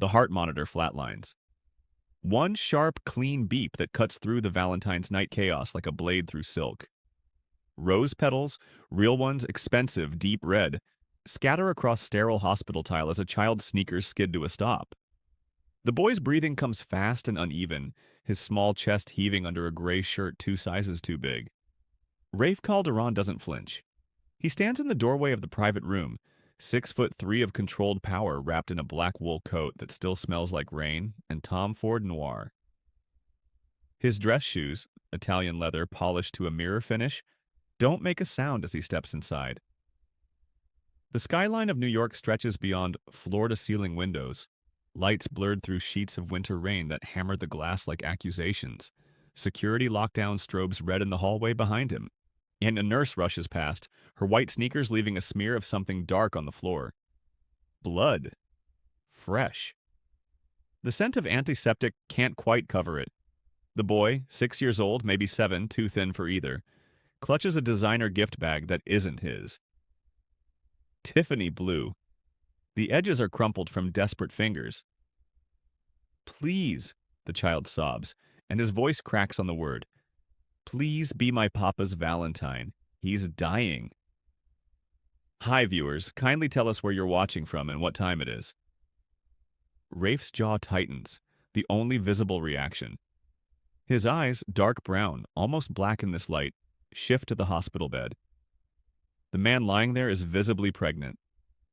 The heart monitor flatlines. One sharp, clean beep that cuts through the Valentine's night chaos like a blade through silk. Rose petals, real ones, expensive, deep red, scatter across sterile hospital tile as a child's sneakers skid to a stop. The boy's breathing comes fast and uneven, his small chest heaving under a gray shirt 2 sizes too big. Rafe Calderón doesn't flinch. He stands in the doorway of the private room, 6'3" of controlled power wrapped in a black wool coat that still smells like rain and Tom Ford noir. His dress shoes, Italian leather polished to a mirror finish, don't make a sound as he steps inside. The skyline of New York stretches beyond floor-to-ceiling windows, lights blurred through sheets of winter rain that hammer the glass like accusations. Security lockdown strobes red in the hallway behind him, and a nurse rushes past, her white sneakers leaving a smear of something dark on the floor. Blood. Fresh. The scent of antiseptic can't quite cover it. The boy, 6 years old, maybe 7, too thin for either, clutches a designer gift bag that isn't his. Tiffany-blue. The edges are crumpled from desperate fingers. "Please," the child sobs, and his voice cracks on the word. "Please be my papa's Valentine. He's dying." Hi, viewers. Kindly tell us where you're watching from and what time it is. Rafe's jaw tightens, the only visible reaction. His eyes, dark brown, almost black in this light, shift to the hospital bed. The man lying there is visibly pregnant,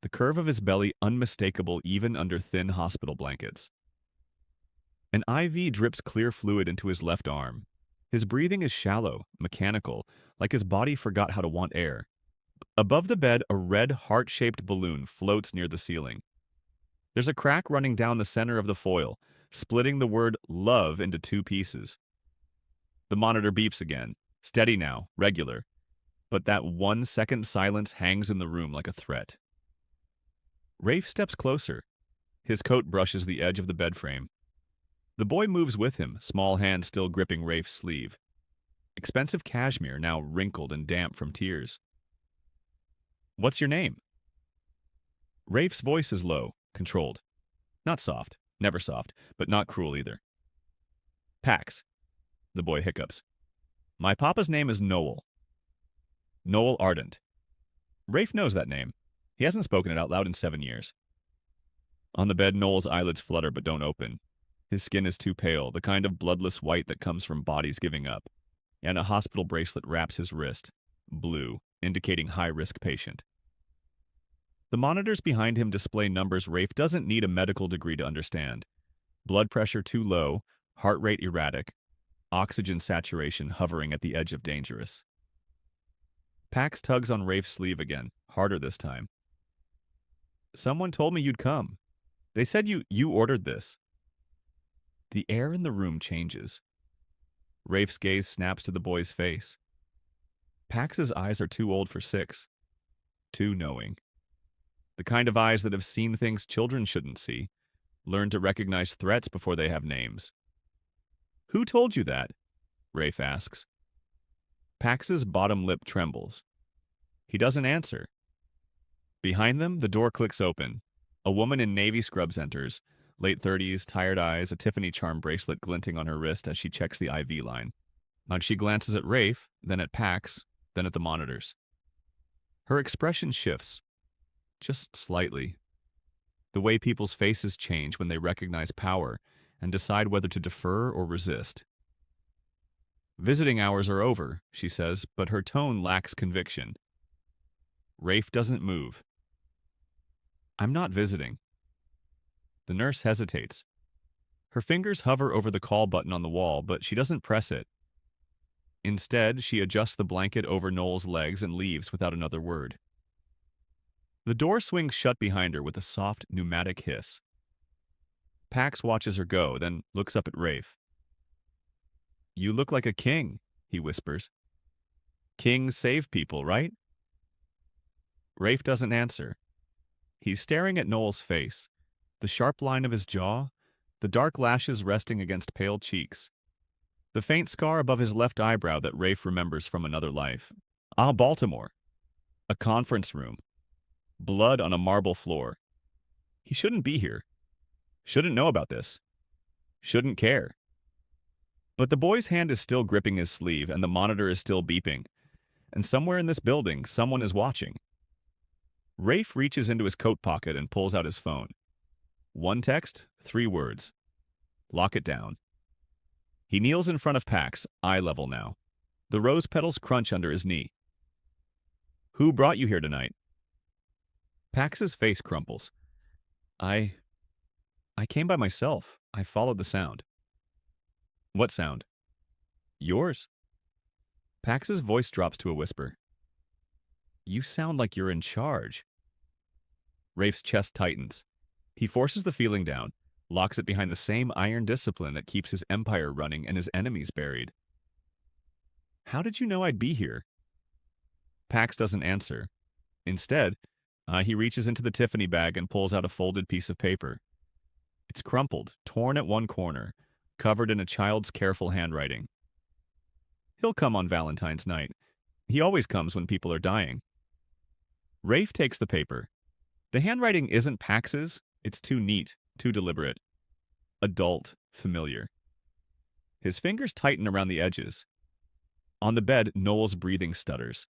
the curve of his belly unmistakable even under thin hospital blankets. An IV drips clear fluid into his left arm. His breathing is shallow, mechanical, like his body forgot how to want air. Above the bed, a red heart-shaped balloon floats near the ceiling. There's a crack running down the center of the foil, splitting the word love into 2 pieces. The monitor beeps again. Steady now, regular. But that 1-second silence hangs in the room like a threat. Rafe steps closer. His coat brushes the edge of the bed frame. The boy moves with him, small hand still gripping Rafe's sleeve. Expensive cashmere now wrinkled and damp from tears. "What's your name?" Rafe's voice is low, controlled. Not soft, never soft, but not cruel either. "Pax," the boy hiccups. "My papa's name is Noel. Noel Ardent." Rafe knows that name. He hasn't spoken it out loud in 7 years. On the bed, Noel's eyelids flutter but don't open. His skin is too pale, the kind of bloodless white that comes from bodies giving up. And a hospital bracelet wraps his wrist, blue, indicating high-risk patient. The monitors behind him display numbers Rafe doesn't need a medical degree to understand. Blood pressure too low, heart rate erratic, oxygen saturation hovering at the edge of dangerous. Pax tugs on Rafe's sleeve again, harder this time. "Someone told me you'd come. They said you ordered this." The air in the room changes. Rafe's gaze snaps to the boy's face. Pax's eyes are too old for 6. Too knowing. The kind of eyes that have seen things children shouldn't see, learned to recognize threats before they have names. "Who told you that?" Rafe asks. Pax's bottom lip trembles. He doesn't answer. Behind them, the door clicks open. A woman in navy scrubs enters, late 30s, tired eyes, a Tiffany charm bracelet glinting on her wrist as she checks the IV line. She glances at Rafe, then at Pax, then at the monitors. Her expression shifts, just slightly. The way people's faces change when they recognize power and decide whether to defer or resist. "Visiting hours are over," she says, but her tone lacks conviction. Rafe doesn't move. "I'm not visiting." The nurse hesitates. Her fingers hover over the call button on the wall, but she doesn't press it. Instead, she adjusts the blanket over Noel's legs and leaves without another word. The door swings shut behind her with a soft, pneumatic hiss. Pax watches her go, then looks up at Rafe. "You look like a king," he whispers. "Kings save people, right?" Rafe doesn't answer. He's staring at Noel's face, the sharp line of his jaw, the dark lashes resting against pale cheeks, the faint scar above his left eyebrow that Rafe remembers from another life. Baltimore. A conference room. Blood on a marble floor. He shouldn't be here. Shouldn't know about this. Shouldn't care. But the boy's hand is still gripping his sleeve and the monitor is still beeping. And somewhere in this building, someone is watching. Rafe reaches into his coat pocket and pulls out his phone. One text, 3 words. Lock it down. He kneels in front of Pax, eye level now. The rose petals crunch under his knee. Who brought you here tonight? Pax's face crumples. I came by myself. I followed the sound. What sound? Yours. Pax's voice drops to a whisper. You sound like you're in charge. Rafe's chest tightens. He forces the feeling down, locks it behind the same iron discipline that keeps his empire running and his enemies buried. How did you know I'd be here? Pax doesn't answer. Instead, he reaches into the Tiffany bag and pulls out a folded piece of paper. It's crumpled, torn at one corner, covered in a child's careful handwriting. He'll come on Valentine's night. He always comes when people are dying. Rafe takes the paper. The handwriting isn't Pax's. It's too neat, too deliberate. Adult, familiar. His fingers tighten around the edges. On the bed, Noel's breathing stutters.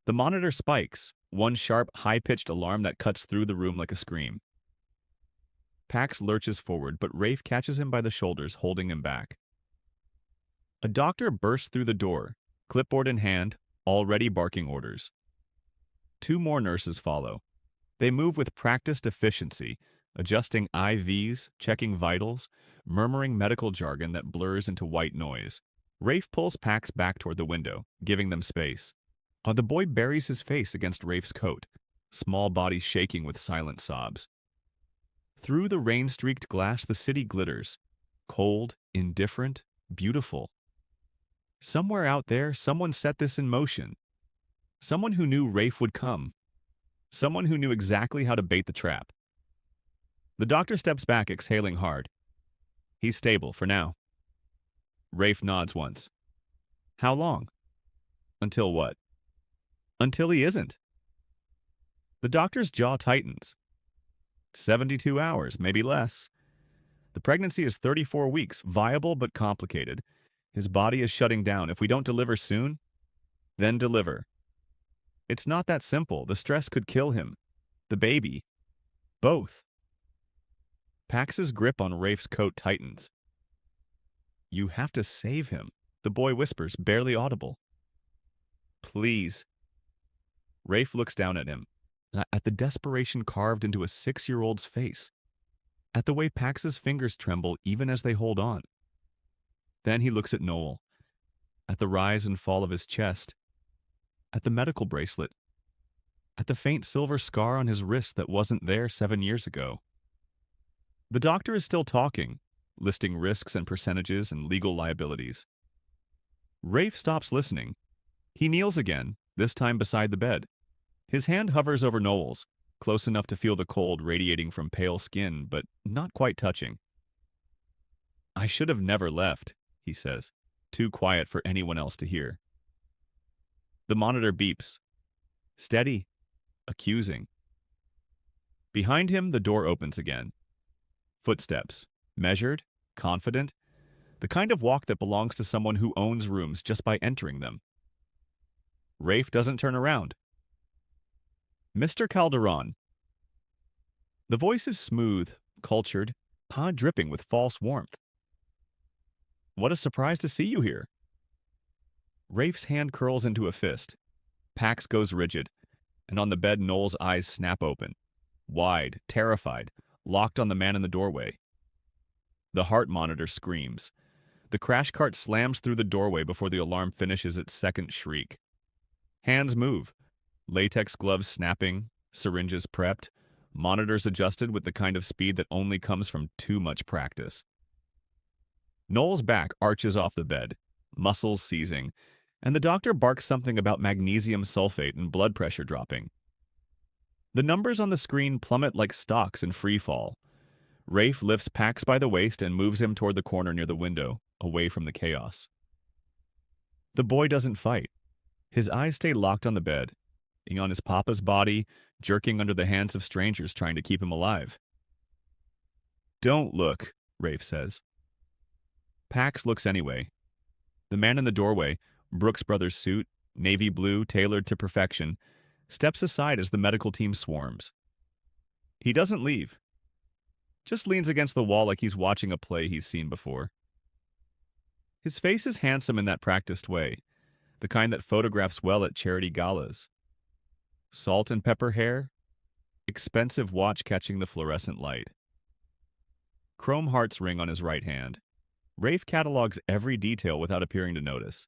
The monitor spikes, one sharp, high-pitched alarm that cuts through the room like a scream. Pax lurches forward, but Rafe catches him by the shoulders, holding him back. A doctor bursts through the door, clipboard in hand, already barking orders. 2 more nurses follow. They move with practiced efficiency, adjusting IVs, checking vitals, murmuring medical jargon that blurs into white noise. Rafe pulls Pax back toward the window, giving them space. The boy buries his face against Rafe's coat, small body shaking with silent sobs. Through the rain-streaked glass, the city glitters. Cold, indifferent, beautiful. Somewhere out there, someone set this in motion. Someone who knew Rafe would come. Someone who knew exactly how to bait the trap. The doctor steps back, exhaling hard. He's stable for now. Rafe nods once. How long? Until what? Until he isn't. The doctor's jaw tightens. 72 hours, maybe less. The pregnancy is 34 weeks, viable but complicated. His body is shutting down. If we don't deliver soon, then deliver. It's not that simple. The stress could kill him. The baby. Both. Pax's grip on Rafe's coat tightens. You have to save him, the boy whispers, barely audible. Please. Rafe looks down at him, at the desperation carved into a 6-year-old's face, at the way Pax's fingers tremble even as they hold on. Then he looks at Noel, at the rise and fall of his chest, at the medical bracelet, at the faint silver scar on his wrist that wasn't there 7 years ago. The doctor is still talking, listing risks and percentages and legal liabilities. Rafe stops listening. He kneels again, this time beside the bed. His hand hovers over Noel's, close enough to feel the cold radiating from pale skin, but not quite touching. I should have never left, he says, too quiet for anyone else to hear. The monitor beeps. Steady, accusing. Behind him, the door opens again. Footsteps, measured, confident, the kind of walk that belongs to someone who owns rooms just by entering them. Rafe doesn't turn around. Mr. Calderón. The voice is smooth, cultured, dripping with false warmth. What a surprise to see you here. Rafe's hand curls into a fist. Pax goes rigid, and on the bed Noel's eyes snap open, wide, terrified, locked on the man in the doorway. The heart monitor screams. The crash cart slams through the doorway before the alarm finishes its second shriek. Hands move, latex gloves snapping, syringes prepped, monitors adjusted with the kind of speed that only comes from too much practice. Noel's back arches off the bed, muscles seizing, and the doctor barks something about magnesium sulfate and blood pressure dropping. The numbers on the screen plummet like stocks in free fall. Rafe lifts Pax by the waist and moves him toward the corner near the window, away from the chaos. The boy doesn't fight. His eyes stay locked on the bed, on his papa's body, jerking under the hands of strangers trying to keep him alive. Don't look, Rafe says. Pax looks anyway. The man in the doorway, Brooks Brothers suit, navy blue, tailored to perfection, steps aside as the medical team swarms. He doesn't leave. Just leans against the wall like he's watching a play he's seen before. His face is handsome in that practiced way, the kind that photographs well at charity galas. Salt and pepper hair, expensive watch catching the fluorescent light. Chrome hearts ring on his right hand. Rafe catalogs every detail without appearing to notice.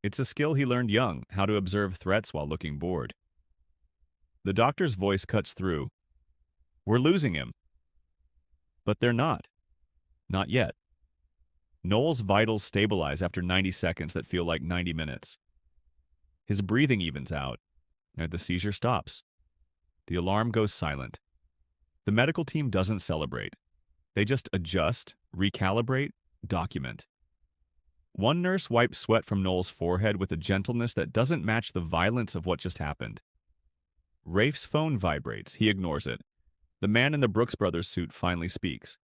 It's a skill he learned young, how to observe threats while looking bored. The doctor's voice cuts through. We're losing him. But they're not. Not yet. Noel's vitals stabilize after 90 seconds that feel like 90 minutes. His breathing evens out, and the seizure stops. The alarm goes silent. The medical team doesn't celebrate. They just adjust, recalibrate, document. One nurse wipes sweat from Noel's forehead with a gentleness that doesn't match the violence of what just happened. Rafe's phone vibrates. He ignores it. The man in the Brooks Brothers suit finally speaks.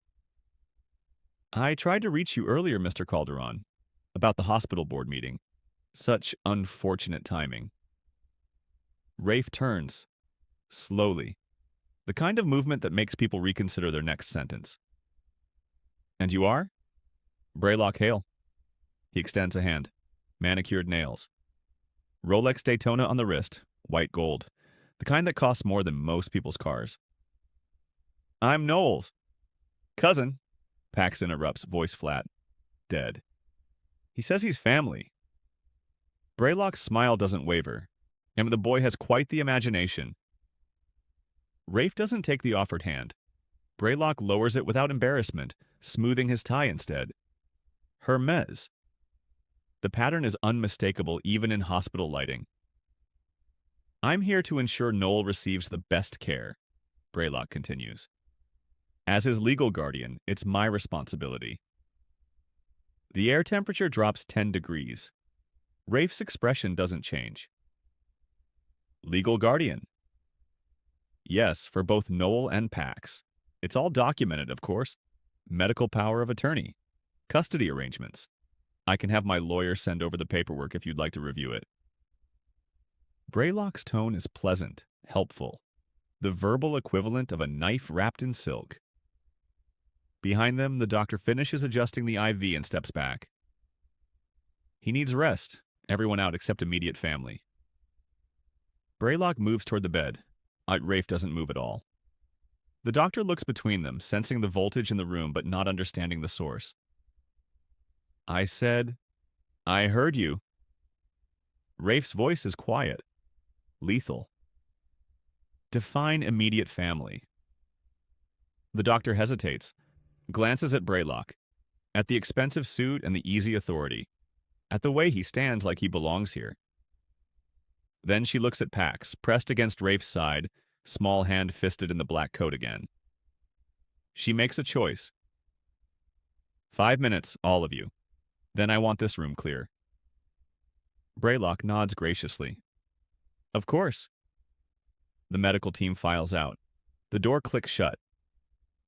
I tried to reach you earlier, Mr. Calderón, about the hospital board meeting. Such unfortunate timing. Rafe turns, slowly, the kind of movement that makes people reconsider their next sentence. And you are? Braylock Hale. He extends a hand. Manicured nails. Rolex Daytona on the wrist, white gold. The kind that costs more than most people's cars. I'm Noel's cousin, Pax interrupts, voice flat. Dead. He says he's family. Braylock's smile doesn't waver, and the boy has quite the imagination. Rafe doesn't take the offered hand. Braylock lowers it without embarrassment, smoothing his tie instead. Hermes. The pattern is unmistakable even in hospital lighting. I'm here to ensure Noel receives the best care, Braylock continues. As his legal guardian, it's my responsibility. The air temperature drops 10 degrees. Rafe's expression doesn't change. Legal guardian. Yes, for both Noel and Pax. It's all documented, of course. Medical power of attorney. Custody arrangements. I can have my lawyer send over the paperwork if you'd like to review it. Braylock's tone is pleasant, helpful. The verbal equivalent of a knife wrapped in silk. Behind them, the doctor finishes adjusting the IV and steps back. He needs rest, everyone out except immediate family. Braylock moves toward the bed. Rafe doesn't move at all. The doctor looks between them, sensing the voltage in the room but not understanding the source. I said, I heard you. Rafe's voice is quiet, lethal. Define immediate family. The doctor hesitates, glances at Braylock, at the expensive suit and the easy authority, at the way he stands like he belongs here. Then she looks at Pax, pressed against Rafe's side, small hand fisted in the black coat again. She makes a choice. 5 minutes, all of you. Then I want this room clear. Braylock nods graciously. Of course. The medical team files out. The door clicks shut.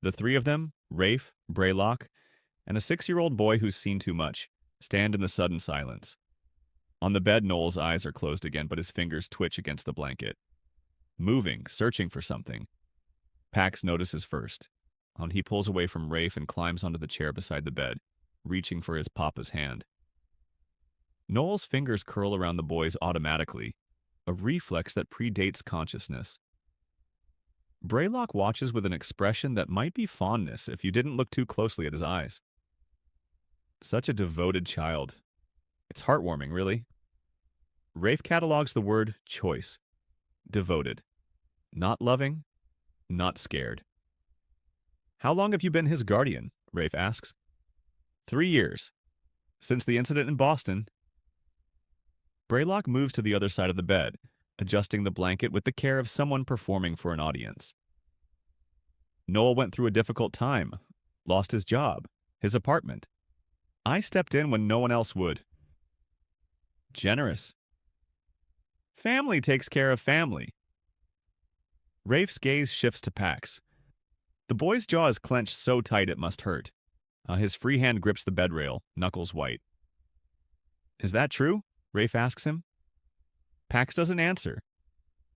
The three of them, Rafe, Braylock, and a 6-year-old boy who's seen too much, stand in the sudden silence. On the bed, Noel's eyes are closed again, but his fingers twitch against the blanket. Moving, searching for something. Pax notices first. He pulls away from Rafe and climbs onto the chair beside the bed, reaching for his papa's hand. Noel's fingers curl around the boy's automatically, a reflex that predates consciousness. Braylock watches with an expression that might be fondness if you didn't look too closely at his eyes. Such a devoted child. It's heartwarming, really. Rafe catalogs the word choice. Devoted. Not loving, not scared. How long have you been his guardian? Rafe asks. 3 years. Since the incident in Boston. Braylock moves to the other side of the bed, adjusting the blanket with the care of someone performing for an audience. Noel went through a difficult time, lost his job, his apartment. I stepped in when no one else would. Generous. Family takes care of family. Rafe's gaze shifts to Pax. The boy's jaw is clenched so tight it must hurt. His free hand grips the bed rail, knuckles white. Is that true? Rafe asks him. Pax doesn't answer.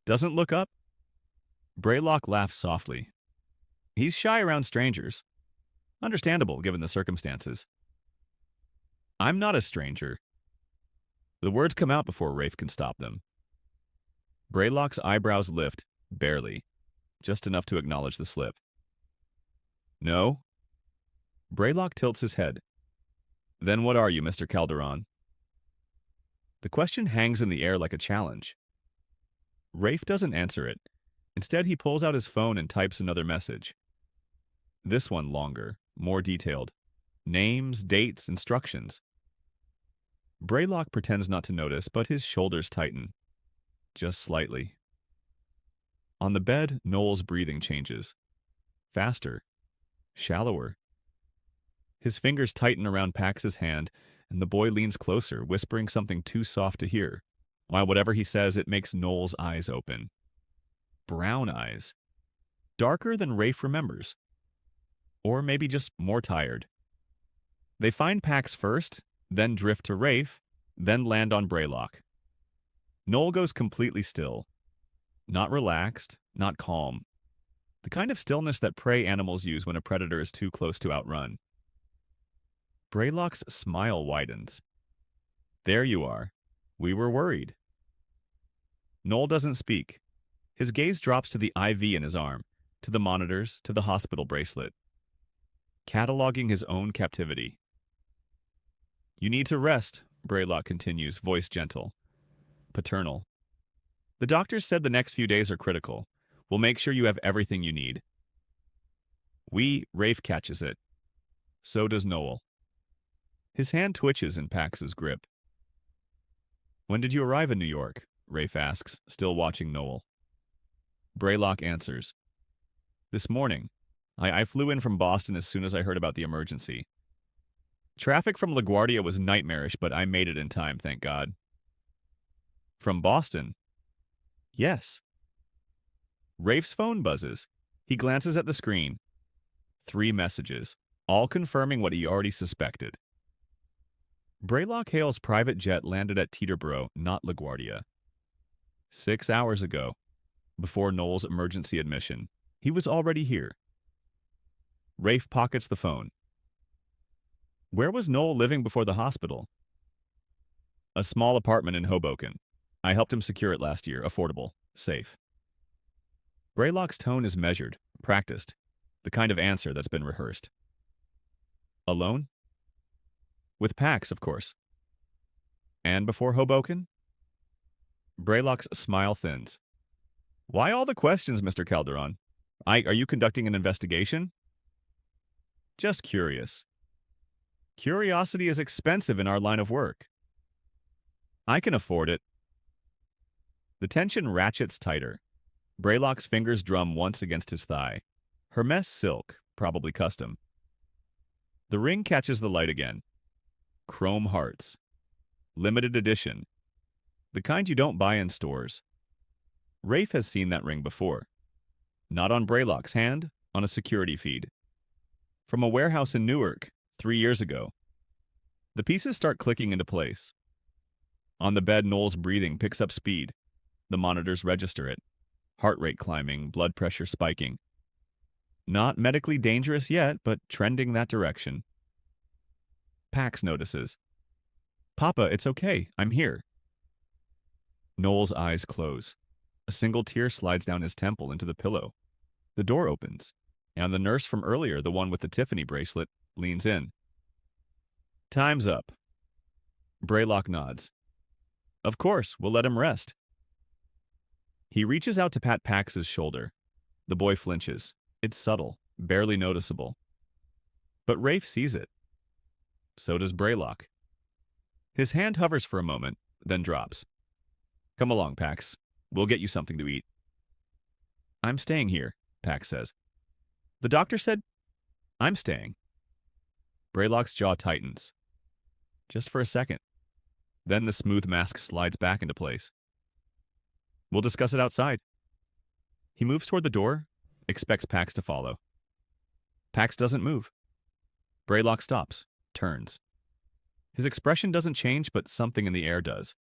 Doesn't look up. Braylock laughs softly. He's shy around strangers. Understandable, given the circumstances. I'm not a stranger. The words come out before Rafe can stop them. Braylock's eyebrows lift, barely, just enough to acknowledge the slip. No? Braylock tilts his head. Then what are you, Mr. Calderón? The question hangs in the air like a challenge. Rafe doesn't answer it. Instead, he pulls out his phone and types another message. This one longer, more detailed. Names, dates, instructions. Braylock pretends not to notice, but his shoulders tighten. Just slightly. On the bed, Noel's breathing changes. Faster. Shallower. His fingers tighten around Pax's hand, and the boy leans closer, whispering something too soft to hear. While whatever he says, it makes Noel's eyes open. Brown eyes. Darker than Rafe remembers. Or maybe just more tired. They find Pax first, then drift to Rafe, then land on Braylock. Noel goes completely still. Not relaxed, not calm. The kind of stillness that prey animals use when a predator is too close to outrun. Braylock's smile widens. There you are. We were worried. Noel doesn't speak. His gaze drops to the IV in his arm, to the monitors, to the hospital bracelet. Cataloging his own captivity. You need to rest, Braylock continues, voice gentle. Paternal. The doctors said the next few days are critical. We'll make sure you have everything you need. Rafe catches it. So does Noel. His hand twitches in Pax's grip. When did you arrive in New York? Rafe asks, still watching Noel. Braylock answers. This morning. I flew in from Boston as soon as I heard about the emergency. Traffic from LaGuardia was nightmarish, but I made it in time, thank God. From Boston? Yes. Rafe's phone buzzes. He glances at the screen. 3 messages, all confirming what he already suspected. Braylock Hale's private jet landed at Teterboro, not LaGuardia. 6 hours ago, before Noel's emergency admission, he was already here. Rafe pockets the phone. Where was Noel living before the hospital? A small apartment in Hoboken. I helped him secure it last year. Affordable. Safe. Braylock's tone is measured, practiced, the kind of answer that's been rehearsed. Alone? With Pax, of course. And before Hoboken? Braylock's smile thins. Why all the questions, Mr. Calderón? Are you conducting an investigation? Just curious. Curiosity is expensive in our line of work. I can afford it. The tension ratchets tighter. Braylock's fingers drum once against his thigh. Hermes silk, probably custom. The ring catches the light again. Chrome hearts. Limited edition. The kind you don't buy in stores. Rafe has seen that ring before. Not on Braylock's hand, on a security feed. From a warehouse in Newark, 3 years ago. The pieces start clicking into place. On the bed, Noel's breathing picks up speed. The monitors register it. Heart rate climbing, blood pressure spiking. Not medically dangerous yet, but trending that direction. Pax notices. Papa, it's okay. I'm here. Noel's eyes close. A single tear slides down his temple into the pillow. The door opens, and the nurse from earlier, the one with the Tiffany bracelet, leans in. Time's up. Braylock nods. Of course, we'll let him rest. He reaches out to pat Pax's shoulder. The boy flinches. It's subtle, barely noticeable. But Rafe sees it. So does Braylock. His hand hovers for a moment, then drops. Come along, Pax. We'll get you something to eat. I'm staying here, Pax says. The doctor said, I'm staying. Braylock's jaw tightens. Just for a second. Then the smooth mask slides back into place. We'll discuss it outside. He moves toward the door, expects Pax to follow. Pax doesn't move. Braylock stops, turns. His expression doesn't change, but something in the air does.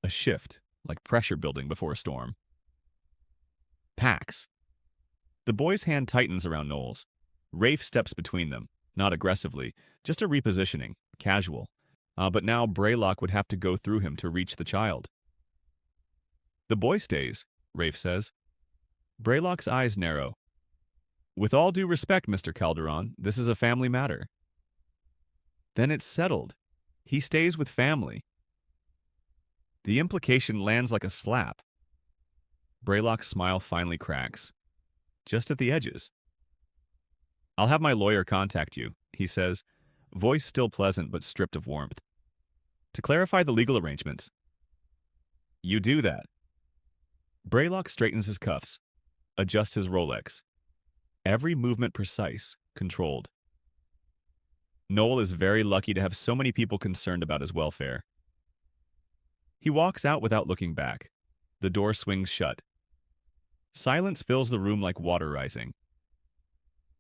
A shift, like pressure building before a storm. Pax. The boy's hand tightens around Noel's. Rafe steps between them, not aggressively, just a repositioning, casual. But now Braylock would have to go through him to reach the child. The boy stays, Rafe says. Braylock's eyes narrow. With all due respect, Mr. Calderón, this is a family matter. Then it's settled. He stays with family. The implication lands like a slap. Braylock's smile finally cracks, just at the edges. I'll have my lawyer contact you, he says, voice still pleasant but stripped of warmth. To clarify the legal arrangements. You do that. Braylock straightens his cuffs, adjusts his Rolex. Every movement precise, controlled. Noel is very lucky to have so many people concerned about his welfare. He walks out without looking back. The door swings shut. Silence fills the room like water rising.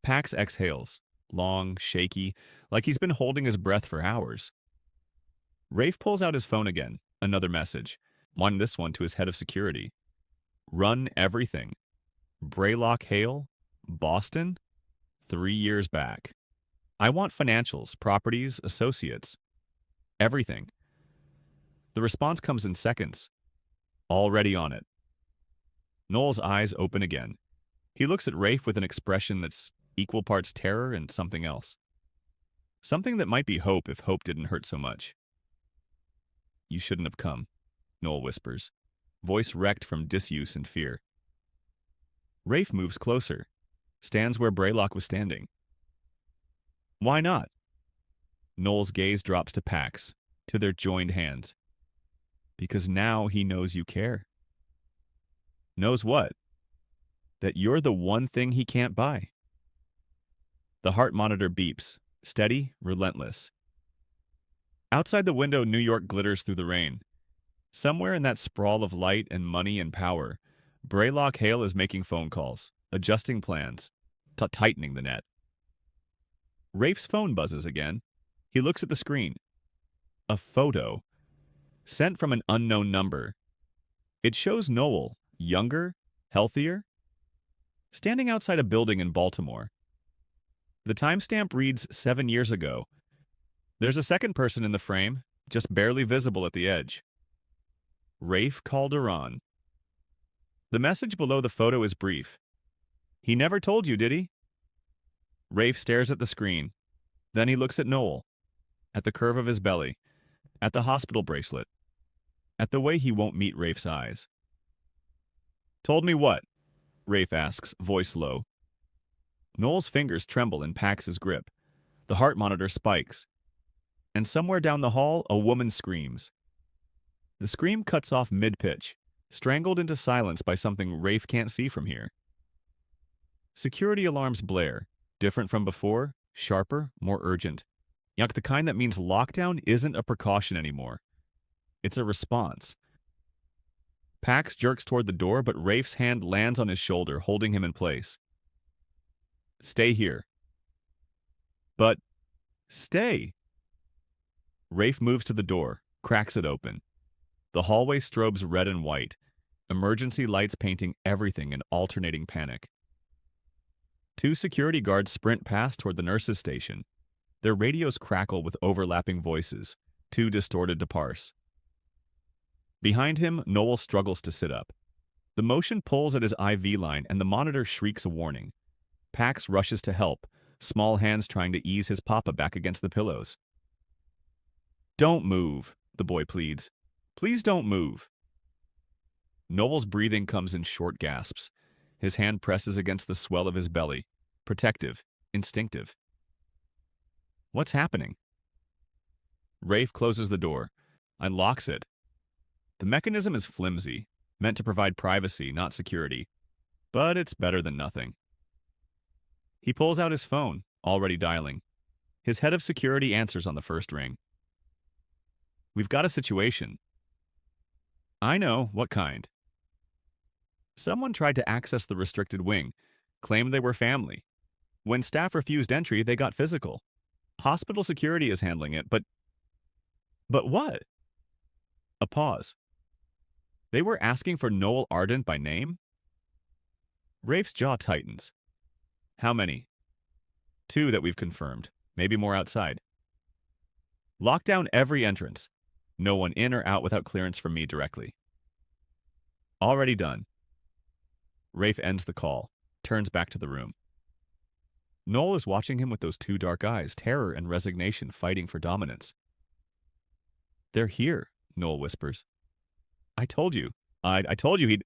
Pax exhales, long, shaky, like he's been holding his breath for hours. Rafe pulls out his phone again, another message, this one to his head of security. Run everything. Braylock Hale, Boston, 3 years back. I want financials, properties, associates. Everything. The response comes in seconds. Already on it. Noel's eyes open again. He looks at Rafe with an expression that's equal parts terror and something else. Something that might be hope if hope didn't hurt so much. You shouldn't have come, Noel whispers, voice wrecked from disuse and fear. Rafe moves closer, stands where Braylock was standing. Why not? Noel's gaze drops to Pax, to their joined hands. Because now he knows you care. Knows what? That you're the one thing he can't buy. The heart monitor beeps, steady, relentless. Outside the window, New York glitters through the rain. Somewhere in that sprawl of light and money and power, Braylock Hale is making phone calls, adjusting plans, tightening the net. Rafe's phone buzzes again. He looks at the screen. A photo. Sent from an unknown number. It shows Noel, younger, healthier, standing outside a building in Baltimore. The timestamp reads 7 years ago. There's a second person in the frame, just barely visible at the edge. Rafe Calderón. The message below the photo is brief. He never told you, did he? Rafe stares at the screen. Then he looks at Noel, at the curve of his belly, at the hospital bracelet, at the way he won't meet Rafe's eyes. Told me what? Rafe asks, voice low. Noel's fingers tremble in Pax's grip. The heart monitor spikes. And somewhere down the hall, a woman screams. The scream cuts off mid-pitch, strangled into silence by something Rafe can't see from here. Security alarms blare, different from before, sharper, more urgent. Like the kind that means lockdown isn't a precaution anymore. It's a response. Pax jerks toward the door, but Rafe's hand lands on his shoulder, holding him in place. Stay here. But stay. Rafe moves to the door, cracks it open. The hallway strobes red and white, emergency lights painting everything in alternating panic. 2 security guards sprint past toward the nurse's station. Their radios crackle with overlapping voices, too distorted to parse. Behind him, Noel struggles to sit up. The motion pulls at his IV line and the monitor shrieks a warning. Pax rushes to help, small hands trying to ease his papa back against the pillows. Don't move, the boy pleads. Please don't move. Noel's breathing comes in short gasps. His hand presses against the swell of his belly, protective, instinctive. What's happening? Rafe closes the door, unlocks it. The mechanism is flimsy, meant to provide privacy, not security, but it's better than nothing. He pulls out his phone, already dialing. His head of security answers on the first ring. We've got a situation. I know, what kind? Someone tried to access the restricted wing, claimed they were family. When staff refused entry, they got physical. Hospital security is handling it, but what? A pause. They were asking for Noel Ardent by name? Rafe's jaw tightens. How many? Two that we've confirmed. Maybe more outside. Lock down every entrance. No one in or out without clearance from me directly. Already done. Rafe ends the call, turns back to the room. Noel is watching him with those two dark eyes, terror and resignation fighting for dominance. They're here, Noel whispers. I told you. I told you he'd...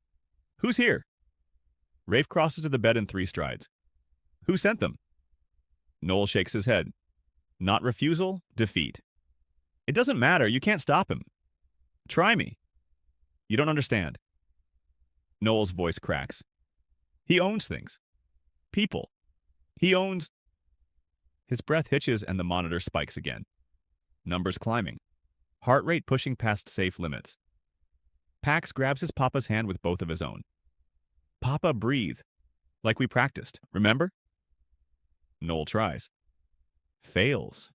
Who's here? Rafe crosses to the bed in 3 strides. Who sent them? Noel shakes his head. Not refusal, defeat. It doesn't matter, you can't stop him. Try me. You don't understand. Noel's voice cracks. He owns things. People. He owns... His breath hitches and the monitor spikes again. Numbers climbing. Heart rate pushing past safe limits. Pax grabs his papa's hand with both of his own. Papa, breathe. Like we practiced, remember? Noel tries. Fails.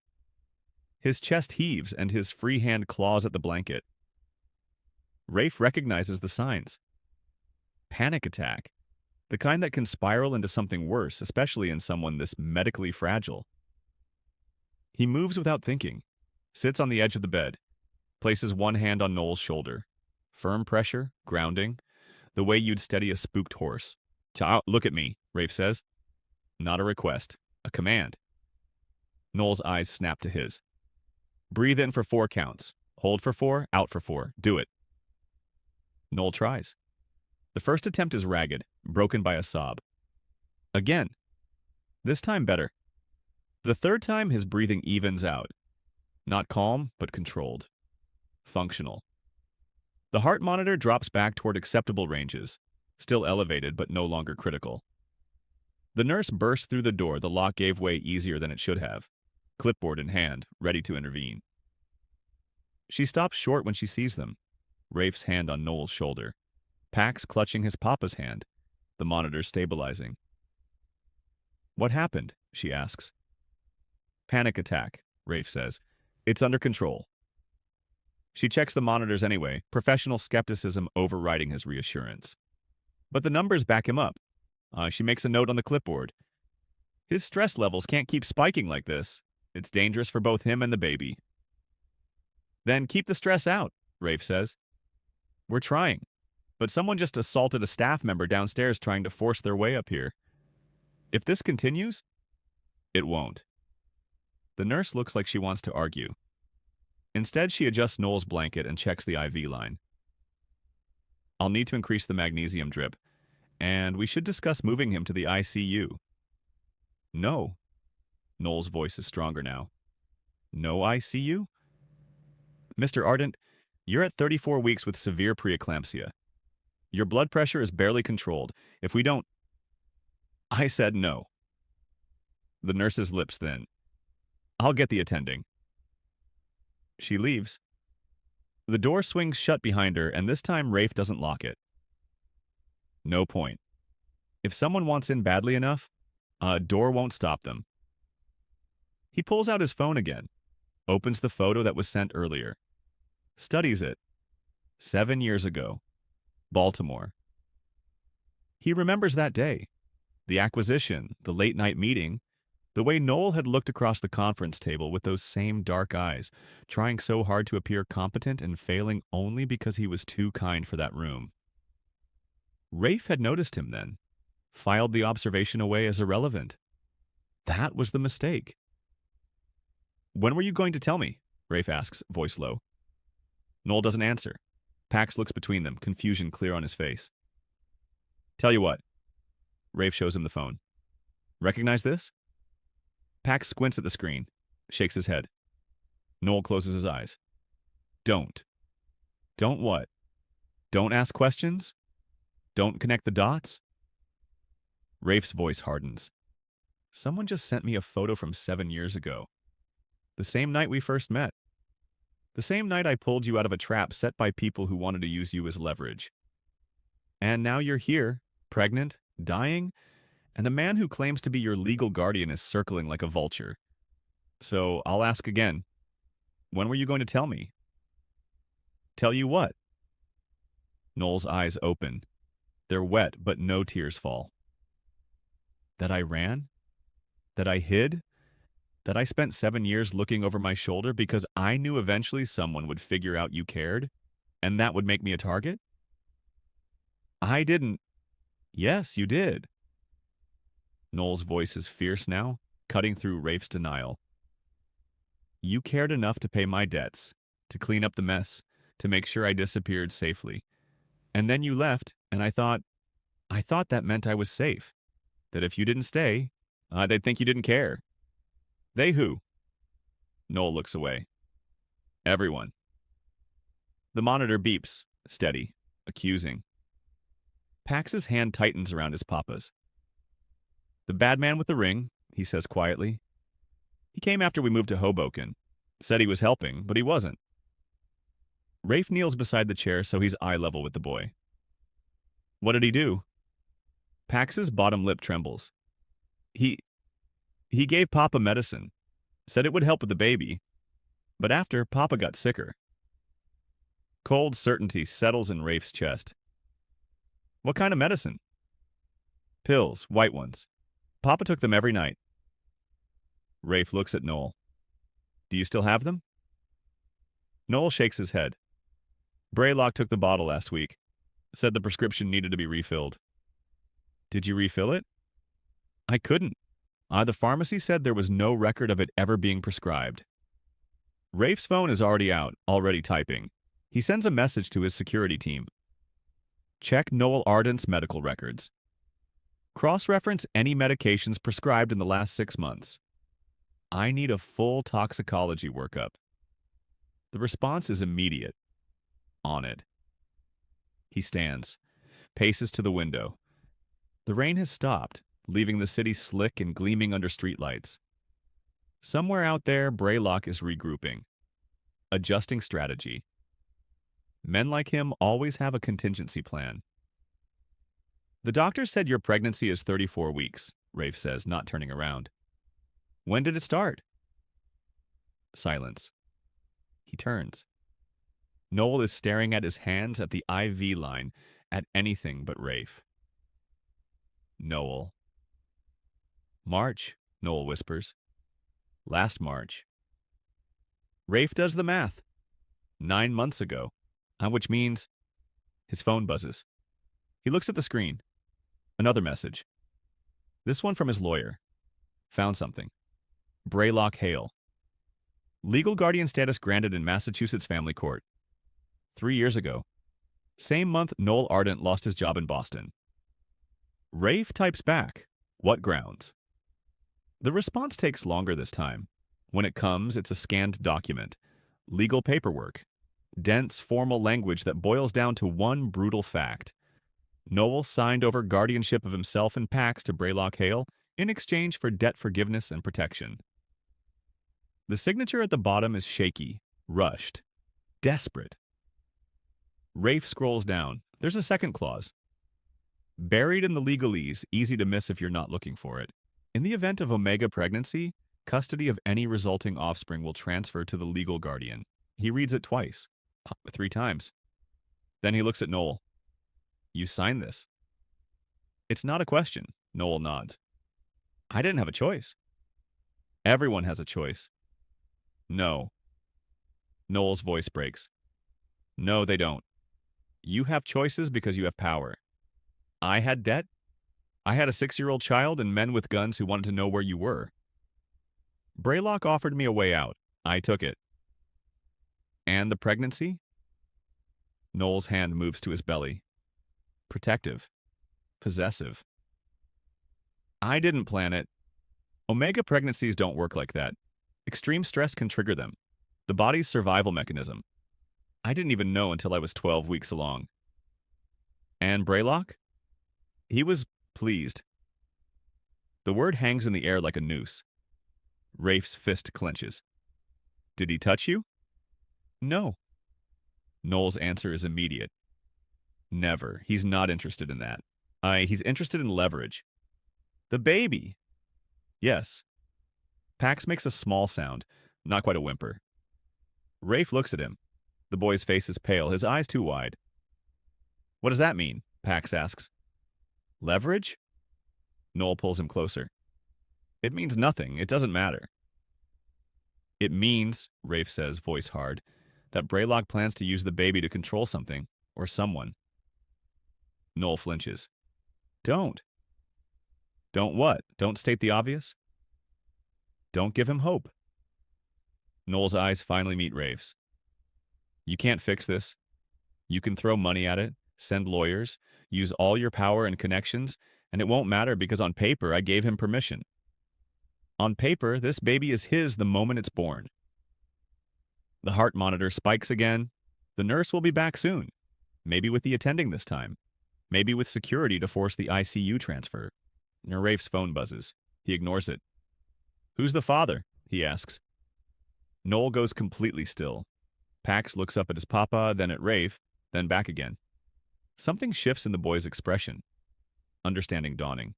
His chest heaves and his free hand claws at the blanket. Rafe recognizes the signs. Panic attack. The kind that can spiral into something worse, especially in someone this medically fragile. He moves without thinking, sits on the edge of the bed, places one hand on Noel's shoulder. Firm pressure, grounding, the way you'd steady a spooked horse. Look at me, Rafe says. Not a request, a command. Noel's eyes snap to his. Breathe in for 4 counts. Hold for 4, out for 4. Do it. Noel tries. The first attempt is ragged, broken by a sob. Again. This time better. The third time, his breathing evens out. Not calm, but controlled. Functional. The heart monitor drops back toward acceptable ranges, still elevated but no longer critical. The nurse bursts through the door. The lock gave way easier than it should have, clipboard in hand, ready to intervene. She stops short when she sees them, Rafe's hand on Noel's shoulder, Pax clutching his papa's hand, the monitor stabilizing. What happened? She asks. Panic attack, Rafe says. It's under control. She checks the monitors anyway, professional skepticism overriding his reassurance. But the numbers back him up. She makes a note on the clipboard. His stress levels can't keep spiking like this. It's dangerous for both him and the baby. Then keep the stress out, Rafe says. We're trying. But someone just assaulted a staff member downstairs trying to force their way up here. If this continues, it won't. The nurse looks like she wants to argue. Instead, she adjusts Noel's blanket and checks the IV line. I'll need to increase the magnesium drip, and we should discuss moving him to the ICU. No. Noel's voice is stronger now. No ICU? Mr. Ardent, you're at 34 weeks with severe preeclampsia. Your blood pressure is barely controlled. If we don't... I said no. The nurse's lips thin. I'll get the attending. She leaves. The door swings shut behind her, and this time Rafe doesn't lock it. No point. If someone wants in badly enough, a door won't stop them. He pulls out his phone again, opens the photo that was sent earlier, studies it. 7 years ago. Baltimore. He remembers that day. The acquisition, the late-night meeting, the way Noel had looked across the conference table with those same dark eyes, trying so hard to appear competent and failing only because he was too kind for that room. Rafe had noticed him then, filed the observation away as irrelevant. That was the mistake. When were you going to tell me? Rafe asks, voice low. Noel doesn't answer. Pax looks between them, confusion clear on his face. Tell you what. Rafe shows him the phone. Recognize this? Pax squints at the screen, shakes his head. Noel closes his eyes. Don't. Don't what? Don't ask questions? Don't connect the dots? Rafe's voice hardens. Someone just sent me a photo from 7 years ago. The same night we first met. The same night I pulled you out of a trap set by people who wanted to use you as leverage. And now you're here, pregnant, dying, and a man who claims to be your legal guardian is circling like a vulture. So I'll ask again. When were you going to tell me? Tell you what? Noel's eyes open. They're wet, but no tears fall. That I ran? That I hid? That I spent 7 years looking over my shoulder because I knew eventually someone would figure out you cared, and that would make me a target? I didn't. Yes, you did. Noel's voice is fierce now, cutting through Rafe's denial. You cared enough to pay my debts, to clean up the mess, to make sure I disappeared safely. And then you left, and I thought that meant I was safe. That if you didn't stay, they'd think you didn't care. They who? Noel looks away. Everyone. The monitor beeps, steady, accusing. Pax's hand tightens around his papa's. The bad man with the ring, he says quietly. He came after we moved to Hoboken. Said he was helping, but he wasn't. Rafe kneels beside the chair so he's eye level with the boy. What did he do? Pax's bottom lip trembles. He gave Papa medicine. Said it would help with the baby. But after, Papa got sicker. Cold certainty settles in Rafe's chest. What kind of medicine? Pills, white ones. Papa took them every night. Rafe looks at Noel. Do you still have them? Noel shakes his head. Braylock took the bottle last week. Said the prescription needed to be refilled. Did you refill it? I couldn't. The pharmacy said there was no record of it ever being prescribed. Rafe's phone is already out, already typing. He sends a message to his security team. Check Noel Ardent's medical records. Cross-reference any medications prescribed in the last 6 months. I need a full toxicology workup. The response is immediate. On it. He stands, paces to the window. The rain has stopped, leaving the city slick and gleaming under streetlights. Somewhere out there, Braylock is regrouping, adjusting strategy. Men like him always have a contingency plan. The doctor said your pregnancy is 34 weeks, Rafe says, not turning around. When did it start? Silence. He turns. Noel is staring at his hands, at the IV line, at anything but Rafe. Noel. March, Noel whispers. Last March. Rafe does the math. 9 months ago, which means his phone buzzes. He looks at the screen. Another message. This one from his lawyer. Found something. Braylock Hale. Legal guardian status granted in Massachusetts family court. 3 years ago. Same month Noel Ardent lost his job in Boston. Rafe types back. What grounds? The response takes longer this time. When it comes, it's a scanned document. Legal paperwork. Dense, formal language that boils down to one brutal fact. Noel signed over guardianship of himself and Pax to Braylock Hale in exchange for debt forgiveness and protection. The signature at the bottom is shaky, rushed, desperate. Rafe scrolls down. There's a second clause. Buried in the legalese, easy to miss if you're not looking for it. In the event of Omega pregnancy, custody of any resulting offspring will transfer to the legal guardian. He reads it twice, 3 times. Then he looks at Noel. You signed this. It's not a question, Noel nods. I didn't have a choice. Everyone has a choice. No. Noel's voice breaks. No, they don't. You have choices because you have power. I had debt. I had a 6-year-old child and men with guns who wanted to know where you were. Braylock offered me a way out. I took it. And the pregnancy? Noel's hand moves to his belly. Protective. Possessive. I didn't plan it. Omega pregnancies don't work like that. Extreme stress can trigger them. The body's survival mechanism. I didn't even know until I was 12 weeks along. And Braylock? He was pleased. The word hangs in the air like a noose. Rafe's fist clenches. Did he touch you? No. Noel's answer is immediate. Never. He's not interested in that. He's interested in leverage. The baby! Yes. Pax makes a small sound, not quite a whimper. Rafe looks at him. The boy's face is pale, his eyes too wide. What does that mean? Pax asks. Leverage? Noel pulls him closer. It means nothing. It doesn't matter. It means, Rafe says, voice hard, that Braylock plans to use the baby to control something, or someone. Noel flinches. Don't. Don't what? Don't state the obvious? Don't give him hope. Noel's eyes finally meet Rafe's. You can't fix this. You can throw money at it, send lawyers, use all your power and connections, and it won't matter because on paper I gave him permission. On paper, this baby is his the moment it's born. The heart monitor spikes again. The nurse will be back soon. Maybe with the attending this time. Maybe with security to force the ICU transfer. Rafe's phone buzzes. He ignores it. Who's the father? He asks. Noel goes completely still. Pax looks up at his papa, then at Rafe, then back again. Something shifts in the boy's expression. Understanding dawning.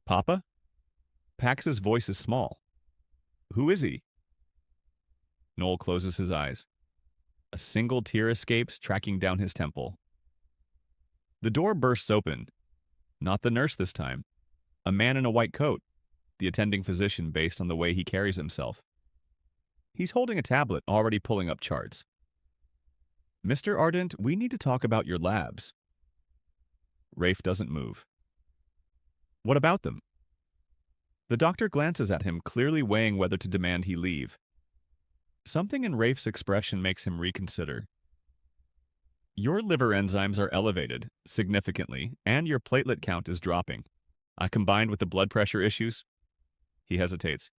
Papa? Pax's voice is small. Who is he? Noel closes his eyes. A single tear escapes, tracking down his temple. The door bursts open. Not the nurse this time. A man in a white coat, the attending physician based on the way he carries himself. He's holding a tablet, already pulling up charts. Mr. Ardent, we need to talk about your labs. Rafe doesn't move. What about them? The doctor glances at him, clearly weighing whether to demand he leave. Something in Rafe's expression makes him reconsider. Your liver enzymes are elevated, significantly, and your platelet count is dropping. Combined with the blood pressure issues? He hesitates.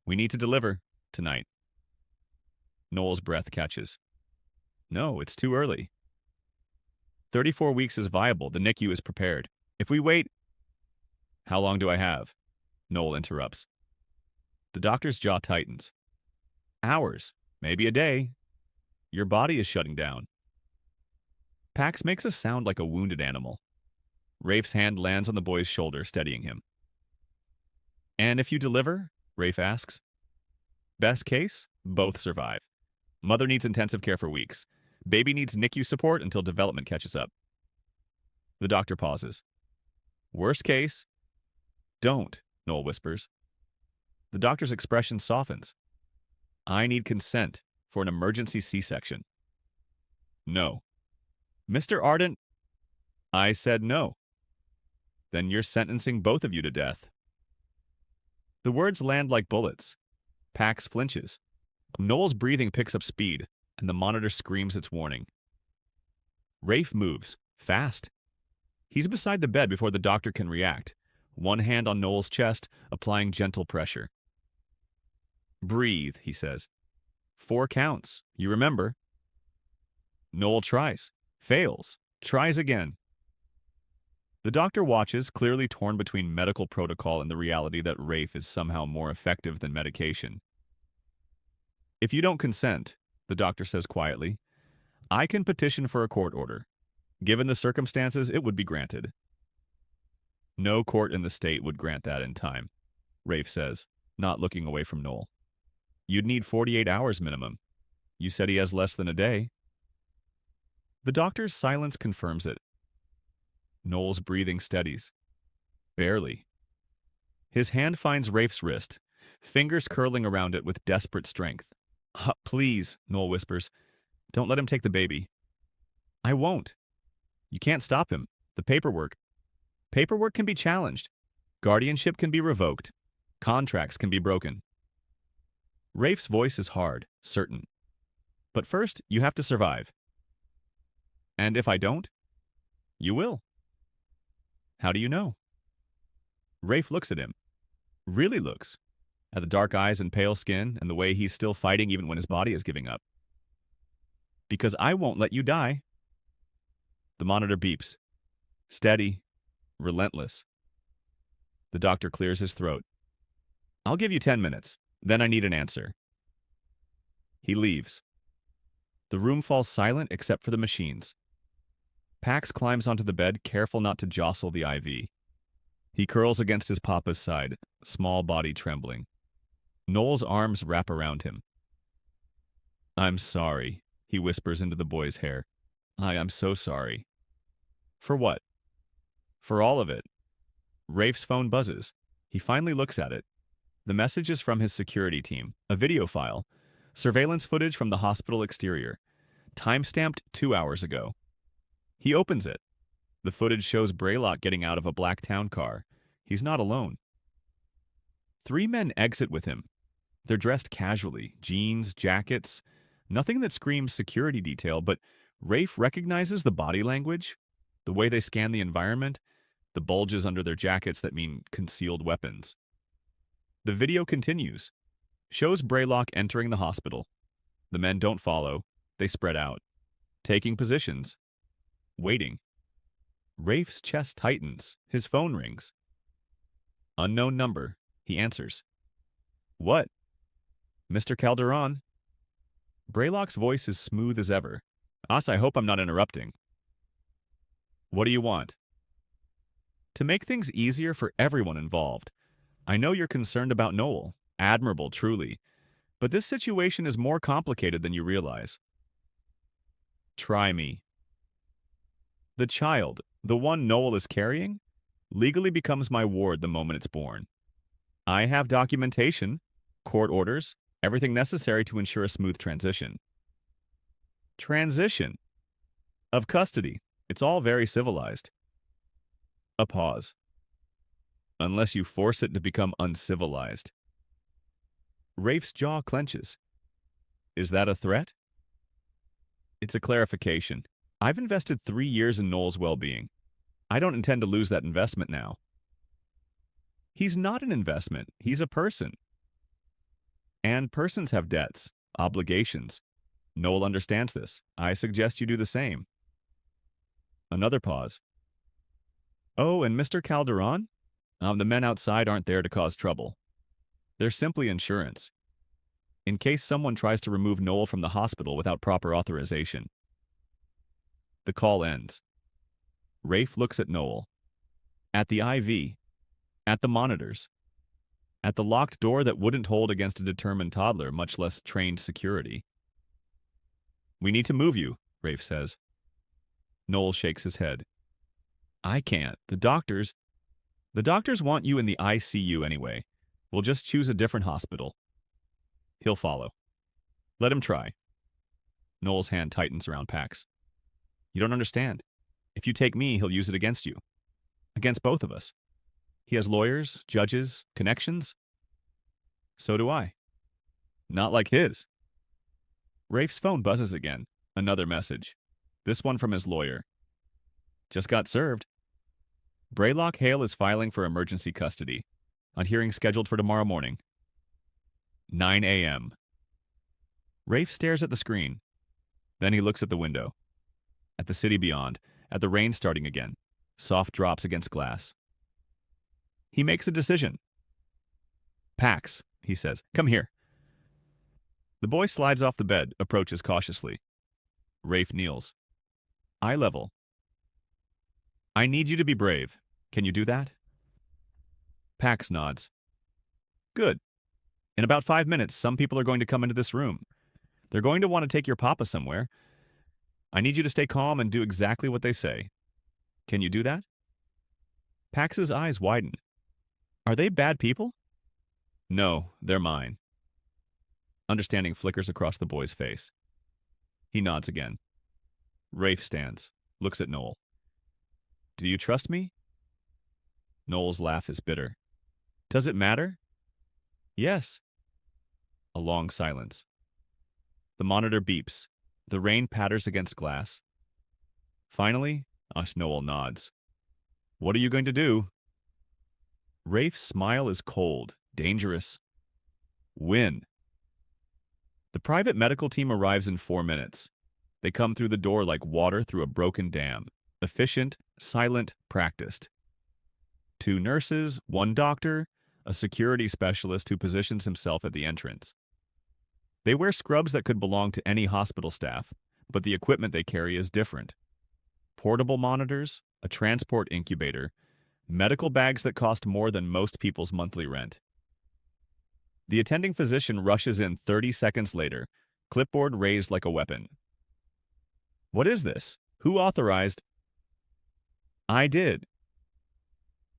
We need to deliver, tonight. Noel's breath catches. No, it's too early. 34 weeks is viable, the NICU is prepared. If we wait... How long do I have? Noel interrupts. The doctor's jaw tightens. Hours, maybe a day. Your body is shutting down. Pax makes a sound like a wounded animal. Rafe's hand lands on the boy's shoulder, steadying him. And if you deliver? Rafe asks. Best case, both survive. Mother needs intensive care for weeks. Baby needs NICU support until development catches up. The doctor pauses. Worst case? Don't, Noel whispers. The doctor's expression softens. I need consent for an emergency C-section. No. Mr. Ardent, I said no. Then you're sentencing both of you to death. The words land like bullets. Pax flinches. Noel's breathing picks up speed, and the monitor screams its warning. Rafe moves, fast. He's beside the bed before the doctor can react, one hand on Noel's chest, applying gentle pressure. Breathe, he says. 4 counts, you remember. Noel tries, fails, tries again. The doctor watches, clearly torn between medical protocol and the reality that Rafe is somehow more effective than medication. If you don't consent, the doctor says quietly, I can petition for a court order. Given the circumstances, it would be granted. No court in the state would grant that in time, Rafe says, not looking away from Noel. You'd need 48 hours minimum. You said he has less than a day. The doctor's silence confirms it. Noel's breathing steadies. Barely. His hand finds Rafe's wrist, fingers curling around it with desperate strength. Please, Noel whispers. Don't let him take the baby. I won't. You can't stop him. The paperwork. Paperwork can be challenged. Guardianship can be revoked. Contracts can be broken. Rafe's voice is hard, certain. But first, you have to survive. And if I don't, you will. How do you know? Rafe looks at him. Really looks. At the dark eyes and pale skin and the way he's still fighting even when his body is giving up. Because I won't let you die. The monitor beeps. Steady. Relentless. The doctor clears his throat. I'll give you 10 minutes. Then I need an answer. He leaves. The room falls silent except for the machines. Pax climbs onto the bed, careful not to jostle the IV. He curls against his papa's side, small body trembling. Noel's arms wrap around him. "I'm sorry," he whispers into the boy's hair. "I am so sorry." "For what?" "For all of it." Rafe's phone buzzes. He finally looks at it. The message is from his security team, a video file, surveillance footage from the hospital exterior, time-stamped 2 hours ago. He opens it. The footage shows Braylock getting out of a black town car. He's not alone. 3 men exit with him. They're dressed casually, jeans, jackets, nothing that screams security detail, but Rafe recognizes the body language, the way they scan the environment, the bulges under their jackets that mean concealed weapons. The video continues. Shows Braylock entering the hospital. The men don't follow. They spread out, taking positions, waiting. Rafe's chest tightens. His phone rings. Unknown number. He answers. "What?" "Mr. Calderón." Braylock's voice is smooth as ever. "I hope I'm not interrupting." "What do you want?" "To make things easier for everyone involved. I know you're concerned about Noel. Admirable, truly. But this situation is more complicated than you realize." "Try me." "The child, the one Noel is carrying, legally becomes my ward the moment it's born. I have documentation, court orders, everything necessary to ensure a smooth transition." "Transition?" "Of custody. It's all very civilized." A pause. "Unless you force it to become uncivilized." Rafe's jaw clenches. "Is that a threat?" "It's a clarification. I've invested 3 years in Noel's well-being. I don't intend to lose that investment now." "He's not an investment. He's a person. And persons have debts, obligations. Noel understands this. I suggest you do the same." Another pause. "Oh, and Mr. Calderón? The men outside aren't there to cause trouble. They're simply insurance. In case someone tries to remove Noel from the hospital without proper authorization." The call ends. Rafe looks at Noel. At the IV. At the monitors. At the locked door that wouldn't hold against a determined toddler, much less trained security. "We need to move you," Rafe says. Noel shakes his head. "I can't. The doctors want you in the ICU anyway. We'll just choose a different hospital." He'll follow. "Let him try." Noel's hand tightens around Pax. "You don't understand. If you take me, he'll use it against you. Against both of us. He has lawyers, judges, connections. So do I. Not like his." Rafe's phone buzzes again. Another message. This one from his lawyer. "Just got served. Braylock Hale is filing for emergency custody. On hearing scheduled for tomorrow morning. 9 a.m. Rafe stares at the screen. Then he looks at the window. At the city beyond. At the rain starting again. Soft drops against glass. He makes a decision. "Pax," he says. "Come here." The boy slides off the bed, approaches cautiously. Rafe kneels. Eye level. "I need you to be brave. Can you do that?" Pax nods. "Good. In about 5 minutes, some people are going to come into this room. They're going to want to take your papa somewhere. I need you to stay calm and do exactly what they say. Can you do that?" Pax's eyes widen. "Are they bad people?" "No, they're mine." Understanding flickers across the boy's face. He nods again. Rafe stands, looks at Noel. "Do you trust me?" Noel's laugh is bitter. "Does it matter?" "Yes." A long silence. The monitor beeps. The rain patters against glass. Finally, Noel nods. "What are you going to do?" Rafe's smile is cold, dangerous. "Win." The private medical team arrives in 4 minutes. They come through the door like water through a broken dam. Efficient, silent, practiced. 2 nurses, 1 doctor, a security specialist who positions himself at the entrance. They wear scrubs that could belong to any hospital staff, but the equipment they carry is different. Portable monitors, a transport incubator, Medical bags that cost more than most people's monthly rent. The attending physician rushes in 30 seconds later, clipboard raised like a weapon. What is this? Who authorized? I did.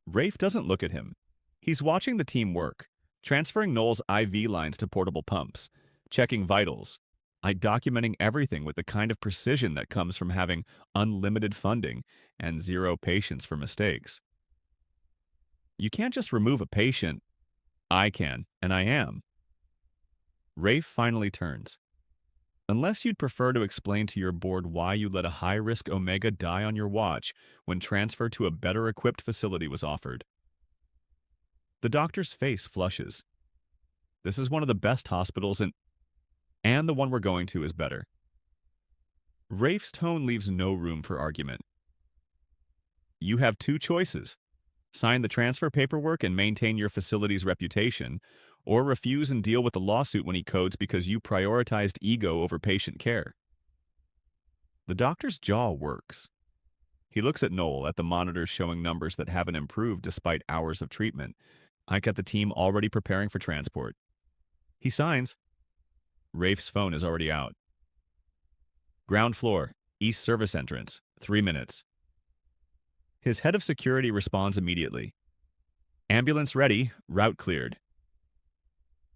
Rafe doesn't look at him. He's watching the team work, transferring Noel's IV lines to portable pumps, checking vitals, documenting everything with the kind of precision that comes from having unlimited funding and zero patience for mistakes. You can't just remove a patient. I can, and I am. Rafe finally turns. Unless you'd prefer to explain to your board why you let a high-risk Omega die on your watch when transfer to a better-equipped facility was offered. The doctor's face flushes. This is one of the best hospitals and the one we're going to is better. Rafe's tone leaves no room for argument. You have two choices. Sign the transfer paperwork and maintain your facility's reputation, or refuse and deal with the lawsuit when he codes because you prioritized ego over patient care. The doctor's jaw works. He looks at Noel at the monitors showing numbers that haven't improved despite hours of treatment. I got the team already preparing for transport. He signs. Rafe's phone is already out. Ground floor, east service entrance, 3 minutes. His head of security responds immediately. Ambulance ready, route cleared.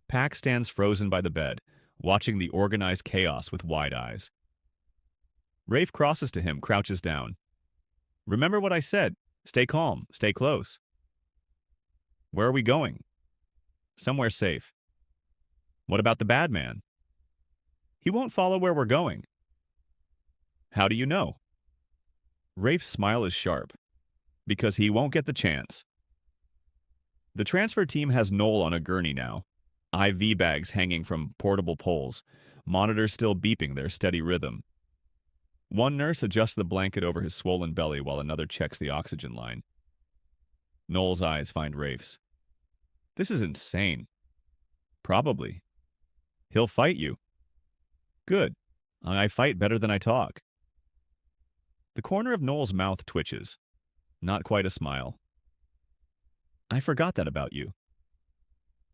Pack stands frozen by the bed, watching the organized chaos with wide eyes. Rafe crosses to him, crouches down. Remember what I said. Stay calm, stay close. Where are we going? Somewhere safe. What about the bad man? He won't follow where we're going. How do you know? Rafe's smile is sharp. Because he won't get the chance. The transfer team has Noel on a gurney now, IV bags hanging from portable poles, monitors still beeping their steady rhythm. One nurse adjusts the blanket over his swollen belly while another checks the oxygen line. Noel's eyes find Rafe's. This is insane. Probably. He'll fight you. Good. I fight better than I talk. The corner of Noel's mouth twitches. Not quite a smile. I forgot that about you.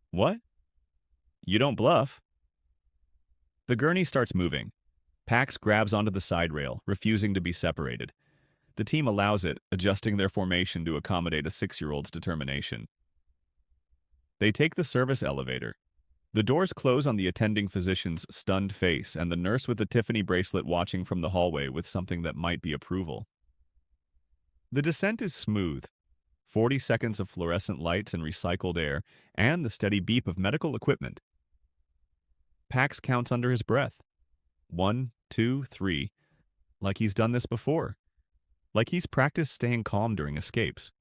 What? You don't bluff. The gurney starts moving. Pax grabs onto the side rail, refusing to be separated. The team allows it, adjusting their formation to accommodate a 6-year-old's determination. They take the service elevator. The doors close on the attending physician's stunned face and the nurse with the Tiffany bracelet watching from the hallway with something that might be approval. The descent is smooth. 40 seconds of fluorescent lights and recycled air, and the steady beep of medical equipment. Pax counts under his breath. 1, 2, 3. Like he's done this before. Like he's practiced staying calm during escapes.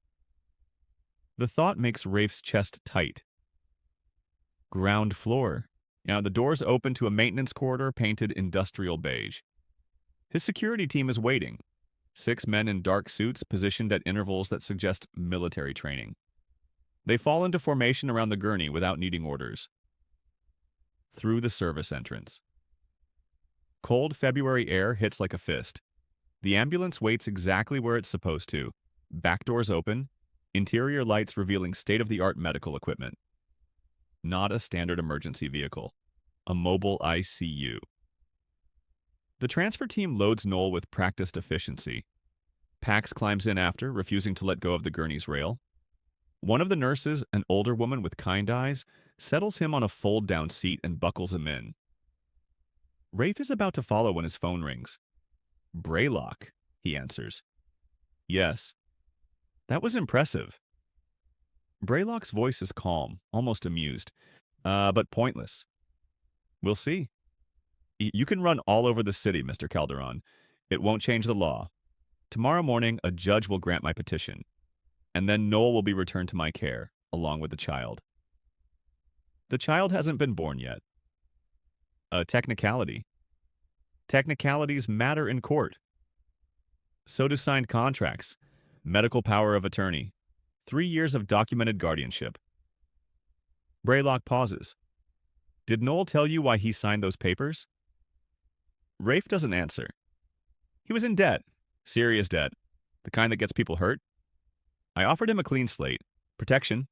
The thought makes Rafe's chest tight. Ground floor. Now the doors open to a maintenance corridor painted industrial beige. His security team is waiting. 6 men in dark suits positioned at intervals that suggest military training. They fall into formation around the gurney without needing orders. Through the service entrance. Cold February air hits like a fist. The ambulance waits exactly where it's supposed to. Back doors open, interior lights revealing state-of-the-art medical equipment. Not a standard emergency vehicle. A mobile ICU. The transfer team loads Noel with practiced efficiency. Pax climbs in after, refusing to let go of the gurney's rail. One of the nurses, an older woman with kind eyes, settles him on a fold-down seat and buckles him in. Rafe is about to follow when his phone rings. Braylock, he answers. Yes. That was impressive. Braylock's voice is calm, almost amused, but pointless. We'll see. You can run all over the city, Mr. Calderón. It won't change the law. Tomorrow morning, a judge will grant my petition, and then Noel will be returned to my care, along with the child. The child hasn't been born yet. A technicality. Technicalities matter in court. So do signed contracts, medical power of attorney, 3 years of documented guardianship. Braylock pauses. Did Noel tell you why he signed those papers? Rafe doesn't answer. He was in debt. Serious debt. The kind that gets people hurt. I offered him a clean slate, protection,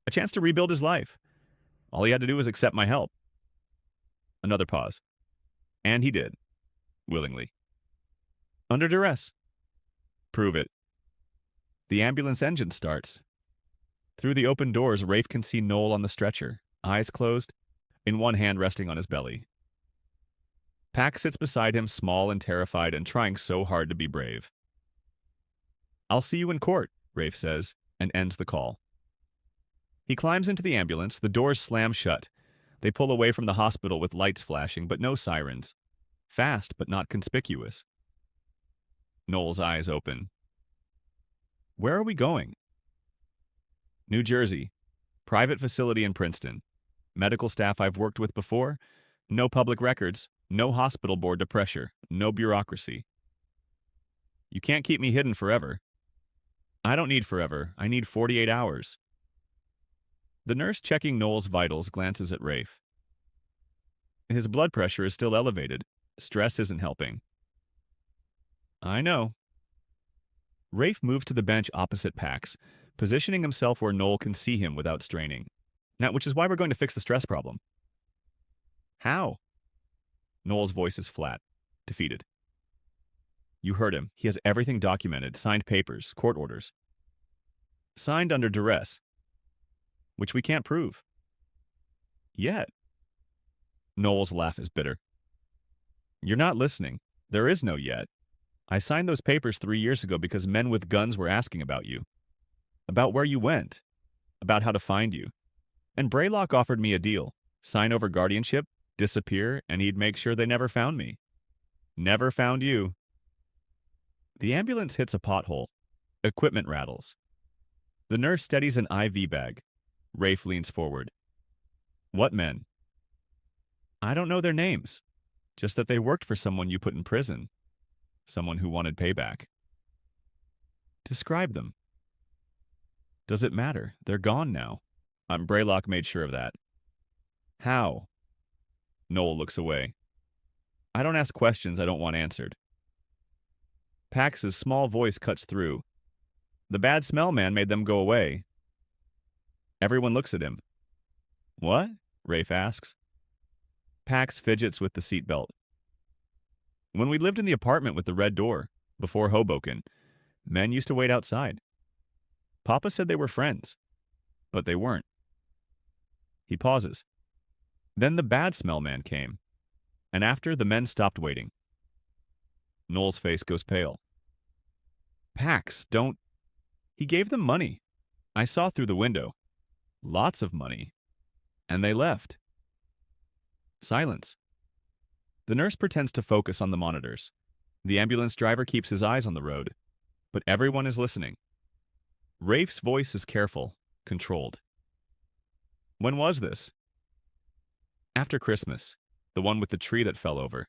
a chance to rebuild his life. All he had to do was accept my help. Another pause. And he did, willingly. Under duress. Prove it. The ambulance engine starts. Through the open doors, Rafe can see Noel on the stretcher, eyes closed, in one hand resting on his belly. Pack sits beside him, small and terrified and trying so hard to be brave. I'll see you in court, Rafe says, and ends the call. He climbs into the ambulance, the doors slam shut. They pull away from the hospital with lights flashing, but no sirens. Fast, but not conspicuous. Noel's eyes open. Where are we going? New Jersey. Private facility in Princeton. Medical staff I've worked with before. No public records. No hospital board to pressure. No bureaucracy. You can't keep me hidden forever. I don't need forever. I need 48 hours. The nurse checking Noel's vitals glances at Rafe. His blood pressure is still elevated. Stress isn't helping. I know. Rafe moves to the bench opposite Pax, positioning himself where Noel can see him without straining. Now, which is why we're going to fix the stress problem. How? Noel's voice is flat, defeated. You heard him. He has everything documented, signed papers, court orders. Signed under duress, which we can't prove. Yet. Noel's laugh is bitter. You're not listening. There is no yet. I signed those papers 3 years ago because men with guns were asking about you. About where you went. About how to find you. And Braylock offered me a deal. Sign over guardianship, disappear, and he'd make sure they never found me. Never found you. The ambulance hits a pothole. Equipment rattles. The nurse steadies an IV bag. Rafe leans forward. What men? I don't know their names. Just that they worked for someone you put in prison. Someone who wanted payback. Describe them. Does it matter? They're gone now. Braylock made sure of that. How? Noel looks away. I don't ask questions I don't want answered. Pax's small voice cuts through. The bad smell man made them go away. Everyone looks at him. What? Rafe asks. Pax fidgets with the seatbelt. When we lived in the apartment with the red door, before Hoboken, men used to wait outside. Papa said they were friends, but they weren't. He pauses. Then the bad smell man came, and after, the men stopped waiting. Noel's face goes pale. Pax, don't... He gave them money. I saw through the window. Lots of money. And they left. Silence. The nurse pretends to focus on the monitors. The ambulance driver keeps his eyes on the road. But everyone is listening. Rafe's voice is careful, controlled. When was this? After Christmas. The one with the tree that fell over.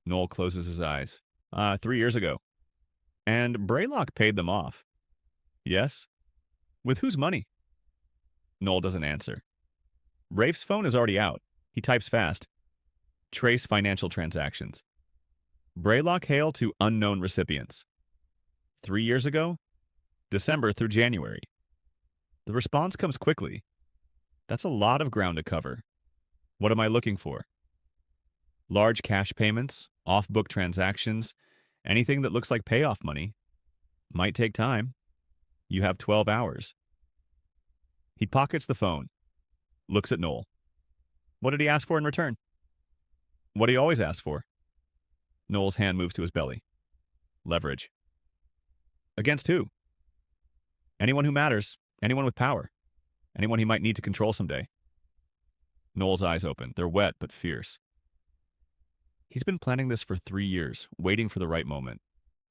Noel closes his eyes. 3 years ago. And Braylock paid them off. Yes? With whose money? Noel doesn't answer. Rafe's phone is already out. He types fast. Trace financial transactions. Braylock hail to unknown recipients. 3 years ago? December through January. The response comes quickly. That's a lot of ground to cover. What am I looking for? Large cash payments, off-book transactions, anything that looks like payoff money. Might take time. You have 12 hours. He pockets the phone. Looks at Noel. What did he ask for in return? What do you always ask for? Noel's hand moves to his belly. Leverage. Against who? Anyone who matters. Anyone with power. Anyone he might need to control someday. Noel's eyes open. They're wet but fierce. He's been planning this for 3 years, waiting for the right moment.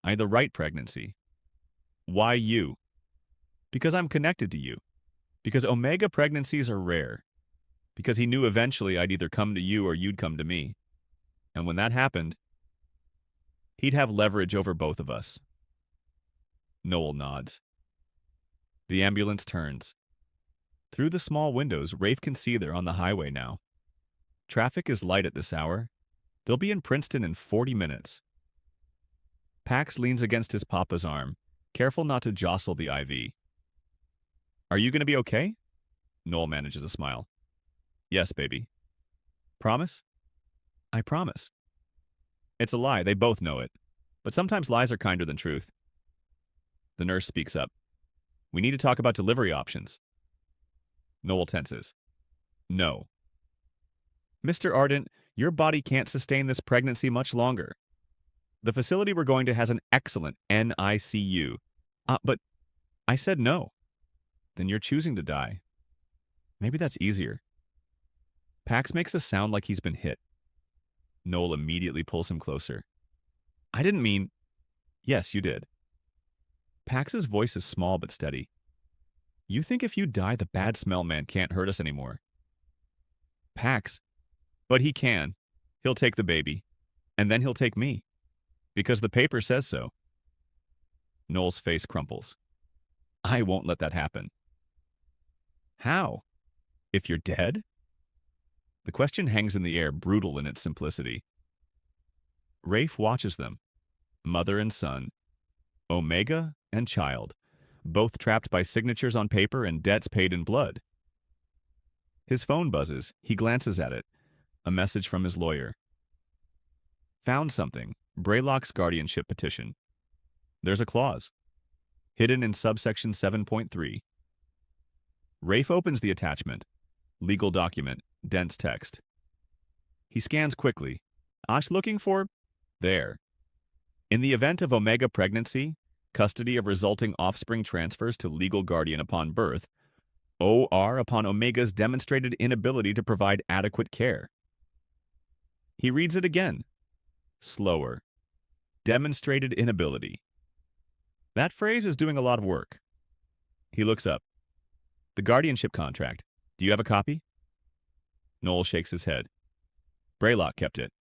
The right pregnancy. Why you? Because I'm connected to you. Because omega pregnancies are rare. Because he knew eventually I'd either come to you or you'd come to me. And when that happened, he'd have leverage over both of us. Noel nods. The ambulance turns. Through the small windows, Rafe can see they're on the highway now. Traffic is light at this hour. They'll be in Princeton in 40 minutes. Pax leans against his papa's arm, careful not to jostle the IV. Are you going to be okay? Noel manages a smile. Yes, baby. Promise? I promise. It's a lie. They both know it. But sometimes lies are kinder than truth. The nurse speaks up. We need to talk about delivery options. Noel tenses. No. Mr. Ardent, your body can't sustain this pregnancy much longer. The facility we're going to has an excellent NICU. But I said no. Then you're choosing to die. Maybe that's easier. Pax makes a sound like he's been hit. Noel immediately pulls him closer. I didn't mean... Yes, you did. Pax's voice is small but steady. You think if you die, the bad smell man can't hurt us anymore. Pax. But he can. He'll take the baby. And then he'll take me. Because the paper says so. Noel's face crumples. I won't let that happen. How? If you're dead? The question hangs in the air, brutal in its simplicity. Rafe watches them, mother and son, Omega and child, both trapped by signatures on paper and debts paid in blood. His phone buzzes. He glances at it. A message from his lawyer. Found something. Braylock's guardianship petition. There's a clause. Hidden in subsection 7.3. Rafe opens the attachment. Legal document. Dense text. He scans quickly. Ash looking for... There. In the event of Omega pregnancy, custody of resulting offspring transfers to legal guardian upon birth, OR upon Omega's demonstrated inability to provide adequate care. He reads it again. Slower. Demonstrated inability. That phrase is doing a lot of work. He looks up. The guardianship contract. Do you have a copy? Noel shakes his head. Braylock kept it.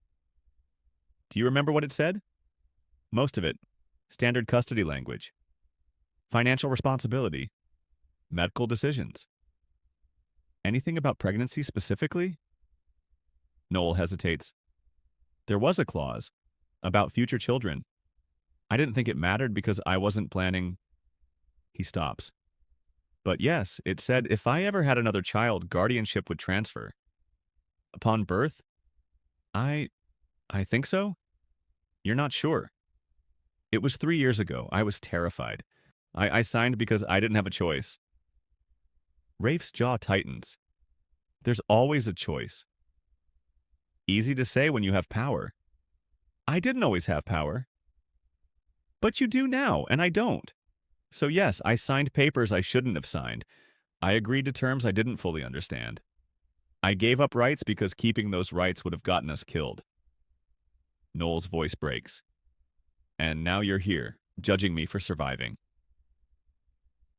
Do you remember what it said? Most of it. Standard custody language. Financial responsibility. Medical decisions. Anything about pregnancy specifically? Noel hesitates. There was a clause about future children. I didn't think it mattered because I wasn't planning... He stops. But yes, it said if I ever had another child, guardianship would transfer. Upon birth? I think so? You're not sure. It was 3 years ago. I was terrified. I signed because I didn't have a choice. Rafe's jaw tightens. There's always a choice. Easy to say when you have power. I didn't always have power. But you do now, and I don't. So yes, I signed papers I shouldn't have signed. I agreed to terms I didn't fully understand. I gave up rights because keeping those rights would have gotten us killed. Noel's voice breaks. And now you're here, judging me for surviving.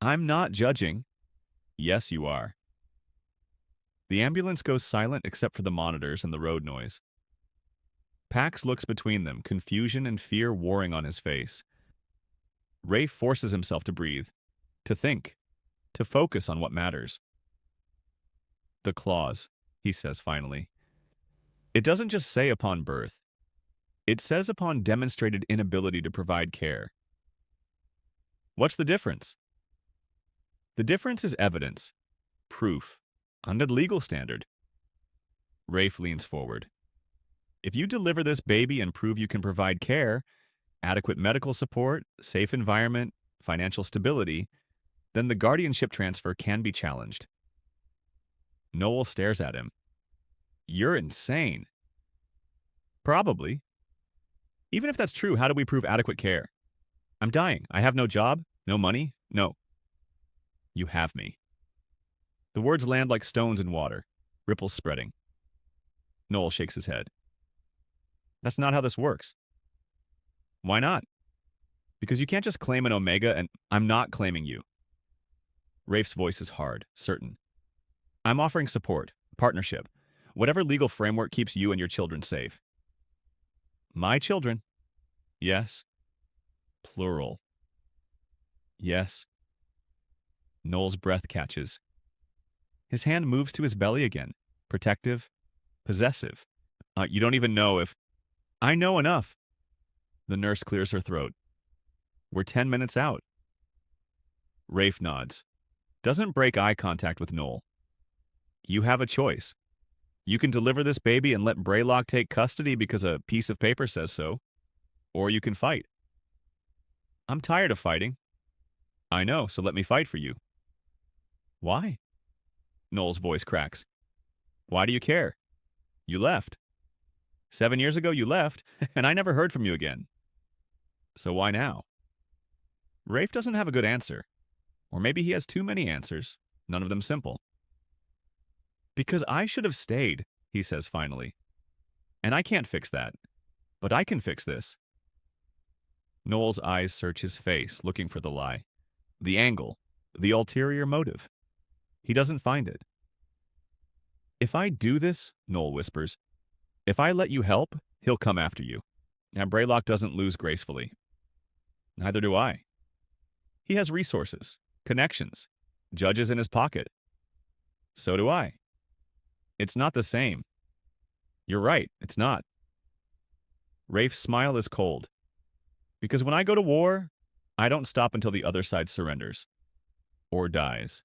I'm not judging. Yes, you are. The ambulance goes silent except for the monitors and the road noise. Pax looks between them, confusion and fear warring on his face. Rafe forces himself to breathe, to think, to focus on what matters. The clause, he says finally. It doesn't just say upon birth. It says upon demonstrated inability to provide care. What's the difference? The difference is evidence, proof, under the legal standard. Rafe leans forward. If you deliver this baby and prove you can provide care, adequate medical support, safe environment, financial stability, then the guardianship transfer can be challenged. Noel stares at him. You're insane. Probably. Even if that's true, how do we prove adequate care? I'm dying. I have no job, no money, no. You have me. The words land like stones in water, ripples spreading. Noel shakes his head. That's not how this works. Why not? Because you can't just claim an Omega and I'm not claiming you. Rafe's voice is hard, certain. I'm offering support, partnership, whatever legal framework keeps you and your children safe. My children. Yes. Plural. Yes. Noel's breath catches. His hand moves to his belly again, protective, possessive. You don't even know if... I know enough. The nurse clears her throat. We're 10 minutes out. Rafe nods. Doesn't break eye contact with Noel. You have a choice. You can deliver this baby and let Braylock take custody because a piece of paper says so. Or you can fight. I'm tired of fighting. I know, so let me fight for you. Why? Noel's voice cracks. Why do you care? You left. 7 years ago you left, and I never heard from you again. So why now? Rafe doesn't have a good answer. Or maybe he has too many answers, none of them simple. Because I should have stayed, he says finally. And I can't fix that. But I can fix this. Noel's eyes search his face, looking for the lie. The angle. The ulterior motive. He doesn't find it. If I do this, Noel whispers, if I let you help, he'll come after you. Now Braylock doesn't lose gracefully. Neither do I. He has resources, connections, judges in his pocket. So do I. It's not the same. You're right, it's not. Rafe's smile is cold. Because when I go to war, I don't stop until the other side surrenders. Or dies.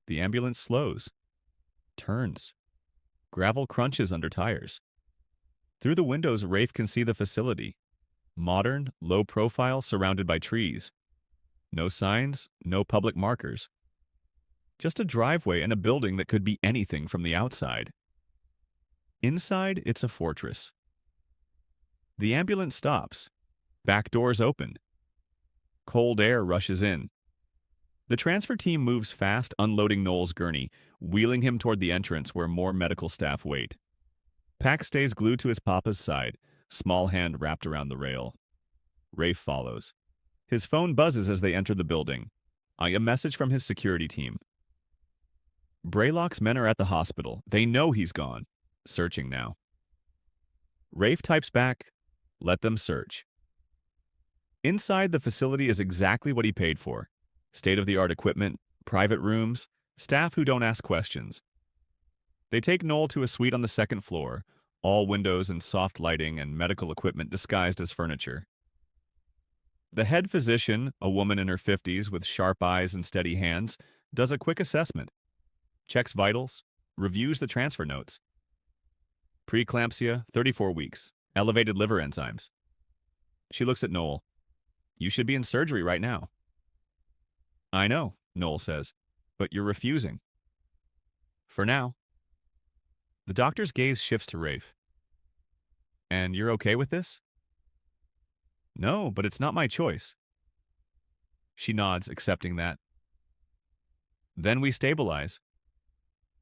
The ambulance slows. Turns. Gravel crunches under tires. Through the windows, Rafe can see the facility. Modern, low profile, surrounded by trees. No signs, no public markers. Just a driveway and a building that could be anything from the outside. Inside, it's a fortress. The ambulance stops. Back doors open. Cold air rushes in. The transfer team moves fast, unloading Noel's gurney, wheeling him toward the entrance where more medical staff wait. Pax stays glued to his papa's side, small hand wrapped around the rail. Rafe follows. His phone buzzes as they enter the building. A message from his security team. Braylock's men are at the hospital. They know he's gone. Searching now. Rafe types back, let them search. Inside, the facility is exactly what he paid for. State-of-the-art equipment, private rooms, staff who don't ask questions. They take Noel to a suite on the second floor, all windows and soft lighting and medical equipment disguised as furniture. The head physician, a woman in her 50s with sharp eyes and steady hands, does a quick assessment, checks vitals, reviews the transfer notes. Preeclampsia, 34 weeks, elevated liver enzymes. She looks at Noel. You should be in surgery right now. I know, Noel says, but you're refusing. For now. The doctor's gaze shifts to Rafe. And you're okay with this? No, but it's not my choice. She nods, accepting that. Then we stabilize.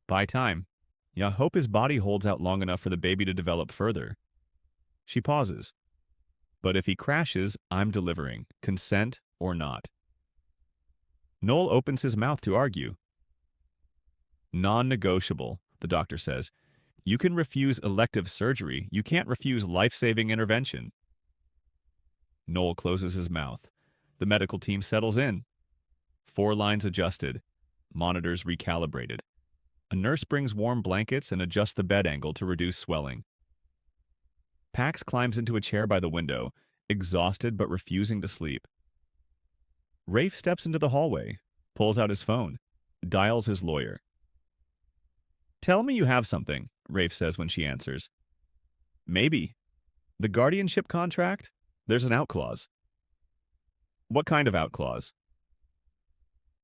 Buy time. Yeah, hope his body holds out long enough for the baby to develop further. She pauses. But if he crashes, I'm delivering, consent or not. Noel opens his mouth to argue. Non-negotiable, the doctor says. You can refuse elective surgery. You can't refuse life-saving intervention. Noel closes his mouth. The medical team settles in. 4 lines adjusted. Monitors recalibrated. A nurse brings warm blankets and adjusts the bed angle to reduce swelling. Pax climbs into a chair by the window, exhausted but refusing to sleep. Rafe steps into the hallway, pulls out his phone, dials his lawyer. Tell me you have something, Rafe says when she answers. Maybe. The guardianship contract? There's an out clause. What kind of out clause?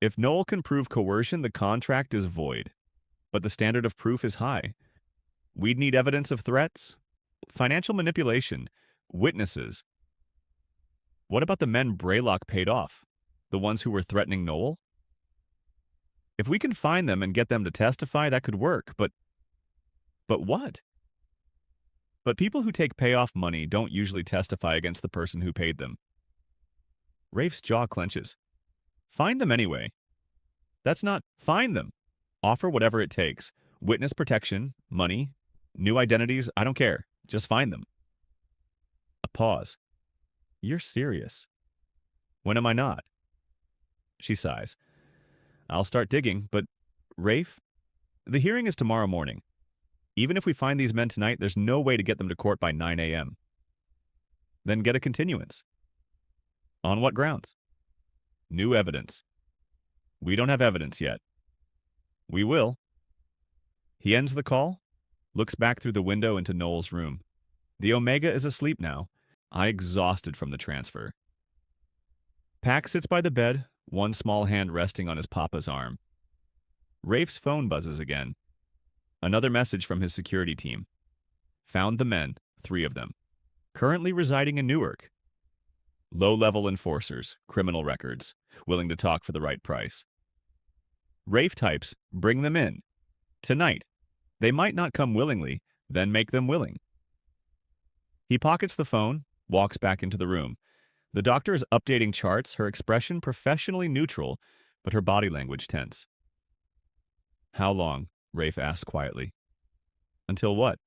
If Noel can prove coercion, the contract is void. But the standard of proof is high. We'd need evidence of threats, financial manipulation, witnesses. What about the men Braylock paid off? The ones who were threatening Noel? If we can find them and get them to testify, that could work, but what? But people who take payoff money don't usually testify against the person who paid them. Rafe's jaw clenches. Find them anyway. That's not find them. Offer whatever it takes. Witness protection, money, new identities, I don't care. Just find them. A pause. You're serious. When am I not? She sighs. I'll start digging, but Rafe, the hearing is tomorrow morning. Even if we find these men tonight, there's no way to get them to court by 9 a.m. Then get a continuance. On what grounds? New evidence. We don't have evidence yet. We will. He ends the call, looks back through the window into Noel's room. The Omega is asleep now, eye exhausted from the transfer. Pax sits by the bed, one small hand resting on his papa's arm. Rafe's phone buzzes again. Another message from his security team. Found the men, 3 of them. Currently residing in Newark. Low-level enforcers, criminal records, willing to talk for the right price. Rafe types, bring them in. Tonight. They might not come willingly, then make them willing. He pockets the phone, walks back into the room. The doctor is updating charts, her expression professionally neutral, but her body language tense. How long? Rafe asks quietly. Until what?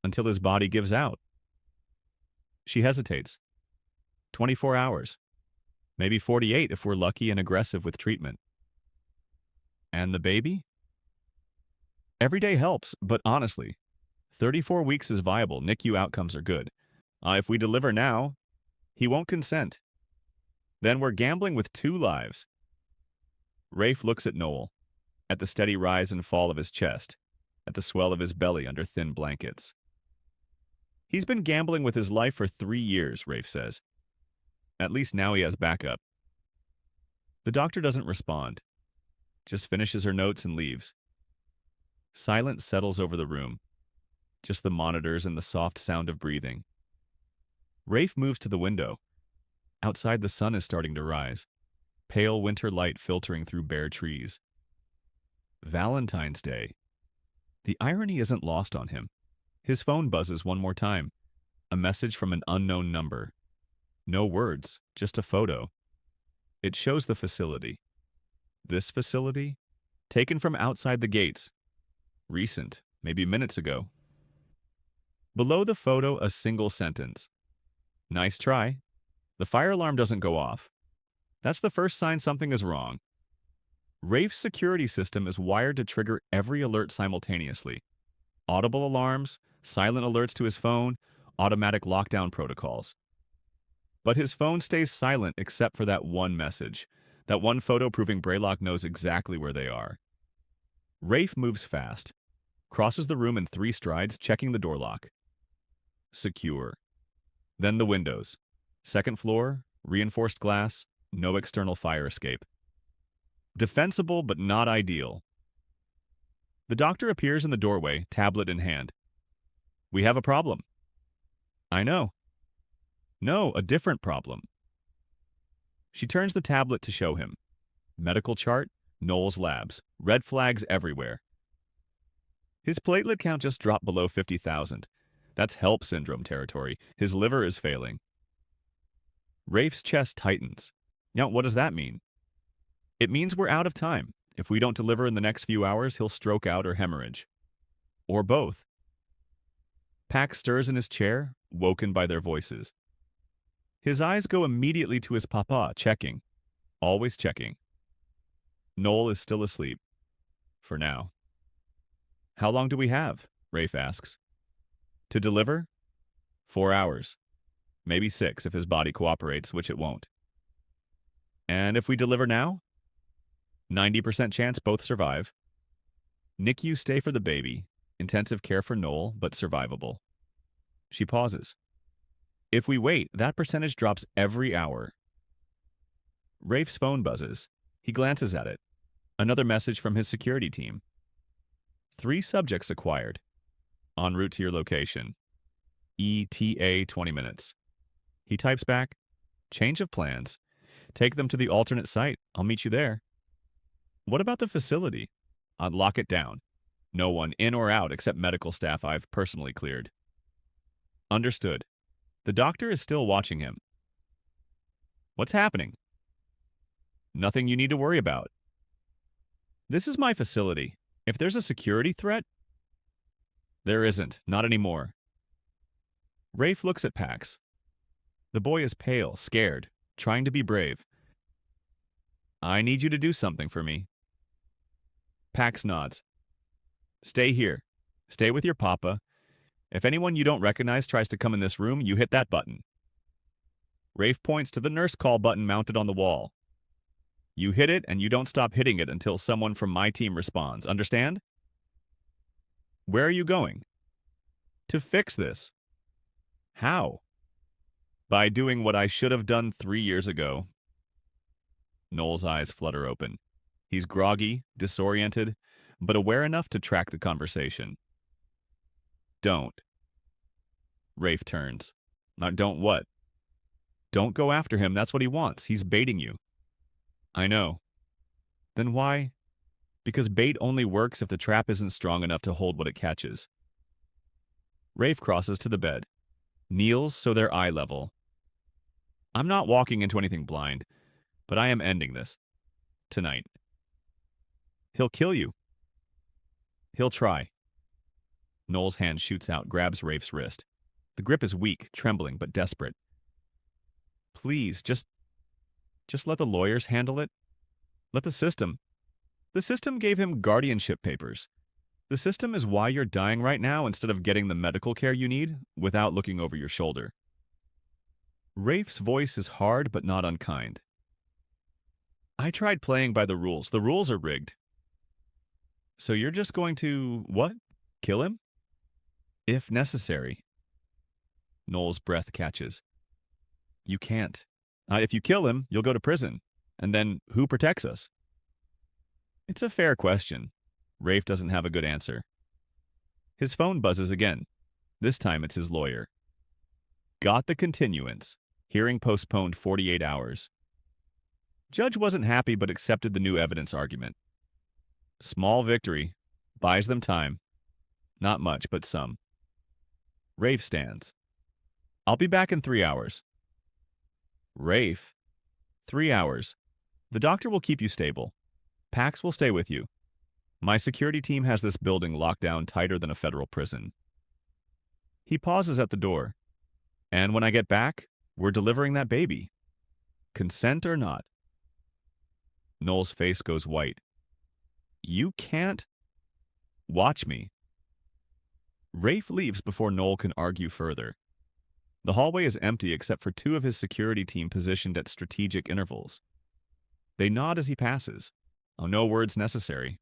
Until his body gives out. She hesitates. 24 hours. Maybe 48 if we're lucky and aggressive with treatment. And the baby? Every day helps, but honestly, 34 weeks is viable. NICU outcomes are good. If we deliver now, he won't consent. Then we're gambling with 2 lives. Rafe looks at Noel, at the steady rise and fall of his chest, at the swell of his belly under thin blankets. He's been gambling with his life for 3 years, Rafe says. At least now he has backup. The doctor doesn't respond, just finishes her notes and leaves. Silence settles over the room, just the monitors and the soft sound of breathing. Rafe moves to the window. Outside, the sun is starting to rise, pale winter light filtering through bare trees. Valentine's Day. The irony isn't lost on him. His phone buzzes one more time. A message from an unknown number. No words, just a photo. It shows the facility. This facility? Taken from outside the gates. Recent, maybe minutes ago. Below the photo, a single sentence. Nice try. The fire alarm doesn't go off. That's the first sign something is wrong. Rafe's security system is wired to trigger every alert simultaneously. Audible alarms, silent alerts to his phone, automatic lockdown protocols. But his phone stays silent except for that one message, that one photo proving Braylock knows exactly where they are. Rafe moves fast, crosses the room in 3 strides, checking the door lock. Secure. Then the windows. 2nd floor, reinforced glass, no external fire escape. Defensible, but not ideal. The doctor appears in the doorway, tablet in hand. We have a problem. I know. No, a different problem. She turns the tablet to show him. Medical chart, Noel's labs, red flags everywhere. His platelet count just dropped below 50,000. That's HELP syndrome territory. His liver is failing. Rafe's chest tightens. Now, what does that mean? It means we're out of time. If we don't deliver in the next few hours, he'll stroke out or hemorrhage. Or both. Pax stirs in his chair, woken by their voices. His eyes go immediately to his papa, checking. Always checking. Noel is still asleep. For now. How long do we have? Rafe asks. To deliver? 4 hours. Maybe 6 if his body cooperates, which it won't. And if we deliver now? 90% chance both survive. NICU stay for the baby. Intensive care for Noel, but survivable. She pauses. If we wait, that percentage drops every hour. Rafe's phone buzzes. He glances at it. Another message from his security team. 3 subjects acquired. En route to your location. ETA 20 minutes. He types back, change of plans. Take them to the alternate site. I'll meet you there. What about the facility? I'd lock it down. No one in or out except medical staff I've personally cleared. Understood. The doctor is still watching him. What's happening? Nothing you need to worry about. This is my facility. If there's a security threat... There isn't. Not anymore. Rafe looks at Pax. The boy is pale, scared, trying to be brave. I need you to do something for me. Pax nods. Stay here. Stay with your papa. If anyone you don't recognize tries to come in this room, you hit that button. Rafe points to the nurse call button mounted on the wall. You hit it, and you don't stop hitting it until someone from my team responds. Understand? Where are you going? To fix this. How? By doing what I should have done 3 years ago. Noel's eyes flutter open. He's groggy, disoriented, but aware enough to track the conversation. Don't. Rafe turns. Don't what? Don't go after him. That's what he wants. He's baiting you. I know. Then why? Because bait only works if the trap isn't strong enough to hold what it catches. Rafe crosses to the bed, kneels so they're eye level. I'm not walking into anything blind, but I am ending this. Tonight. He'll kill you. He'll try. Noel's hand shoots out, grabs Rafe's wrist. The grip is weak, trembling, but desperate. Please, just let the lawyers handle it. Let the system. The system gave him guardianship papers. The system is why you're dying right now instead of getting the medical care you need without looking over your shoulder. Rafe's voice is hard but not unkind. I tried playing by the rules. The rules are rigged. So you're just going to, what? Kill him? If necessary. Noel's breath catches. You can't. If you kill him, you'll go to prison. And then who protects us? It's a fair question. Rafe doesn't have a good answer. His phone buzzes again. This time it's his lawyer. Got the continuance. Hearing postponed 48 hours. Judge wasn't happy but accepted the new evidence argument. Small victory. Buys them time. Not much, but some. Rafe stands. I'll be back in 3 hours. Rafe? 3 hours. The doctor will keep you stable. Pax will stay with you. My security team has this building locked down tighter than a federal prison. He pauses at the door. And when I get back, we're delivering that baby. Consent or not. Noel's face goes white. You can't. Watch me. Rafe leaves before Noel can argue further. The hallway is empty except for 2 of his security team positioned at strategic intervals. They nod as he passes. Oh, no words necessary.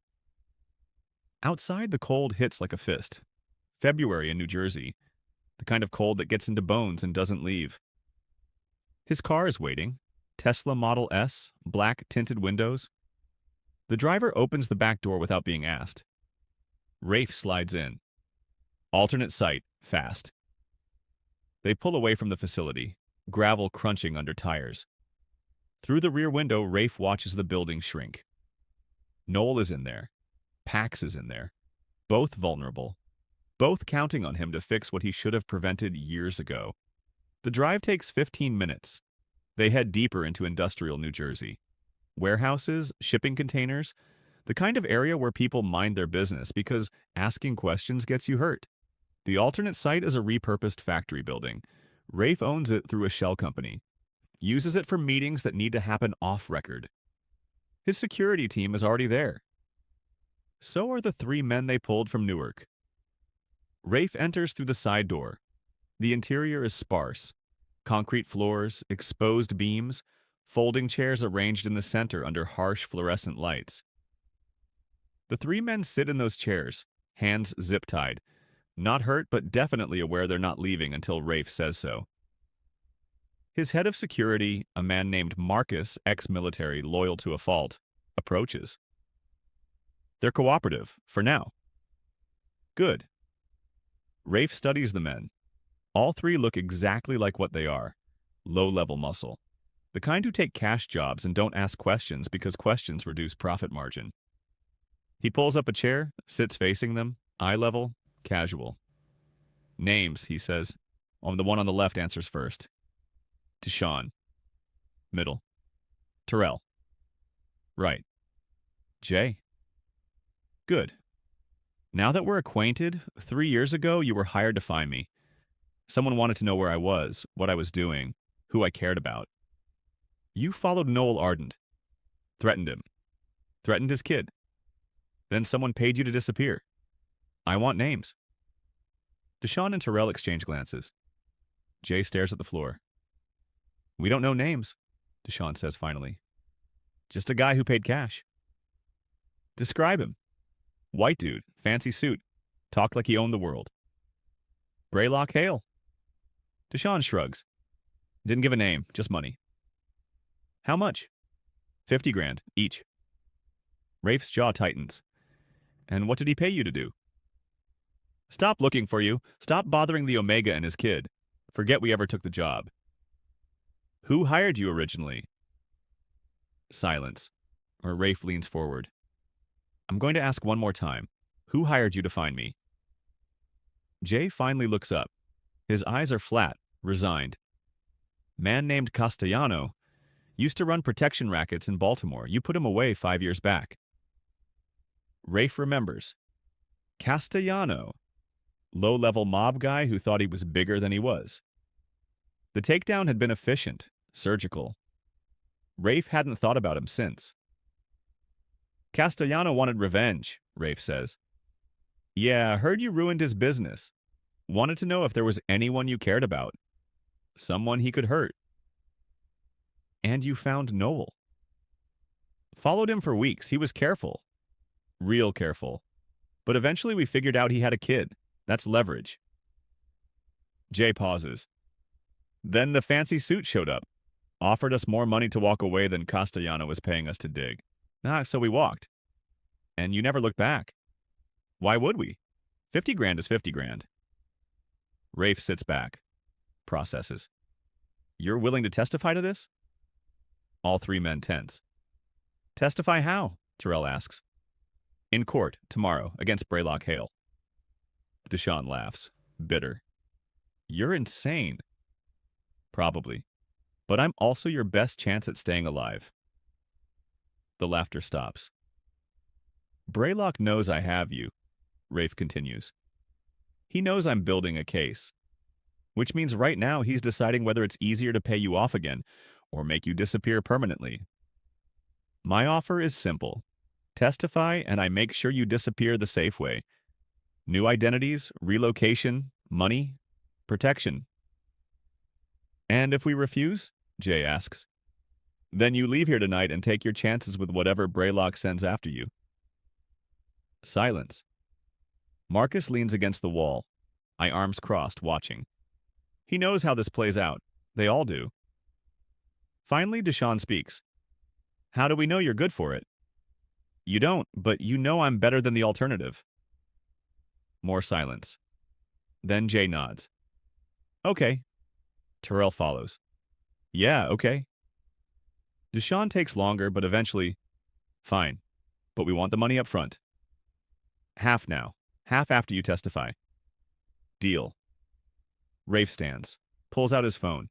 Outside, the cold hits like a fist. February in New Jersey. The kind of cold that gets into bones and doesn't leave. His car is waiting. Tesla Model S, black tinted windows. The driver opens the back door without being asked. Rafe slides in. Alternate sight, fast. They pull away from the facility, gravel crunching under tires. Through the rear window, Rafe watches the building shrink. Noel is in there. Pax is in there. Both vulnerable. Both counting on him to fix what he should have prevented years ago. The drive takes 15 minutes. They head deeper into industrial New Jersey. Warehouses, shipping containers, the kind of area where people mind their business because asking questions gets you hurt. The alternate site is a repurposed factory building. Rafe owns it through a shell company. Uses it for meetings that need to happen off-record. His security team is already there. So are the 3 men they pulled from Newark. Rafe enters through the side door. The interior is sparse. Concrete floors, exposed beams, folding chairs arranged in the center under harsh fluorescent lights. The 3 men sit in those chairs, hands zip-tied, not hurt but definitely aware they're not leaving until Rafe says so. His head of security, a man named Marcus, ex-military, loyal to a fault, approaches. They're cooperative, for now. Good. Rafe studies the men. All 3 look exactly like what they are. Low-level muscle. The kind who take cash jobs and don't ask questions because questions reduce profit margin. He pulls up a chair, sits facing them, eye level, casual. Names, he says. The one on the left answers first. Deshaun. Middle. Terrell. Right. Jay. Good. Now that we're acquainted, 3 years ago you were hired to find me. Someone wanted to know where I was, what I was doing, who I cared about. You followed Noel Ardent. Threatened him. Threatened his kid. Then someone paid you to disappear. I want names. Deshaun and Terrell exchange glances. Jay stares at the floor. We don't know names, Deshaun says finally. Just a guy who paid cash. Describe him. White dude, fancy suit, talked like he owned the world. Braylock Hale. Deshawn shrugs. Didn't give a name, just money. How much? 50 grand, each. Rafe's jaw tightens. And what did he pay you to do? Stop looking for you. Stop bothering the Omega and his kid. Forget we ever took the job. Who hired you originally? Silence. Or Rafe leans forward. I'm going to ask one more time. Who hired you to find me? Jay finally looks up. His eyes are flat, resigned. Man named Castellano used to run protection rackets in Baltimore. You put him away 5 years back. Rafe remembers. Castellano. Low-level mob guy who thought he was bigger than he was. The takedown had been efficient, surgical. Rafe hadn't thought about him since. Castellano wanted revenge, Rafe says. Yeah, heard you ruined his business. Wanted to know if there was anyone you cared about. Someone he could hurt. And you found Noel. Followed him for weeks. He was careful. Real careful. But eventually we figured out he had a kid. That's leverage. Jay pauses. Then the fancy suit showed up. Offered us more money to walk away than Castellano was paying us to dig. So we walked. And you never looked back. Why would we? 50 grand is 50 grand. Rafe sits back. Processes. You're willing to testify to this? All three men tense. Testify how? Terrell asks. In court, tomorrow, against Braylock Hale. Deshawn laughs, bitter. You're insane. Probably. But I'm also your best chance at staying alive. The laughter stops. Braylock knows I have you, Rafe continues. He knows I'm building a case. Which means right now he's deciding whether it's easier to pay you off again or make you disappear permanently. My offer is simple. Testify and I make sure you disappear the safe way. New identities, relocation, money, protection. And if we refuse? Jay asks. Then you leave here tonight and take your chances with whatever Braylock sends after you. Silence. Marcus leans against the wall, arms crossed, watching. He knows how this plays out. They all do. Finally, Deshawn speaks. How do we know you're good for it? You don't, but you know I'm better than the alternative. More silence. Then Jay nods. Okay. Terrell follows. Yeah, okay. Deshawn takes longer, but eventually, fine, but we want the money up front. Half now, half after you testify. Deal. Rafe stands, pulls out his phone,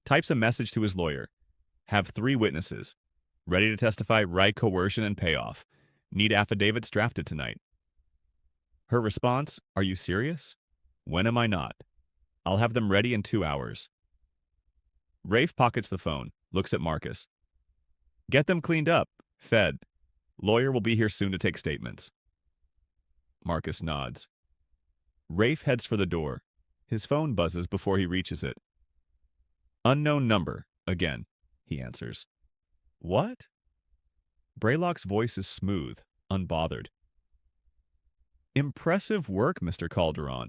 types a message to his lawyer. Have 3 witnesses. Ready to testify, right coercion and payoff. Need affidavits drafted tonight. Her response, are you serious? When am I not? I'll have them ready in 2 hours. Rafe pockets the phone, looks at Marcus. Get them cleaned up, fed. Lawyer will be here soon to take statements. Marcus nods. Rafe heads for the door. His phone buzzes before he reaches it. Unknown number, again, he answers. What? Braylock's voice is smooth, unbothered. Impressive work, Mr. Calderón.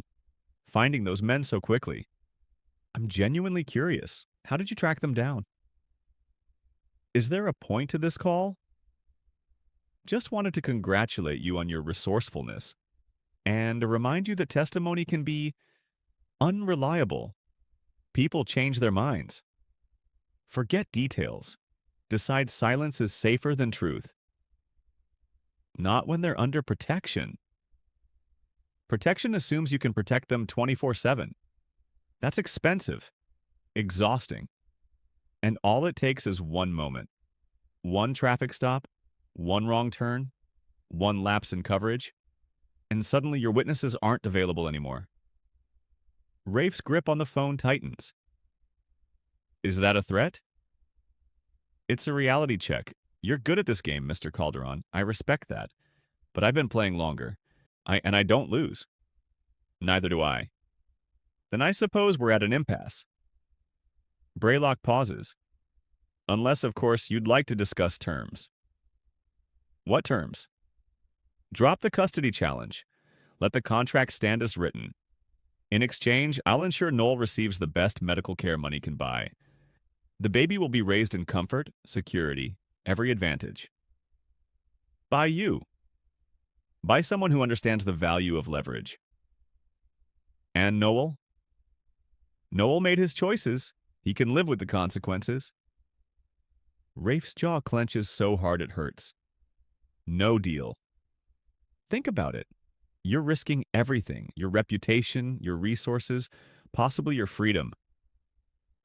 Finding those men so quickly. I'm genuinely curious. How did you track them down? Is there a point to this call? Just wanted to congratulate you on your resourcefulness and remind you that testimony can be unreliable. People change their minds. Forget details. Decide silence is safer than truth. Not when they're under protection. Protection assumes you can protect them 24/7. That's expensive, exhausting. And all it takes is one moment. One traffic stop, one wrong turn, one lapse in coverage, and suddenly your witnesses aren't available anymore. Rafe's grip on the phone tightens. Is that a threat? It's a reality check. You're good at this game, Mr. Calderón. I respect that. But I've been playing longer. And I don't lose. Neither do I. Then I suppose we're at an impasse. Braylock pauses. Unless, of course, you'd like to discuss terms. What terms? Drop the custody challenge. Let the contract stand as written. In exchange, I'll ensure Noel receives the best medical care money can buy. The baby will be raised in comfort, security, every advantage. By you. By someone who understands the value of leverage. And Noel? Noel made his choices. He can live with the consequences. Rafe's jaw clenches so hard it hurts. No deal. Think about it. You're risking everything, your reputation, your resources, possibly your freedom.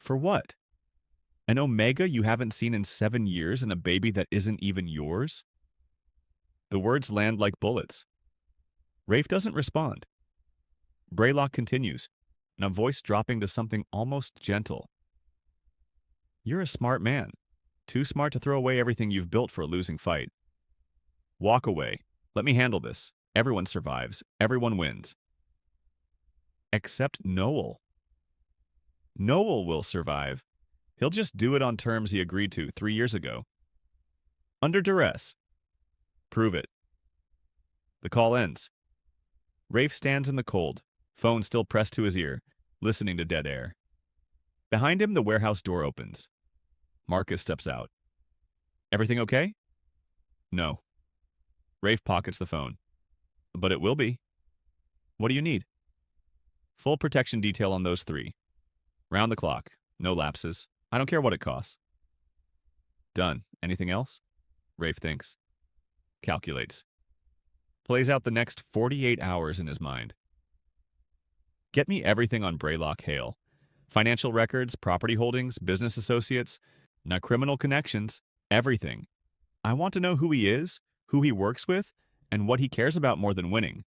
For what? An omega you haven't seen in 7 years and a baby that isn't even yours? The words land like bullets. Rafe doesn't respond. Braylock continues, and a voice dropping to something almost gentle. You're a smart man. Too smart to throw away everything you've built for a losing fight. Walk away. Let me handle this. Everyone survives. Everyone wins. Except Noel. Noel will survive. He'll just do it on terms he agreed to 3 years ago. Under duress. Prove it. The call ends. Rafe stands in the cold, phone still pressed to his ear, listening to dead air. Behind him, the warehouse door opens. Marcus steps out. Everything okay? No. Rafe pockets the phone. But it will be. What do you need? Full protection detail on those 3. Round the clock. No lapses. I don't care what it costs. Done. Anything else? Rafe thinks. Calculates. Plays out the next 48 hours in his mind. Get me everything on Braylock Hale. Financial records, property holdings, business associates, not criminal connections, everything. I want to know who he is, who he works with, and what he cares about more than winning.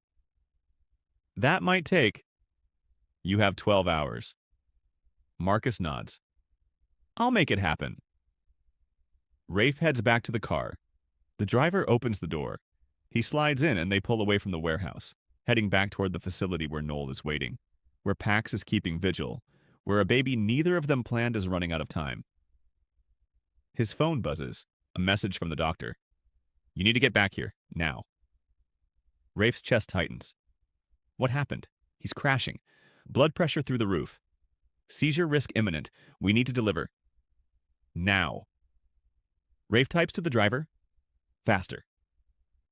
That might take... You have 12 hours. Marcus nods. I'll make it happen. Rafe heads back to the car. The driver opens the door. He slides in and they pull away from the warehouse, heading back toward the facility where Noel is waiting, where Pax is keeping vigil, where a baby neither of them planned is running out of time. His phone buzzes, a message from the doctor. You need to get back here, now. Rafe's chest tightens. What happened? He's crashing. Blood pressure through the roof. Seizure risk imminent. We need to deliver. Now. Rafe types to the driver. Faster.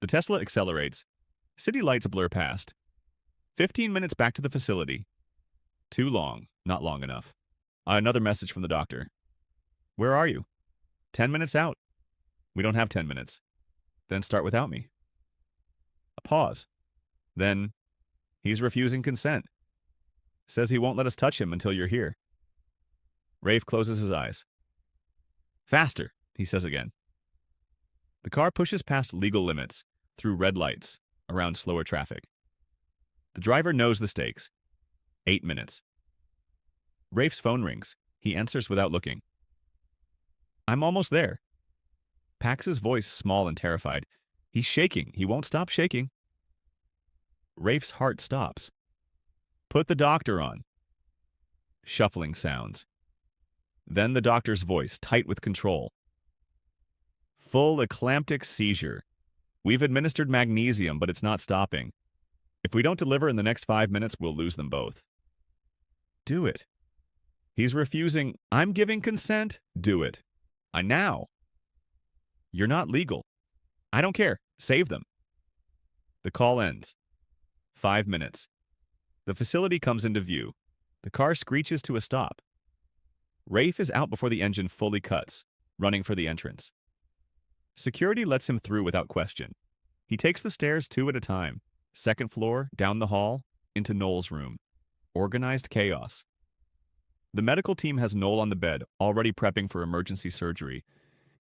The Tesla accelerates. City lights blur past. 15 minutes back to the facility. Too long. Not long enough. Another message from the doctor. Where are you? 10 minutes out. We don't have 10 minutes. Then start without me. A pause. Then, he's refusing consent. Says he won't let us touch him until you're here. Rafe closes his eyes. Faster, he says again. The car pushes past legal limits, through red lights, around slower traffic. The driver knows the stakes. 8 minutes. Rafe's phone rings. He answers without looking. I'm almost there. Pax's voice small and terrified. He's shaking. He won't stop shaking. Rafe's heart stops. Put the doctor on. Shuffling sounds. Then the doctor's voice, tight with control. Full eclamptic seizure. We've administered magnesium, but it's not stopping. If we don't deliver in the next 5 minutes, we'll lose them both. Do it. He's refusing. I'm giving consent. Do it. Now. You're not legal. I don't care. Save them. The call ends. 5 minutes. The facility comes into view. The car screeches to a stop. Rafe is out before the engine fully cuts, running for the entrance. Security lets him through without question. He takes the stairs 2 at a time, 2nd floor, down the hall, into Noel's room. Organized chaos. The medical team has Noel on the bed, already prepping for emergency surgery.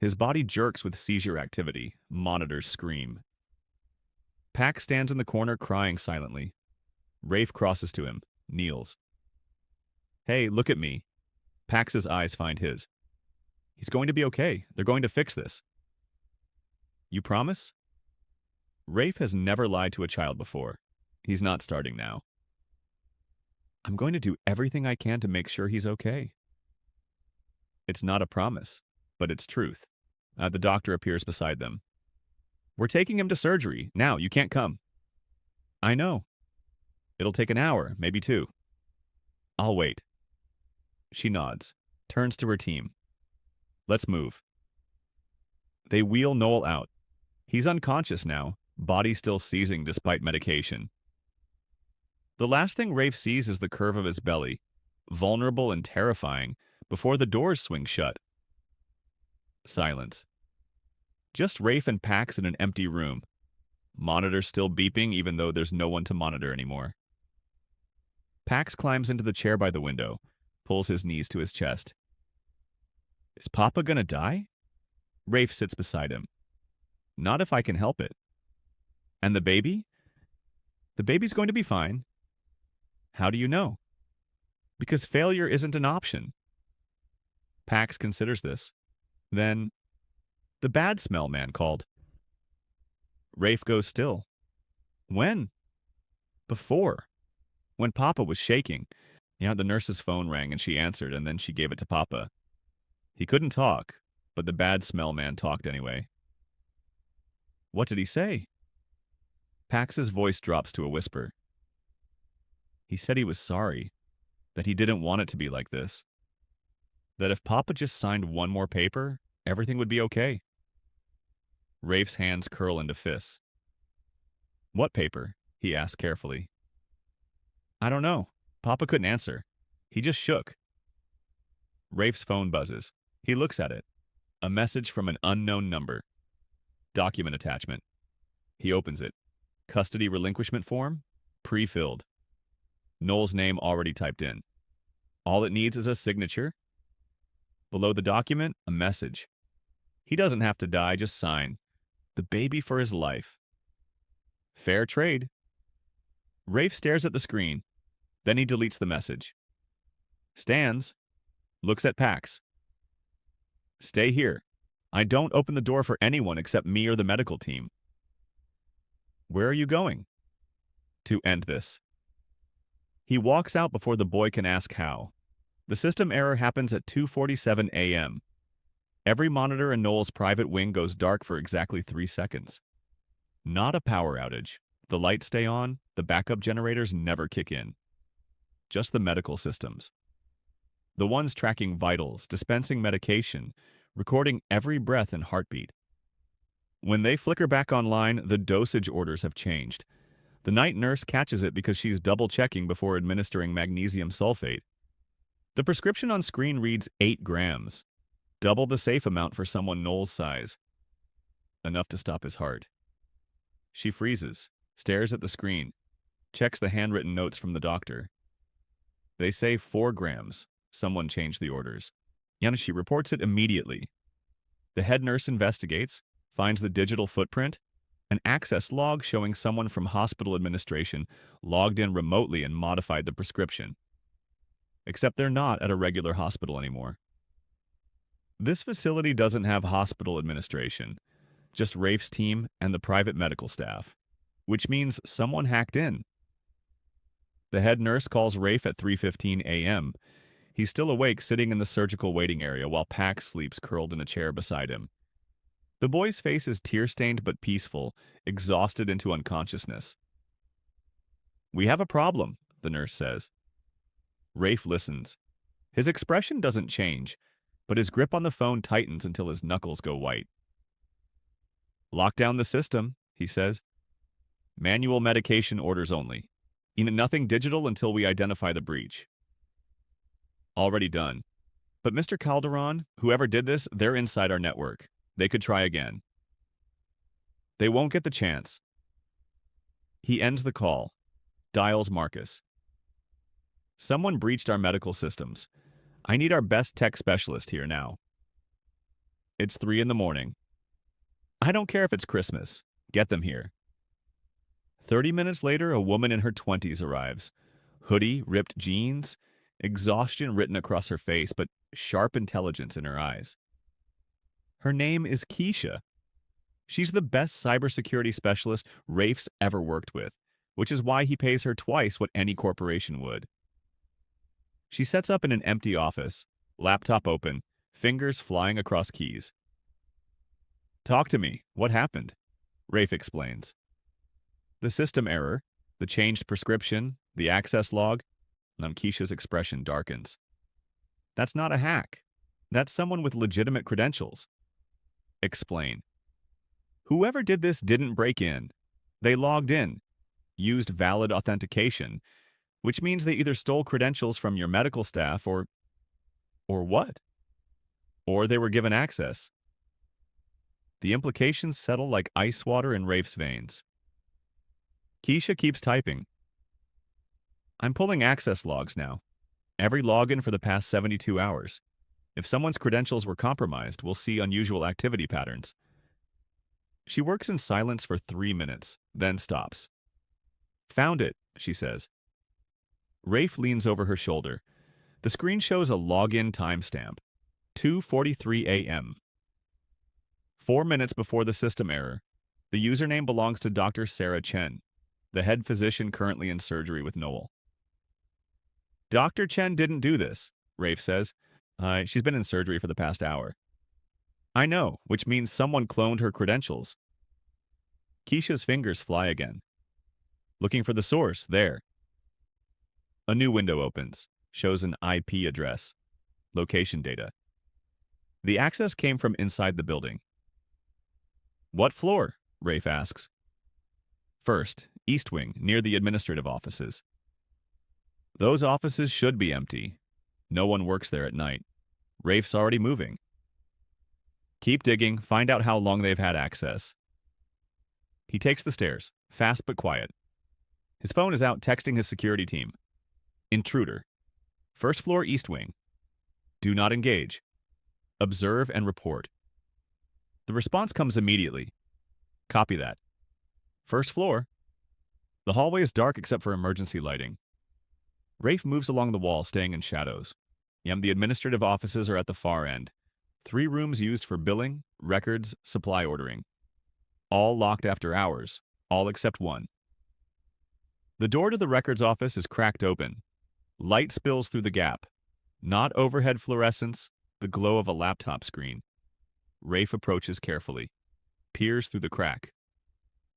His body jerks with seizure activity. Monitors scream. Pax stands in the corner crying silently. Rafe crosses to him, kneels. Hey, look at me. Pax's eyes find his. He's going to be okay. They're going to fix this. You promise? Rafe has never lied to a child before. He's not starting now. I'm going to do everything I can to make sure he's okay. It's not a promise, but it's truth. The doctor appears beside them. We're taking him to surgery. Now, you can't come. I know. It'll take an hour, maybe two. I'll wait. She nods, turns to her team. Let's move. They wheel Noel out. He's unconscious now, body still seizing despite medication. The last thing Rafe sees is the curve of his belly, vulnerable and terrifying, before the doors swing shut. Silence. Just Rafe and Pax in an empty room. Monitor still beeping even though there's no one to monitor anymore. Pax climbs into the chair by the window, pulls his knees to his chest. Is Papa gonna die? Rafe sits beside him. Not if I can help it. And the baby? The baby's going to be fine. How do you know? Because failure isn't an option. Pax considers this. Then, the bad smell man called. Rafe goes still. When? Before. When Papa was shaking. Yeah, the nurse's phone rang and she answered, and then she gave it to Papa. He couldn't talk, but the bad smell man talked anyway. What did he say? Pax's voice drops to a whisper. He said he was sorry, that he didn't want it to be like this. That if Papa just signed one more paper, everything would be okay. Rafe's hands curl into fists. What paper? He asked carefully. I don't know. Papa couldn't answer. He just shook. Rafe's phone buzzes. He looks at it. A message from an unknown number. Document attachment. He opens it. Custody relinquishment form? Pre-filled. Noel's name already typed in. All it needs is a signature. Below the document, a message. He doesn't have to die, just sign. The baby for his life. Fair trade. Rafe stares at the screen. Then he deletes the message. Stands. Looks at Pax. Stay here. I don't open the door for anyone except me or the medical team. Where are you going? To end this. He walks out before the boy can ask how. The system error happens at 2:47 a.m. Every monitor in Noel's private wing goes dark for exactly 3 seconds. Not a power outage. The lights stay on, the backup generators never kick in. Just the medical systems. The ones tracking vitals, dispensing medication, recording every breath and heartbeat. When they flicker back online, the dosage orders have changed. The night nurse catches it because she's double-checking before administering magnesium sulfate. The prescription on screen reads 8 grams, double the safe amount for someone Noel's size. Enough to stop his heart. She freezes, stares at the screen, checks the handwritten notes from the doctor. They say 4 grams. Someone changed the orders. She reports it immediately. The head nurse investigates, finds the digital footprint, an access log showing someone from hospital administration logged in remotely and modified the prescription. Except they're not at a regular hospital anymore. This facility doesn't have hospital administration, just Rafe's team and the private medical staff, which means someone hacked in. The head nurse calls Rafe at 3:15 a.m. He's still awake, sitting in the surgical waiting area while Pax sleeps curled in a chair beside him. The boy's face is tear-stained but peaceful, exhausted into unconsciousness. We have a problem, the nurse says. Rafe listens. His expression doesn't change, but his grip on the phone tightens until his knuckles go white. Lock down the system, he says. Manual medication orders only. Nothing digital until we identify the breach. Already done. But Mr. Calderón, whoever did this, they're inside our network. They could try again. They won't get the chance. He ends the call. Dials Marcus. Someone breached our medical systems. I need our best tech specialist here now. It's 3 a.m. I don't care if it's Christmas. Get them here. 30 minutes later, a woman in her 20s arrives. Hoodie, ripped jeans, exhaustion written across her face, but sharp intelligence in her eyes. Her name is Keisha. She's the best cybersecurity specialist Rafe's ever worked with, which is why he pays her twice what any corporation would. She sets up in an empty office, laptop open, fingers flying across keys. Talk to me. What happened? Rafe explains. The system error, the changed prescription, the access log, Keisha's expression darkens. That's not a hack. That's someone with legitimate credentials. Explain. Whoever did this didn't break in. They logged in, used valid authentication, which means they either stole credentials from your medical staff or what? Or they were given access. The implications settle like ice water in Rafe's veins. Keisha keeps typing. I'm pulling access logs now. Every login for the past 72 hours. If someone's credentials were compromised, we'll see unusual activity patterns. She works in silence for 3 minutes, then stops. Found it, she says. Rafe leans over her shoulder. The screen shows a login timestamp, 2:43 a.m. 4 minutes before the system error. The username belongs to Dr. Sarah Chen, the head physician currently in surgery with Noel. Dr. Chen didn't do this, Rafe says. She's been in surgery for the past hour. I know, which means someone cloned her credentials. Keisha's fingers fly again. Looking for the source, there. A new window opens, shows an IP address, location data. The access came from inside the building. What floor? Rafe asks. First, East Wing, near the administrative offices. Those offices should be empty. No one works there at night. Rafe's already moving. Keep digging, find out how long they've had access. He takes the stairs, fast but quiet. His phone is out texting his security team. Intruder. First floor East Wing. Do not engage. Observe and report. The response comes immediately. Copy that. First floor. The hallway is dark except for emergency lighting. Rafe moves along the wall, staying in shadows. The administrative offices are at the far end. 3 rooms used for billing, records, supply ordering. All locked after hours, all except one. The door to the records office is cracked open. Light spills through the gap. Not overhead fluorescence, the glow of a laptop screen. Rafe approaches carefully, peers through the crack.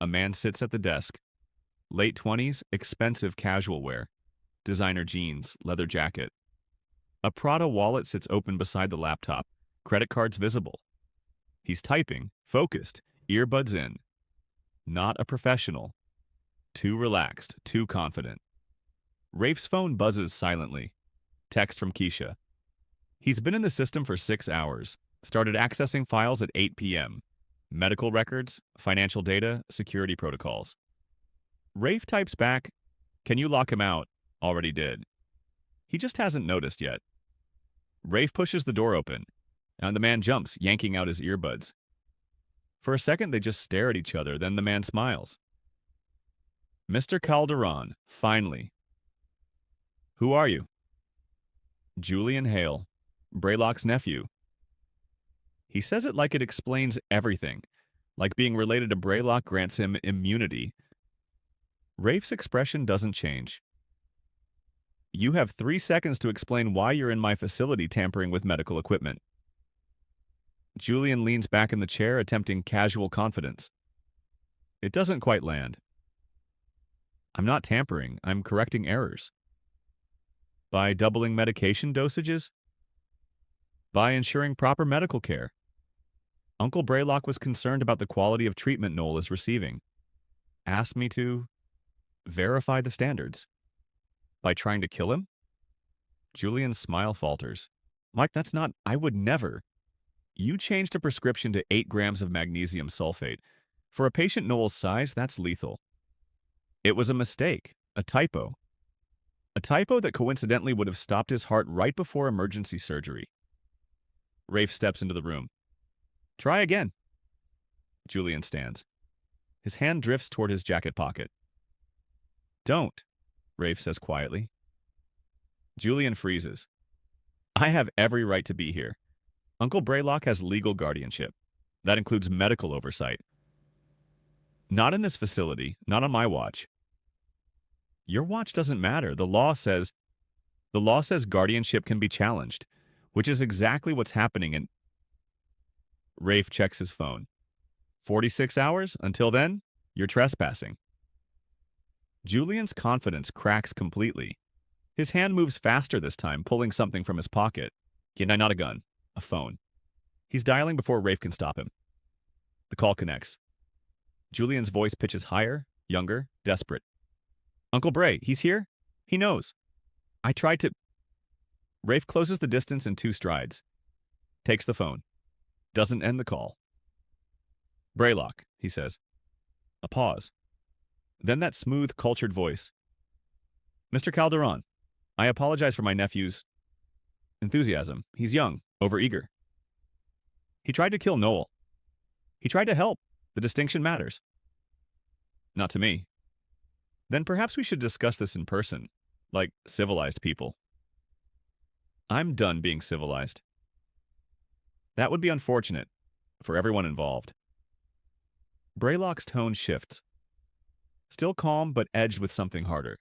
A man sits at the desk. Late 20s, expensive casual wear. Designer jeans, leather jacket. A Prada wallet sits open beside the laptop, credit cards visible. He's typing, focused, earbuds in. Not a professional. Too relaxed, too confident. Rafe's phone buzzes silently. Text from Keisha. He's been in the system for 6 hours. Started accessing files at 8 p.m. Medical records, financial data, security protocols. Rafe types back, can you lock him out? Already did. He just hasn't noticed yet. Rafe pushes the door open, and the man jumps, yanking out his earbuds. For a second, they just stare at each other, then the man smiles. Mr. Calderón, finally. Who are you? Julian Hale, Braylock's nephew. He says it like it explains everything, like being related to Braylock grants him immunity. Rafe's expression doesn't change. You have 3 seconds to explain why you're in my facility tampering with medical equipment. Julian leans back in the chair, attempting casual confidence. It doesn't quite land. I'm not tampering, I'm correcting errors. By doubling medication dosages? By ensuring proper medical care. Uncle Braylock was concerned about the quality of treatment Noel is receiving. Asked me to verify the standards. By trying to kill him? Julian's smile falters. Mike, that's not, I would never. You changed a prescription to 8 grams of magnesium sulfate. For a patient Noel's size, that's lethal. It was a mistake, a typo. A typo that coincidentally would have stopped his heart right before emergency surgery. Rafe steps into the room. Try again. Julian stands. His hand drifts toward his jacket pocket. Don't, Rafe says quietly. Julian freezes. I have every right to be here. Uncle Braylock has legal guardianship. That includes medical oversight. Not in this facility, not on my watch. Your watch doesn't matter. The law says guardianship can be challenged, which is exactly what's happening in... Rafe checks his phone. 46 hours? Until then, you're trespassing. Julian's confidence cracks completely. His hand moves faster this time, pulling something from his pocket. Not a gun, a phone. He's dialing before Rafe can stop him. The call connects. Julian's voice pitches higher, younger, desperate. Uncle Bray, he's here? He knows. I tried to... Rafe closes the distance in 2 strides. Takes the phone. Doesn't end the call. Braylock, he says. A pause. Then that smooth, cultured voice. Mr. Calderón, I apologize for my nephew's enthusiasm. He's young, overeager. He tried to kill Noel. He tried to help. The distinction matters. Not to me. Then perhaps we should discuss this in person, like civilized people. I'm done being civilized. That would be unfortunate for everyone involved. Braylock's tone shifts. Still calm, but edged with something harder.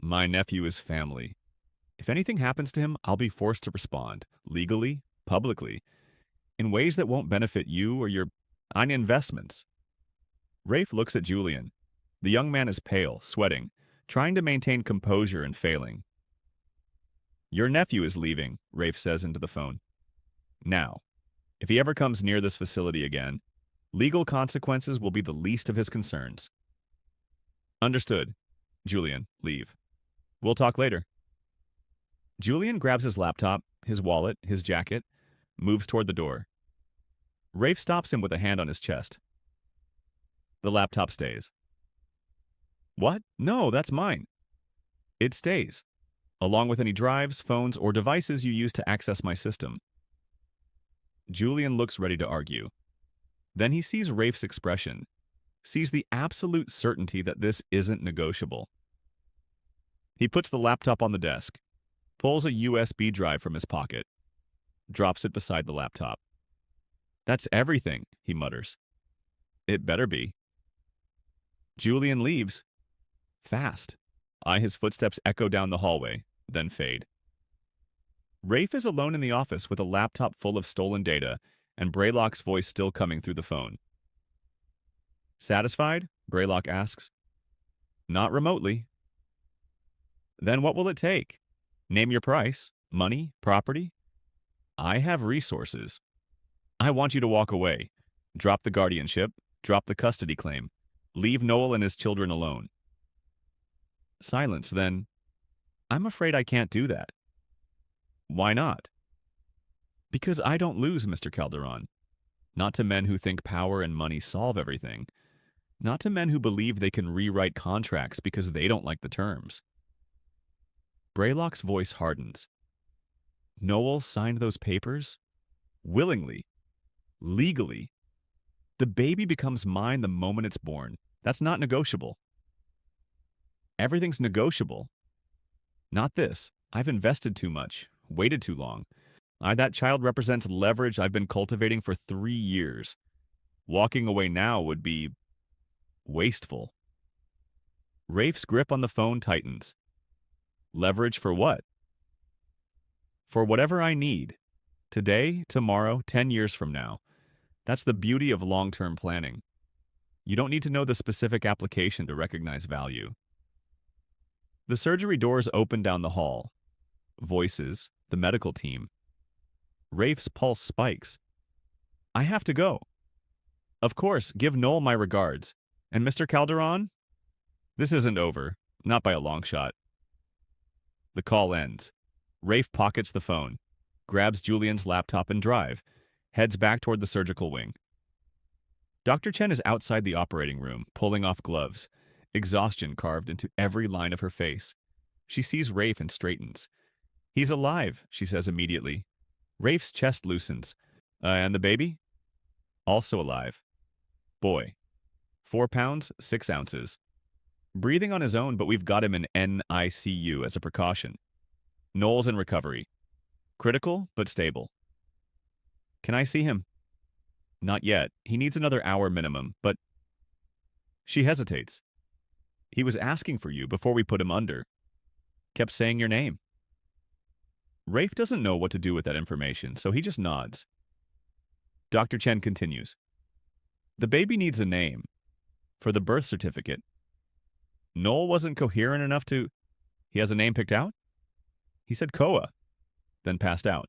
My nephew is family. If anything happens to him, I'll be forced to respond, legally, publicly, in ways that won't benefit you or your investments. Rafe looks at Julian. The young man is pale, sweating, trying to maintain composure and failing. Your nephew is leaving, Rafe says into the phone. Now, if he ever comes near this facility again, legal consequences will be the least of his concerns. Understood. Julian, leave. We'll talk later. Julian grabs his laptop, his wallet, his jacket, moves toward the door. Rafe stops him with a hand on his chest. The laptop stays. What? No, that's mine. It stays, along with any drives, phones, or devices you use to access my system. Julian looks ready to argue. Then he sees Rafe's expression, sees the absolute certainty that this isn't negotiable. He puts the laptop on the desk, pulls a USB drive from his pocket, drops it beside the laptop. That's everything, he mutters. It better be. Julian leaves. Fast. His footsteps echo down the hallway, then fade. Rafe is alone in the office with a laptop full of stolen data and Braylock's voice still coming through the phone. Satisfied? Braylock asks. Not remotely. Then what will it take? Name your price. Money? Property? I have resources. I want you to walk away. Drop the guardianship. Drop the custody claim. Leave Noel and his children alone. Silence, then. I'm afraid I can't do that. Why not? Because I don't lose, Mr. Calderón. Not to men who think power and money solve everything. Not to men who believe they can rewrite contracts because they don't like the terms. Braylock's voice hardens. Noel signed those papers? Willingly. Legally. The baby becomes mine the moment it's born. That's not negotiable. Everything's negotiable. Not this. I've invested too much, waited too long. That child represents leverage I've been cultivating for 3 years. Walking away now would be wasteful. Rafe's grip on the phone tightens. Leverage for what? For whatever I need. Today, tomorrow, 10 years from now. That's the beauty of long-term planning. You don't need to know the specific application to recognize value. The surgery doors open down the hall. Voices, the medical team. Rafe's pulse spikes. I have to go. Of course, give Noel my regards. And Mr. Calderón? This isn't over, not by a long shot. The call ends. Rafe pockets the phone, grabs Julian's laptop and drive, heads back toward the surgical wing. Dr. Chen is outside the operating room, pulling off gloves, exhaustion carved into every line of her face. She sees Rafe and straightens. He's alive, she says immediately. Rafe's chest loosens. And the baby? Also alive. Boy. 4 pounds, 6 ounces. Breathing on his own, but we've got him in NICU as a precaution. Noel's in recovery. Critical, but stable. Can I see him? Not yet. He needs another hour minimum, but... She hesitates. He was asking for you before we put him under. Kept saying your name. Rafe doesn't know what to do with that information, so he just nods. Dr. Chen continues. The baby needs a name for the birth certificate. Noel wasn't coherent enough to... He has a name picked out? He said Koa, then passed out.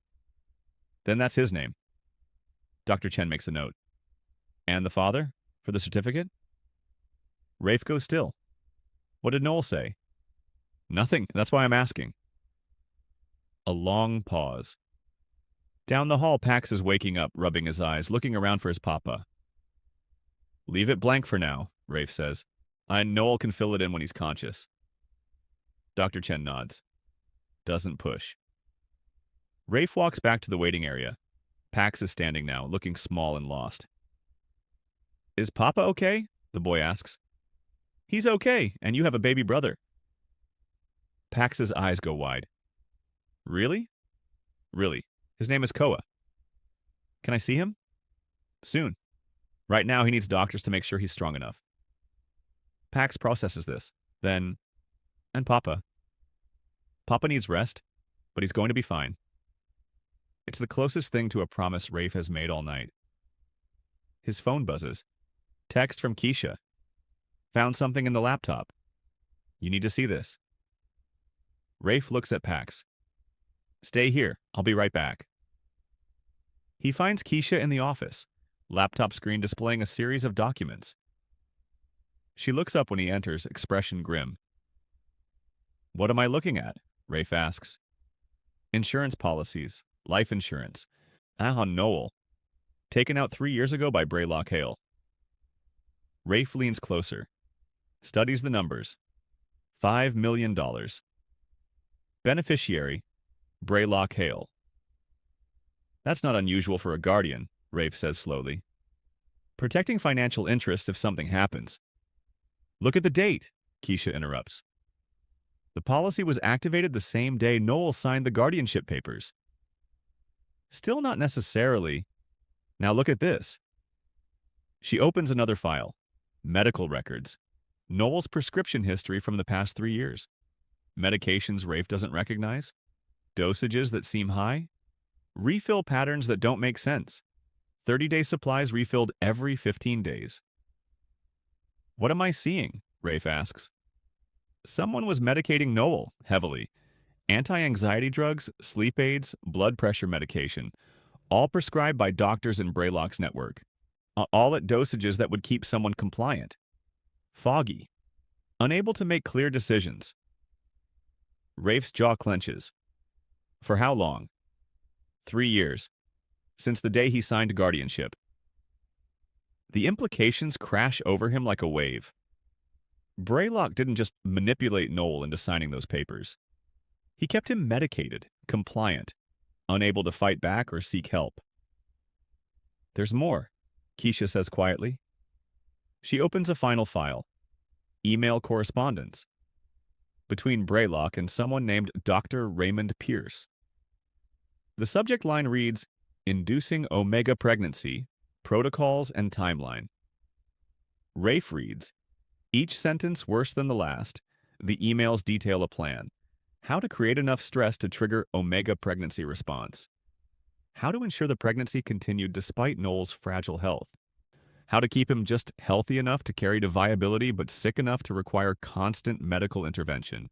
Then that's his name. Dr. Chen makes a note. And the father? For the certificate? Rafe goes still. What did Noel say? Nothing. That's why I'm asking. A long pause. Down the hall, Pax is waking up, rubbing his eyes, looking around for his papa. Leave it blank for now, Rafe says. Noel can fill it in when he's conscious. Dr. Chen nods. Doesn't push. Rafe walks back to the waiting area. Pax is standing now, looking small and lost. Is Papa okay? The boy asks. He's okay, and you have a baby brother. Pax's eyes go wide. Really? Really. His name is Koa. Can I see him? Soon. Right now, he needs doctors to make sure he's strong enough. Pax processes this. Then, and Papa. Papa needs rest, but he's going to be fine. It's the closest thing to a promise Rafe has made all night. His phone buzzes. Text from Keisha. Found something in the laptop. You need to see this. Rafe looks at Pax. Stay here. I'll be right back. He finds Keisha in the office, laptop screen displaying a series of documents. She looks up when he enters, expression grim. What am I looking at? Rafe asks. Insurance policies, life insurance. On Noel. Taken out 3 years ago by Braylock Hale. Rafe leans closer. Studies the numbers. $5 million. Beneficiary, Braylock Hale. That's not unusual for a guardian, Rafe says slowly. Protecting financial interests if something happens. Look at the date, Keisha interrupts. The policy was activated the same day Noel signed the guardianship papers. Still not necessarily. Now look at this. She opens another file. Medical records. Noel's prescription history from the past 3 years. Medications Rafe doesn't recognize. Dosages that seem high. Refill patterns that don't make sense. 30-day supplies refilled every 15 days. What am I seeing? Rafe asks. Someone was medicating Noel heavily. Anti-anxiety drugs, sleep aids, blood pressure medication, all prescribed by doctors in Braylock's network. All at dosages that would keep someone compliant. Foggy. Unable to make clear decisions. Rafe's jaw clenches. For how long? 3 years. Since the day he signed guardianship. The implications crash over him like a wave. Braylock didn't just manipulate Noel into signing those papers. He kept him medicated, compliant, unable to fight back or seek help. There's more, Keisha says quietly. She opens a final file. Email correspondence. Between Braylock and someone named Dr. Raymond Pierce. The subject line reads, Inducing Omega Pregnancy, Protocols and Timeline. Rafe reads, each sentence worse than the last. The emails detail a plan. How to create enough stress to trigger Omega pregnancy response. How to ensure the pregnancy continued despite Noel's fragile health. How to keep him just healthy enough to carry to viability but sick enough to require constant medical intervention.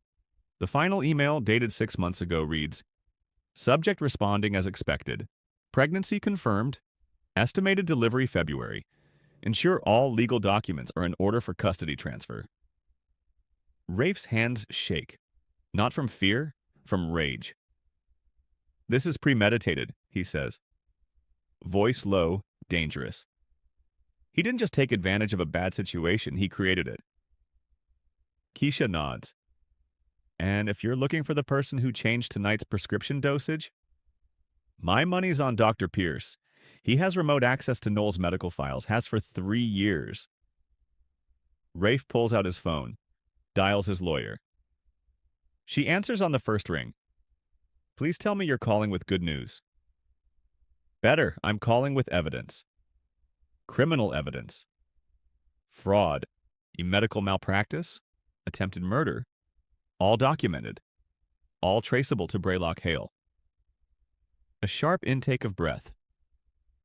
The final email, dated 6 months ago, reads, Subject responding as expected. Pregnancy confirmed. Estimated delivery February. Ensure all legal documents are in order for custody transfer. Rafe's hands shake. Not from fear, from rage. This is premeditated, he says. Voice low, dangerous. He didn't just take advantage of a bad situation, he created it. Keisha nods. And if you're looking for the person who changed tonight's prescription dosage, my money's on Dr. Pierce. He has remote access to Noel's medical files, has for 3 years. Rafe pulls out his phone, dials his lawyer. She answers on the first ring. Please tell me you're calling with good news. Better, I'm calling with evidence. Criminal evidence. Fraud, medical malpractice, attempted murder, all documented, all traceable to Braylock Hale. A sharp intake of breath.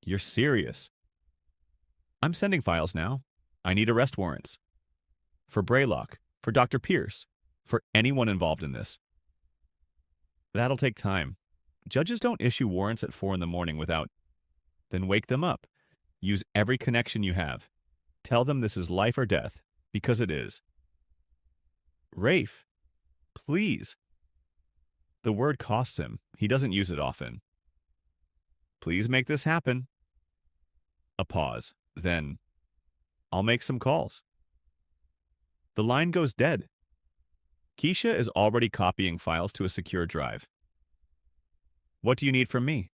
You're serious. I'm sending files now. I need arrest warrants. For Braylock, for Dr. Pierce, for anyone involved in this. That'll take time. Judges don't issue warrants at 4 in the morning without. Then wake them up. Use every connection you have. Tell them this is life or death, because it is. Rafe, please. The word costs him. He doesn't use it often. Please make this happen. A pause. Then, I'll make some calls. The line goes dead. Keisha is already copying files to a secure drive. What do you need from me?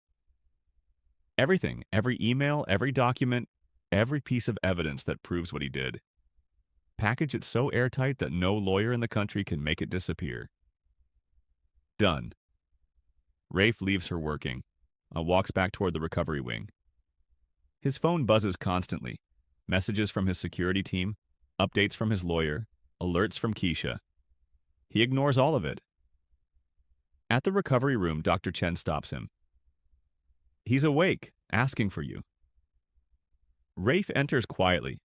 Everything, every email, every document, every piece of evidence that proves what he did. Package it so airtight that no lawyer in the country can make it disappear. Done. Rafe leaves her working, walks back toward the recovery wing. His phone buzzes constantly. Messages from his security team, updates from his lawyer, alerts from Keisha. He ignores all of it. At the recovery room, Dr. Chen stops him. He's awake, asking for you. Rafe enters quietly.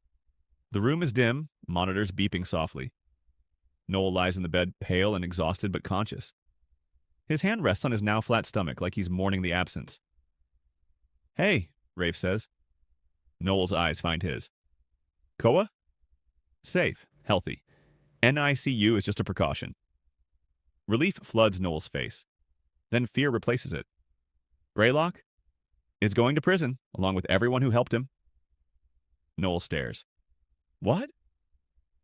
The room is dim, monitors beeping softly. Noel lies in the bed, pale and exhausted but conscious. His hand rests on his now flat stomach like he's mourning the absence. Hey, Rafe says. Noel's eyes find his. Koa? Safe, healthy. NICU is just a precaution. Relief floods Noel's face. Then fear replaces it. Braylock is going to prison, along with everyone who helped him. Noel stares. What?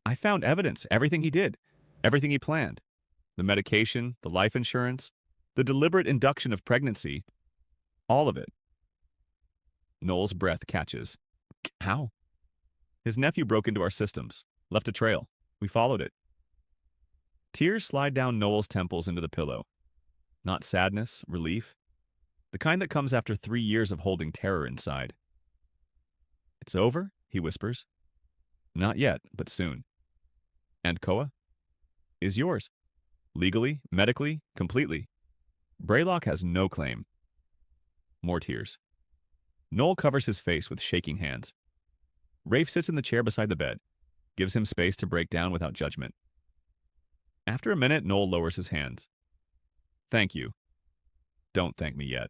I found evidence, everything he did, everything he planned. The medication, the life insurance, the deliberate induction of pregnancy, all of it. Noel's breath catches. How? His nephew broke into our systems, left a trail. We followed it. Tears slide down Noel's temples into the pillow. Not sadness, relief. The kind that comes after 3 years of holding terror inside. It's over, he whispers. Not yet, but soon. And Koa? Is yours. Legally, medically, completely. Braylock has no claim. More tears. Noel covers his face with shaking hands. Rafe sits in the chair beside the bed, gives him space to break down without judgment. After a minute, Noel lowers his hands. Thank you. Don't thank me yet.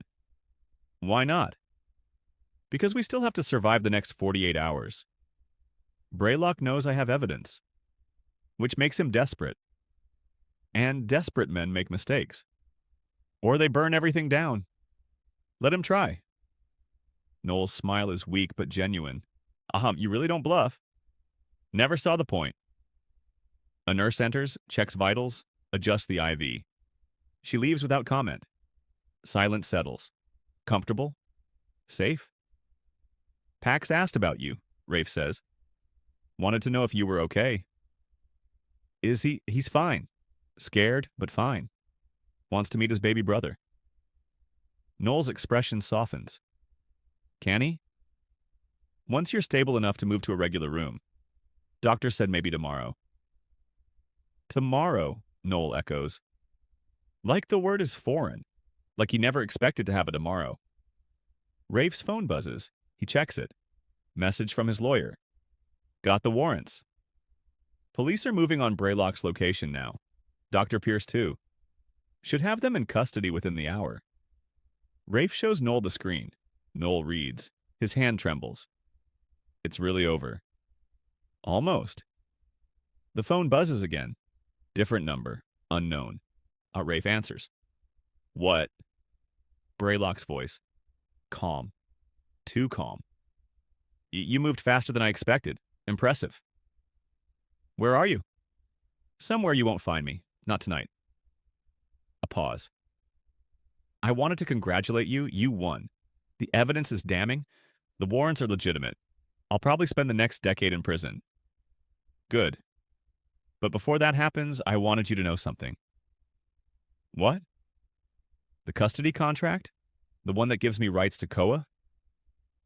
Why not? Because we still have to survive the next 48 hours. Braylock knows I have evidence, which makes him desperate. And desperate men make mistakes. Or they burn everything down. Let him try. Noel's smile is weak but genuine. You really don't bluff. Never saw the point. A nurse enters, checks vitals, adjusts the IV. She leaves without comment. Silence settles. Comfortable? Safe? Pax asked about you, Rafe says. Wanted to know if you were okay. Is he? He's fine. Scared, but fine. Wants to meet his baby brother. Noel's expression softens. Can he? Once you're stable enough to move to a regular room. Doctor said maybe tomorrow. Tomorrow, Noel echoes. Like the word is foreign. Like he never expected to have a tomorrow. Rafe's phone buzzes. He checks it. Message from his lawyer. Got the warrants. Police are moving on Braylock's location now. Dr. Pierce, too. Should have them in custody within the hour. Rafe shows Noel the screen. Noel reads. His hand trembles. It's really over. Almost. The phone buzzes again. Different number. Unknown. Rafe answers. What? Braylock's voice. Calm. Too calm. You moved faster than I expected. Impressive. Where are you? Somewhere you won't find me. Not tonight. A pause. I wanted to congratulate you. You won. The evidence is damning. The warrants are legitimate. I'll probably spend the next decade in prison. Good. But before that happens, I wanted you to know something. What? The custody contract? The one that gives me rights to Koa?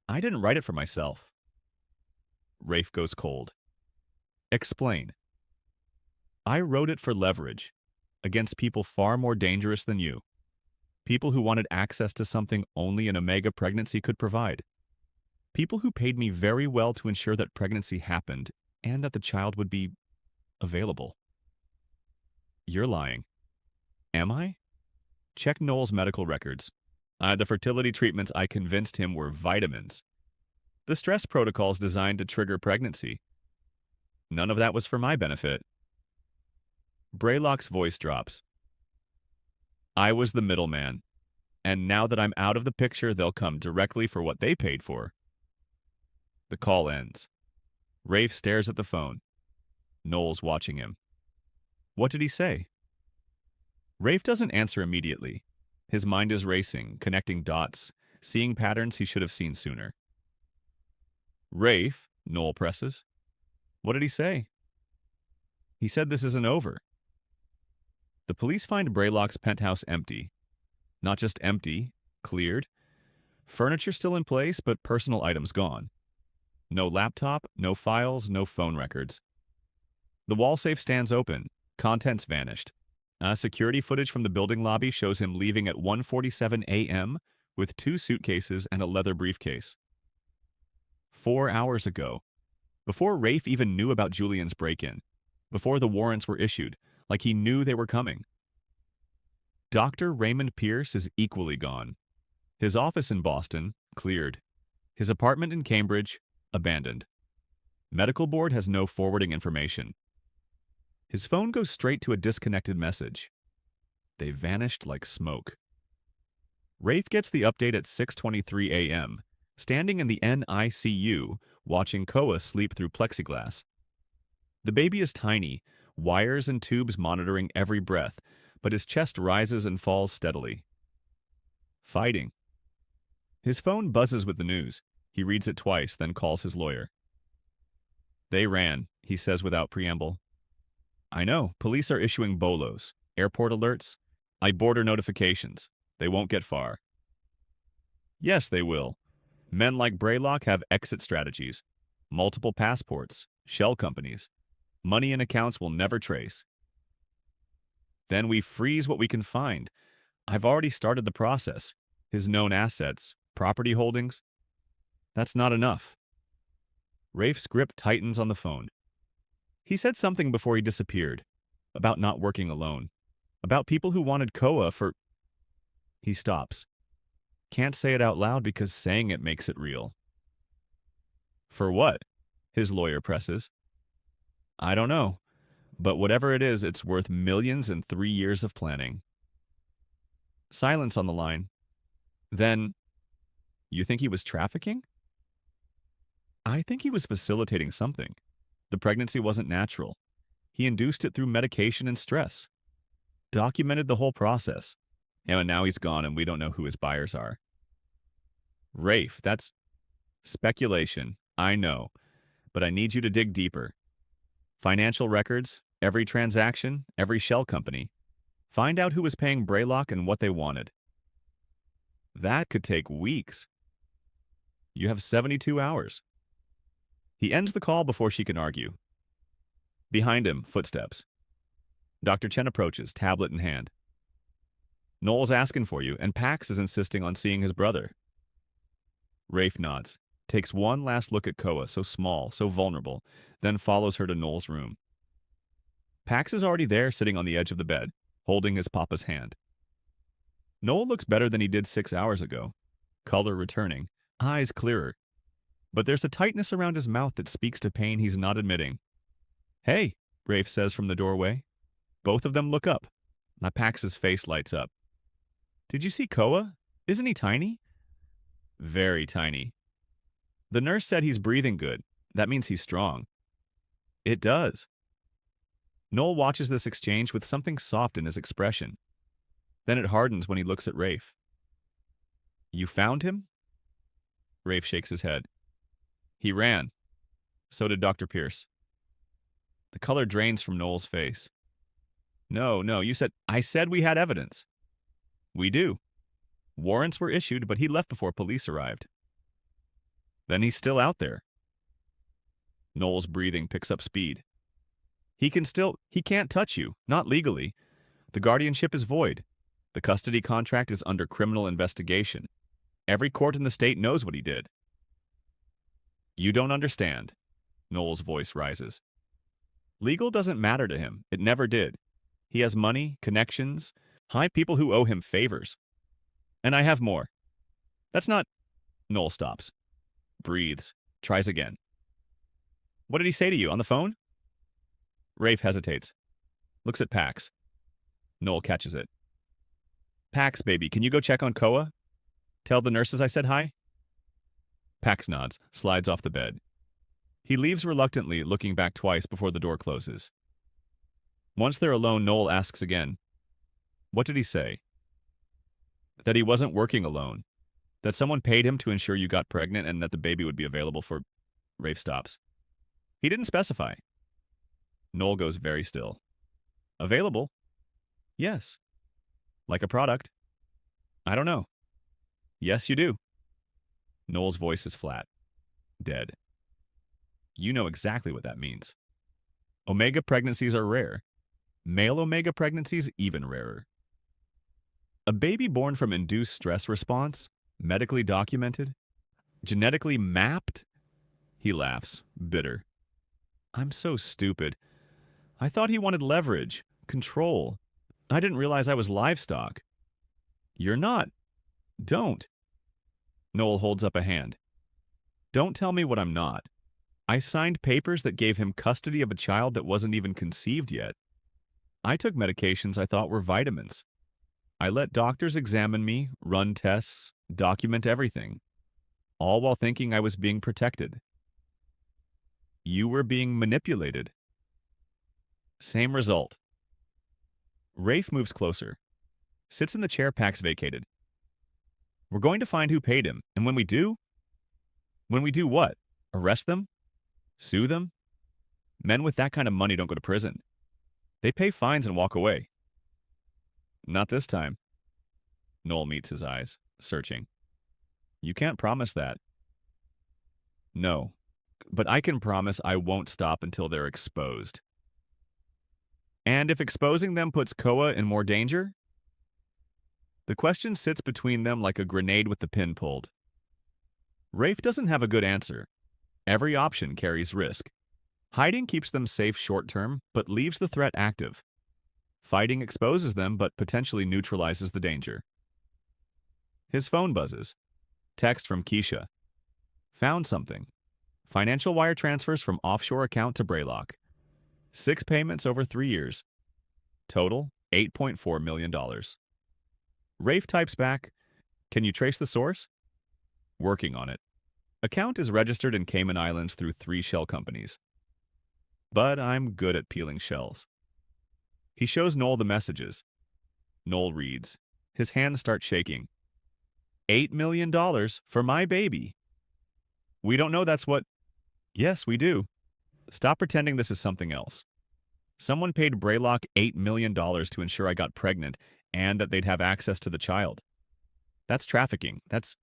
I didn't write it for myself. Rafe goes cold. Explain. I wrote it for leverage, against people far more dangerous than you. People who wanted access to something only an Omega pregnancy could provide. People who paid me very well to ensure that pregnancy happened and that the child would be available. You're lying. Am I? Check Noel's medical records. The fertility treatments I convinced him were vitamins. The stress protocols designed to trigger pregnancy. None of that was for my benefit. Braylock's voice drops. I was the middleman, and now that I'm out of the picture, they'll come directly for what they paid for. The call ends. Rafe stares at the phone. Noel's watching him. What did he say? Rafe doesn't answer immediately. His mind is racing, connecting dots, seeing patterns he should have seen sooner. Rafe, Noel presses. What did he say? He said this isn't over. The police find Braylock's penthouse empty. Not just empty, cleared. Furniture still in place, but personal items gone. No laptop, no files, no phone records. The wall safe stands open. Contents vanished. Security footage from the building lobby shows him leaving at 1:47 a.m. with 2 suitcases and a leather briefcase. 4 hours ago. Before Rafe even knew about Julian's break-in. Before the warrants were issued, like he knew they were coming. Dr. Raymond Pierce is equally gone. His office in Boston, cleared. His apartment in Cambridge, abandoned. Medical board has no forwarding information. His phone goes straight to a disconnected message. They vanished like smoke. Rafe gets the update at 6:23 a.m., standing in the NICU, watching Koa sleep through plexiglass. The baby is tiny, wires and tubes monitoring every breath, but his chest rises and falls steadily. Fighting. His phone buzzes with the news. He reads it twice, then calls his lawyer. They ran, he says without preamble. I know, police are issuing bolos, airport alerts, border notifications. They won't get far. Yes, they will. Men like Braylock have exit strategies, multiple passports, shell companies. Money in accounts we'll never trace. Then we freeze what we can find. I've already started the process. His known assets, property holdings. That's not enough. Rafe's grip tightens on the phone. He said something before he disappeared, about not working alone, about people who wanted Koa for... He stops. Can't say it out loud because saying it makes it real. For what? His lawyer presses. I don't know, but whatever it is, it's worth millions in 3 years of planning. Silence on the line. Then, you think he was trafficking? I think he was facilitating something. The pregnancy wasn't natural. He induced it through medication and stress. Documented the whole process. And now he's gone and we don't know who his buyers are. Rafe, that's speculation, I know, but I need you to dig deeper. Financial records, every transaction, every shell company. Find out who was paying Braylock and what they wanted. That could take weeks. You have 72 hours. He ends the call before she can argue. Behind him, footsteps. Dr. Chen approaches, tablet in hand. Noel's asking for you, and Pax is insisting on seeing his brother. Rafe nods, takes one last look at Koa, so small, so vulnerable, then follows her to Noel's room. Pax is already there, sitting on the edge of the bed, holding his papa's hand. Noel looks better than he did 6 hours ago. Color returning, eyes clearer. But there's a tightness around his mouth that speaks to pain he's not admitting. Hey, Rafe says from the doorway. Both of them look up. Pax's face lights up. Did you see Koa? Isn't he tiny? Very tiny. The nurse said he's breathing good. That means he's strong. It does. Noel watches this exchange with something soft in his expression. Then it hardens when he looks at Rafe. You found him? Rafe shakes his head. He ran. So did Dr. Pierce. The color drains from Noel's face. No, I said we had evidence. We do. Warrants were issued, but he left before police arrived. Then he's still out there. Noel's breathing picks up speed. He can't touch you, not legally. The guardianship is void. The custody contract is under criminal investigation. Every court in the state knows what he did. You don't understand. Noel's voice rises. Legal doesn't matter to him. It never did. He has money, connections, high people who owe him favors. And I have more. That's not... Noel stops. Breathes. Tries again. What did he say to you on the phone? Rafe hesitates. Looks at Pax. Noel catches it. Pax, baby, can you go check on Koa? Tell the nurses I said hi? Pax nods, slides off the bed. He leaves reluctantly, looking back twice before the door closes. Once they're alone, Noel asks again. What did he say? That he wasn't working alone. That someone paid him to ensure you got pregnant and that the baby would be available for... Rafe stops. He didn't specify. Noel goes very still. Available? Yes. Like a product? I don't know. Yes, you do. Noel's voice is flat. Dead. You know exactly what that means. Omega pregnancies are rare. Male omega pregnancies even rarer. A baby born from induced stress response, medically documented, genetically mapped? He laughs, bitter. I'm so stupid. I thought he wanted leverage, control. I didn't realize I was livestock. You're not. Don't. Noel holds up a hand. Don't tell me what I'm not. I signed papers that gave him custody of a child that wasn't even conceived yet. I took medications I thought were vitamins. I let doctors examine me, run tests, document everything, all while thinking I was being protected. You were being manipulated. Same result. Rafe moves closer, sits in the chair Pax vacated. We're going to find who paid him, and when we do what? Arrest them? Sue them? Men with that kind of money don't go to prison. They pay fines and walk away. Not this time. Noel meets his eyes, searching. You can't promise that. No, but I can promise I won't stop until they're exposed. And if exposing them puts Koa in more danger? The question sits between them like a grenade with the pin pulled. Rafe doesn't have a good answer. Every option carries risk. Hiding keeps them safe short-term, but leaves the threat active. Fighting exposes them, but potentially neutralizes the danger. His phone buzzes. Text from Keisha. Found something. Financial wire transfers from offshore account to Braylock. 6 payments over 3 years. Total, $8.4 million. Rafe types back, can you trace the source? Working on it. Account is registered in Cayman Islands through 3 shell companies. But I'm good at peeling shells. He shows Noel the messages. Noel reads. His hands start shaking. $8 million for my baby. We don't know that's what... Yes, we do. Stop pretending this is something else. Someone paid Braylock $8 million to ensure I got pregnant and that they'd have access to the child. That's trafficking. That's...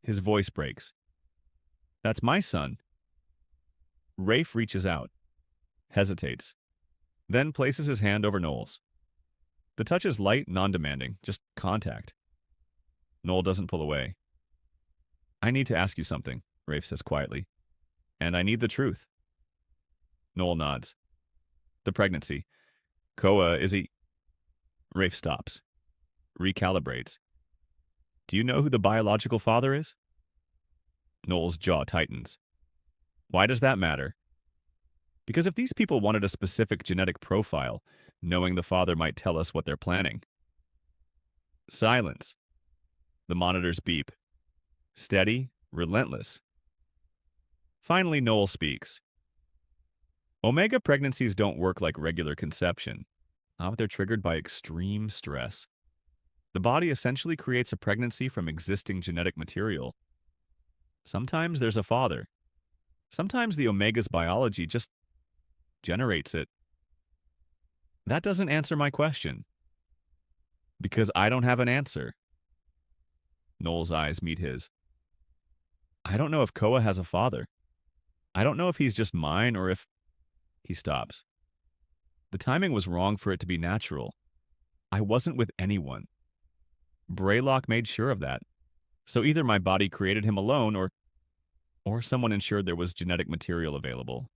His voice breaks. That's my son. Rafe reaches out, hesitates, then places his hand over Noel's. The touch is light, non-demanding, just contact. Noel doesn't pull away. I need to ask you something, Rafe says quietly. And I need the truth. Noel nods. The pregnancy. Koa, is he... Rafe stops. Recalibrates. Do you know who the biological father is? Noel's jaw tightens. Why does that matter? Because if these people wanted a specific genetic profile, knowing the father might tell us what they're planning. Silence. The monitors beep. Steady, relentless. Finally, Noel speaks. Omega pregnancies don't work like regular conception. They're triggered by extreme stress. The body essentially creates a pregnancy from existing genetic material. Sometimes there's a father. Sometimes the Omega's biology just generates it. That doesn't answer my question. Because I don't have an answer. Noel's eyes meet his. I don't know if Koa has a father. I don't know if he's just mine or if... He stops. The timing was wrong for it to be natural. I wasn't with anyone. Braylock made sure of that. So either my body created him alone or... Or someone ensured there was genetic material available.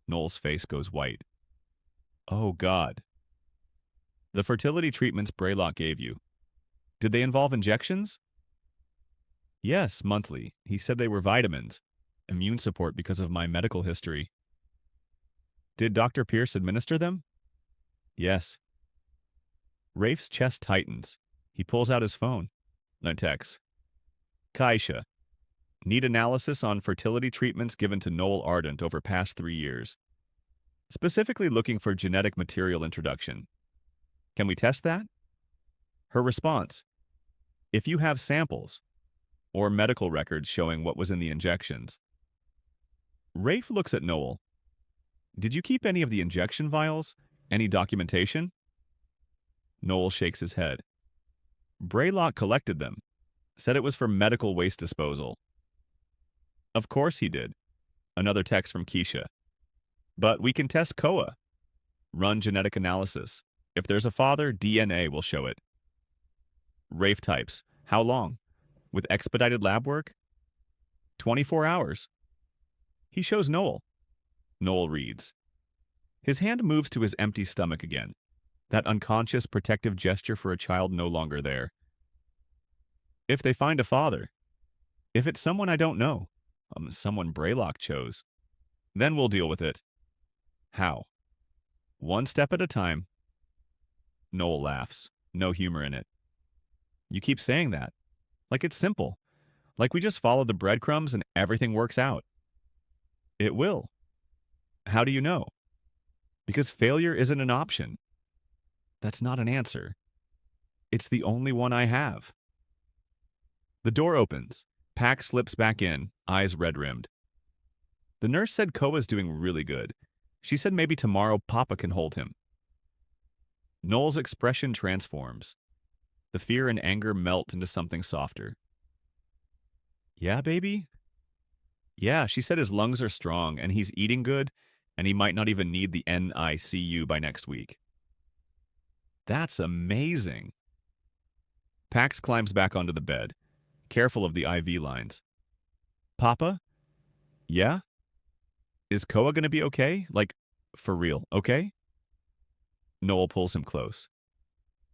Noel's face goes white. Oh, God. The fertility treatments Braylock gave you. Did they involve injections? Yes, monthly. He said they were vitamins. Immune support because of my medical history. Did Dr. Pierce administer them? Yes. Rafe's chest tightens. He pulls out his phone. No text. Kaisha. Need analysis on fertility treatments given to Noel Ardent over past 3 years. Specifically looking for genetic material introduction. Can we test that? Her response. If you have samples or medical records showing what was in the injections. Rafe looks at Noel. Did you keep any of the injection vials? Any documentation? Noel shakes his head. Braylock collected them. Said it was for medical waste disposal. Of course he did. Another text from Keisha. But we can test COA. Run genetic analysis. If there's a father, DNA will show it. Rafe types. How long? With expedited lab work? 24 hours. He shows Noel. Noel reads. His hand moves to his empty stomach again. That unconscious protective gesture for a child no longer there. If they find a father. If it's someone I don't know. Someone Braylock chose. Then we'll deal with it. How? One step at a time. Noel laughs. No humor in it. You keep saying that. Like it's simple. Like we just follow the breadcrumbs and everything works out. It will. How do you know? Because failure isn't an option. That's not an answer. It's the only one I have. The door opens. Pack slips back in, eyes red-rimmed. The nurse said Koa's doing really good. She said maybe tomorrow Papa can hold him. Noel's expression transforms. The fear and anger melt into something softer. Yeah, baby? Yeah, she said his lungs are strong and he's eating good and he might not even need the NICU by next week. That's amazing. Pax climbs back onto the bed, careful of the IV lines. Papa? Yeah? Is Koa gonna be okay? Like, for real, okay? Noel pulls him close.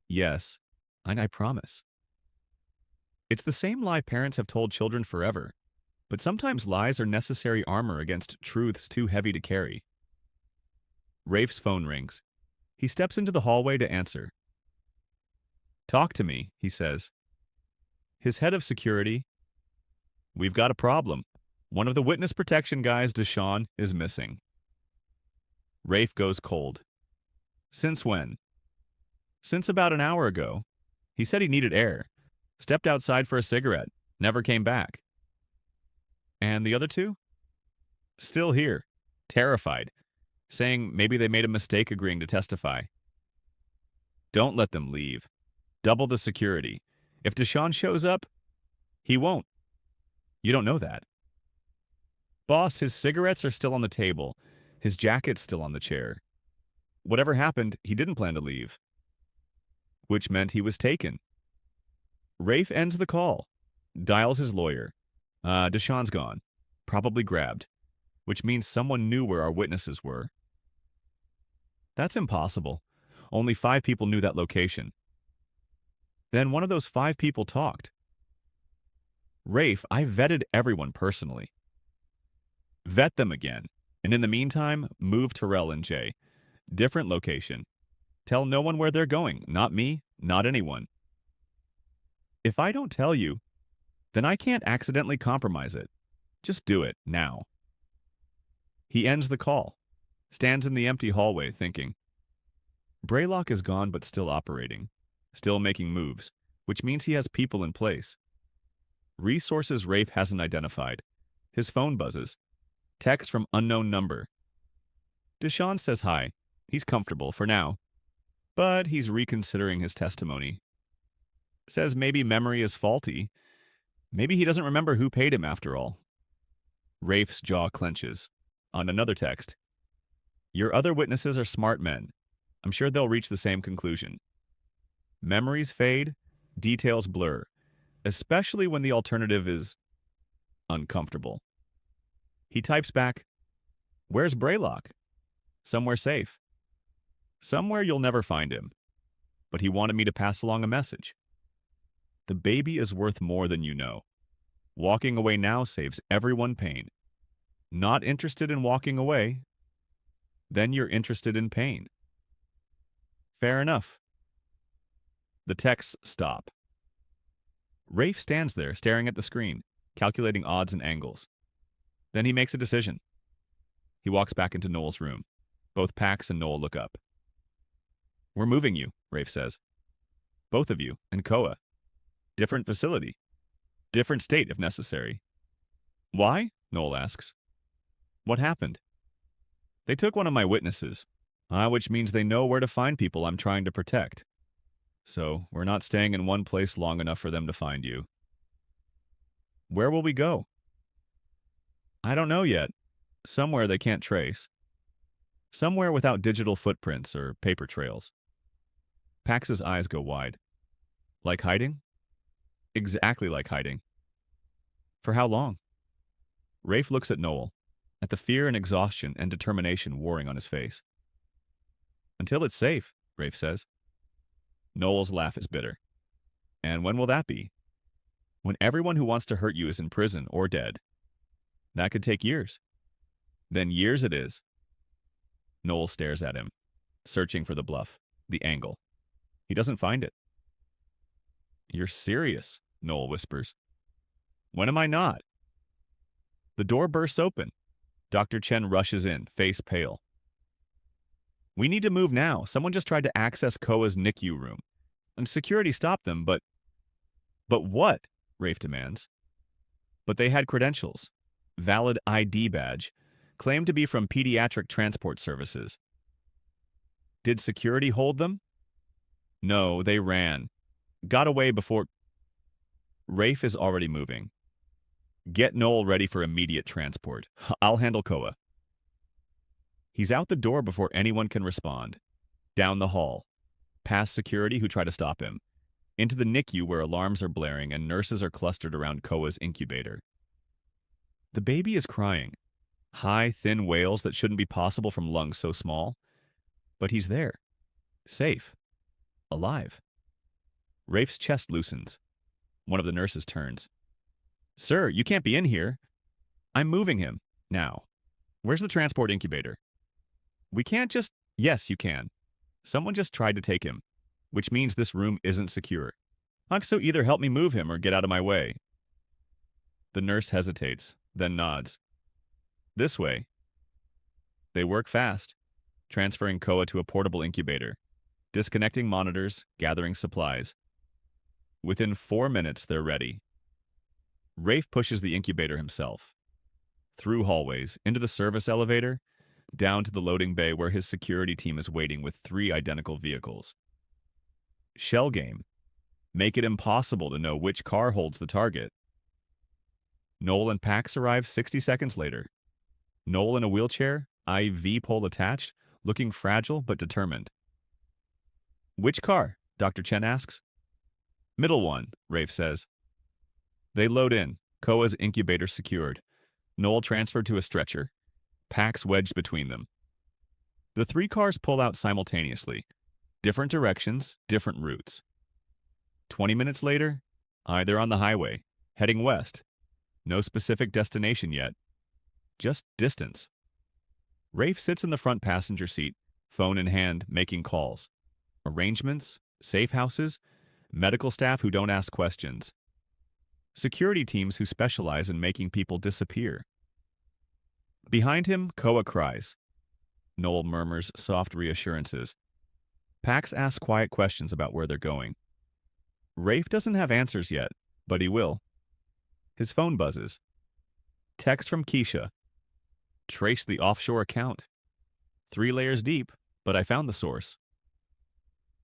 Yes, and I promise. It's the same lie parents have told children forever, but sometimes lies are necessary armor against truths too heavy to carry. Rafe's phone rings. He steps into the hallway to answer. Talk to me, he says. His head of security. We've got a problem. One of the witness protection guys, Deshawn, is missing. Rafe goes cold. Since when? Since about an hour ago. He said he needed air. Stepped outside for a cigarette. Never came back. And the other two? Still here. Terrified. Saying maybe they made a mistake agreeing to testify. Don't let them leave. Double the security. If Deshawn shows up, he won't. You don't know that. Boss, his cigarettes are still on the table. His jacket's still on the chair. Whatever happened, he didn't plan to leave. Which meant he was taken. Rafe ends the call. Dials his lawyer. Deshawn's gone. Probably grabbed. Which means someone knew where our witnesses were. That's impossible. Only 5 people knew that location. Then one of those 5 people talked. Rafe, I vetted everyone personally. Vet them again. And in the meantime, move Terrell and Jay. Different location. Tell no one where they're going. Not me, not anyone. If I don't tell you, then I can't accidentally compromise it. Just do it, now. He ends the call. Stands in the empty hallway, thinking. Braylock is gone but still operating. Still making moves, which means he has people in place. Resources Rafe hasn't identified. His phone buzzes. Text from unknown number. Deshawn says hi. He's comfortable for now. But he's reconsidering his testimony. Says maybe memory is faulty. Maybe he doesn't remember who paid him after all. Rafe's jaw clenches. On another text. Your other witnesses are smart men. I'm sure they'll reach the same conclusion. Memories fade, details blur, especially when the alternative is uncomfortable. He types back, "Where's Braylock? Somewhere safe. Somewhere you'll never find him." But he wanted me to pass along a message. The baby is worth more than you know. Walking away now saves everyone pain. Not interested in walking away? Then you're interested in pain. Fair enough. The texts stop. Rafe stands there, staring at the screen, calculating odds and angles. Then he makes a decision. He walks back into Noel's room. Both Pax and Noel look up. "We're moving you," Rafe says. "Both of you, and Koa. Different facility. Different state, if necessary." "Why?" Noel asks. "What happened?" "They took one of my witnesses, which means they know where to find people I'm trying to protect. So we're not staying in one place long enough for them to find you." "Where will we go?" "I don't know yet. Somewhere they can't trace. Somewhere without digital footprints or paper trails." Pax's eyes go wide. "Like hiding?" "Exactly like hiding." "For how long?" Rafe looks at Noel, at the fear and exhaustion and determination warring on his face. "Until it's safe," Rafe says. Noel's laugh is bitter. "And when will that be?" "When everyone who wants to hurt you is in prison or dead." "That could take years." "Then years it is." Noel stares at him, searching for the bluff, the angle. He doesn't find it. "You're serious," Noel whispers. "When am I not?" The door bursts open. Dr. Chen rushes in, face pale. "We need to move now. Someone just tried to access Koa's NICU room. And security stopped them, but..." "But what?" Rafe demands. "But they had credentials. Valid ID badge. Claimed to be from Pediatric Transport Services." "Did security hold them?" "No, they ran. Got away before..." Rafe is already moving. "Get Noel ready for immediate transport. I'll handle Koa." He's out the door before anyone can respond. Down the hall. Past security who try to stop him. Into the NICU where alarms are blaring and nurses are clustered around Koa's incubator. The baby is crying. High, thin wails that shouldn't be possible from lungs so small. But he's there. Safe. Alive. Rafe's chest loosens. One of the nurses turns. "Sir, you can't be in here." "I'm moving him. Now. Where's the transport incubator?" "We can't just..." "Yes, you can. Someone just tried to take him, which means this room isn't secure. So either help me move him or get out of my way." The nurse hesitates, then nods. "This way." They work fast, transferring Koa to a portable incubator, disconnecting monitors, gathering supplies. Within 4 minutes, they're ready. Rafe pushes the incubator himself. Through hallways, into the service elevator, down to the loading bay where his security team is waiting with 3 identical vehicles. Shell game. Make it impossible to know which car holds the target. Noel and Pax arrive 60 seconds later. Noel in a wheelchair, IV pole attached, looking fragile but determined. "Which car?" Dr. Chen asks. "Middle one," Rafe says. They load in, Koa's incubator secured. Noel transferred to a stretcher. Pax wedged between them. The 3 cars pull out simultaneously. Different directions, different routes. 20 minutes later, they're on the highway, heading west. No specific destination yet. Just distance. Rafe sits in the front passenger seat, phone in hand, making calls. Arrangements, safe houses, medical staff who don't ask questions. Security teams who specialize in making people disappear. Behind him, Koa cries. Noel murmurs soft reassurances. Pax asks quiet questions about where they're going. Rafe doesn't have answers yet, but he will. His phone buzzes. Text from Keisha. Trace the offshore account. 3 layers deep, but I found the source.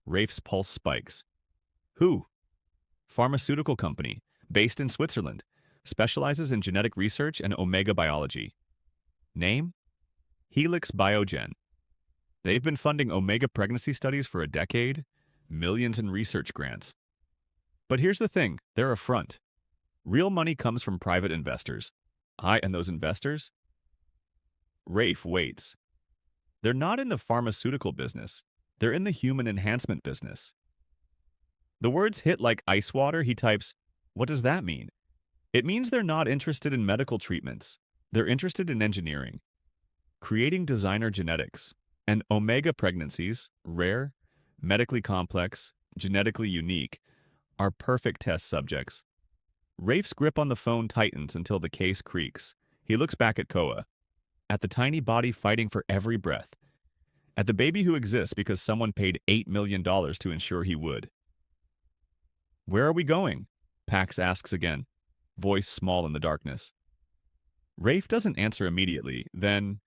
Rafe's pulse spikes. Who? Pharmaceutical company, based in Switzerland, specializes in genetic research and omega biology. Name? Helix Biogen. They've been funding omega pregnancy studies for a decade, millions in research grants. But here's the thing, they're a front. Real money comes from private investors. And those investors? Rafe waits. They're not in the pharmaceutical business. They're in the human enhancement business. The words hit like ice water. He types, "What does that mean?" It means they're not interested in medical treatments. They're interested in engineering, creating designer genetics, and omega pregnancies, rare, medically complex, genetically unique, are perfect test subjects. Rafe's grip on the phone tightens until the case creaks. He looks back at Koa, at the tiny body fighting for every breath, at the baby who exists because someone paid $8 million to ensure he would. "Where are we going?" Pax asks again, voice small in the darkness. Rafe doesn't answer immediately, then,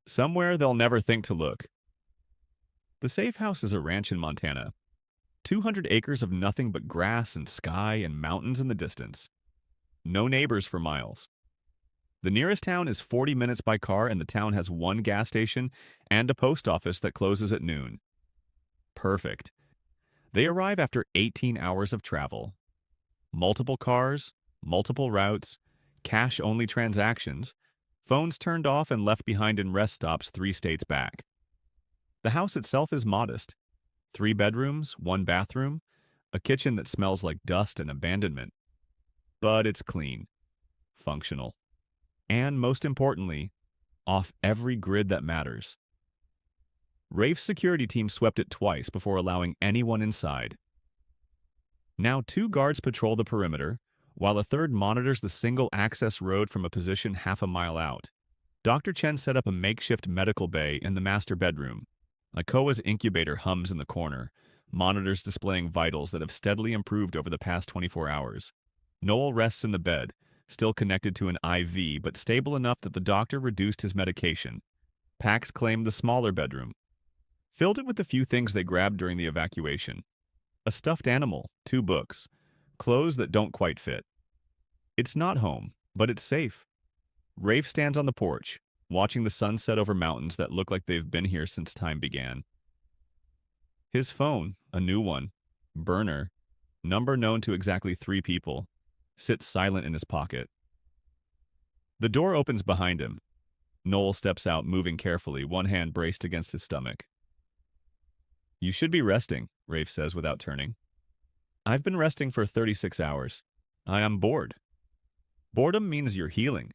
"Somewhere they'll never think to look." The safe house is a ranch in Montana. 200 acres of nothing but grass and sky and mountains in the distance. No neighbors for miles. The nearest town is 40 minutes by car, and the town has one gas station and a post office that closes at noon. Perfect. They arrive after 18 hours of travel. Multiple cars, multiple routes, cash-only transactions, phones turned off and left behind in rest stops 3 states back. The house itself is modest. 3 bedrooms, 1 bathroom, a kitchen that smells like dust and abandonment. But it's clean, functional, and most importantly, off every grid that matters. Rafe's security team swept it twice before allowing anyone inside. Now 2 guards patrol the perimeter, while a third monitors the single access road from a position half a mile out. Dr. Chen set up a makeshift medical bay in the master bedroom. Koa's incubator hums in the corner, monitors displaying vitals that have steadily improved over the past 24 hours. Noel rests in the bed, still connected to an IV, but stable enough that the doctor reduced his medication. Pax claimed the smaller bedroom, filled it with the few things they grabbed during the evacuation. A stuffed animal, 2 books, clothes that don't quite fit. It's not home, but it's safe. Rafe stands on the porch, watching the sun set over mountains that look like they've been here since time began. His phone, a new one, burner, number known to exactly 3 people, sits silent in his pocket. The door opens behind him. Noel steps out, moving carefully, one hand braced against his stomach. "You should be resting," Rafe says without turning. "I've been resting for 36 hours. I am bored. Boredom means you're healing.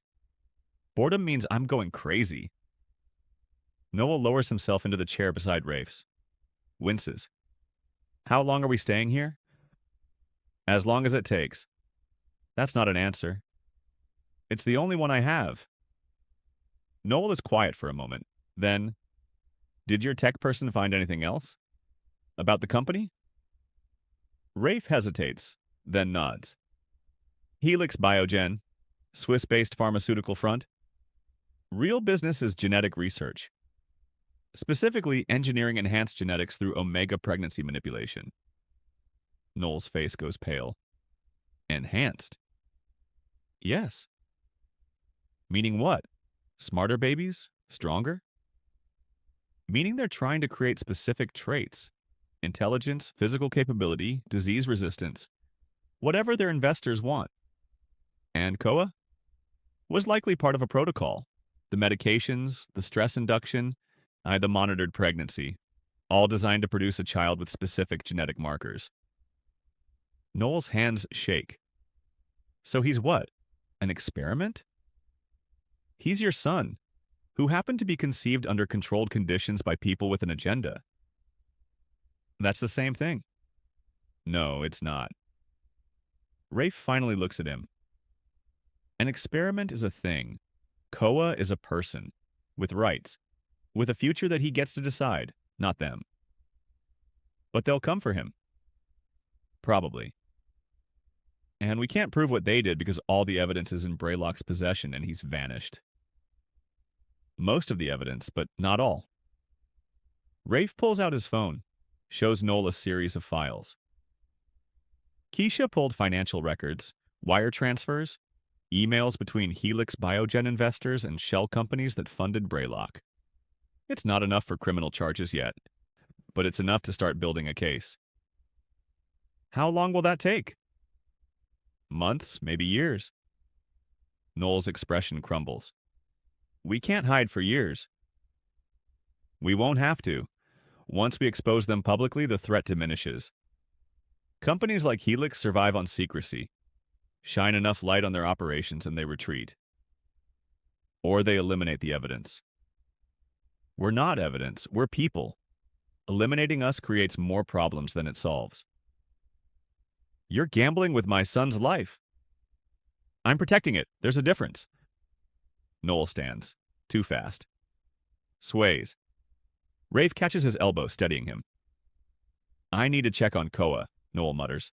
Boredom means I'm going crazy." Noel lowers himself into the chair beside Rafe's. Winces. "How long are we staying here?" "As long as it takes." That's not an answer. It's the only one I have. Noel is quiet for a moment. Then, "Did your tech person find anything else? About the company?" Rafe hesitates, then nods. "Helix Biogen, Swiss-based pharmaceutical front. Real business is genetic research. Specifically, engineering enhanced genetics through omega pregnancy manipulation." Noel's face goes pale. "Enhanced?" "Yes." "Meaning what? Smarter babies? Stronger?" "Meaning they're trying to create specific traits. Intelligence, physical capability, disease resistance. Whatever their investors want." "And Koa?" "Was likely part of a protocol. The medications, the stress induction, the monitored pregnancy. All designed to produce a child with specific genetic markers." Noel's hands shake. "So he's what? An experiment?" "He's your son, who happened to be conceived under controlled conditions by people with an agenda." "That's the same thing." "No, it's not." Rafe finally looks at him. "An experiment is a thing. Koa is a person, with rights, with a future that he gets to decide, not them." "But they'll come for him." "Probably. And we can't prove what they did because all the evidence is in Braylock's possession and he's vanished." "Most of the evidence, but not all." Rafe pulls out his phone, shows Noel a series of files. Keisha pulled financial records, wire transfers, emails between Helix Biogen investors and shell companies that funded Braylock. It's not enough for criminal charges yet, but it's enough to start building a case. "How long will that take?" Months, maybe years. Noel's expression crumbles. We can't hide for years. We won't have to. Once we expose them publicly, the threat diminishes. Companies like Helix survive on secrecy. Shine enough light on their operations and they retreat. Or they eliminate the evidence. We're not evidence, we're people. Eliminating us creates more problems than it solves. You're gambling with my son's life. I'm protecting it. There's a difference. Noel stands. Too fast. Sways. Rafe catches his elbow, steadying him. I need to check on Koa, Noel mutters.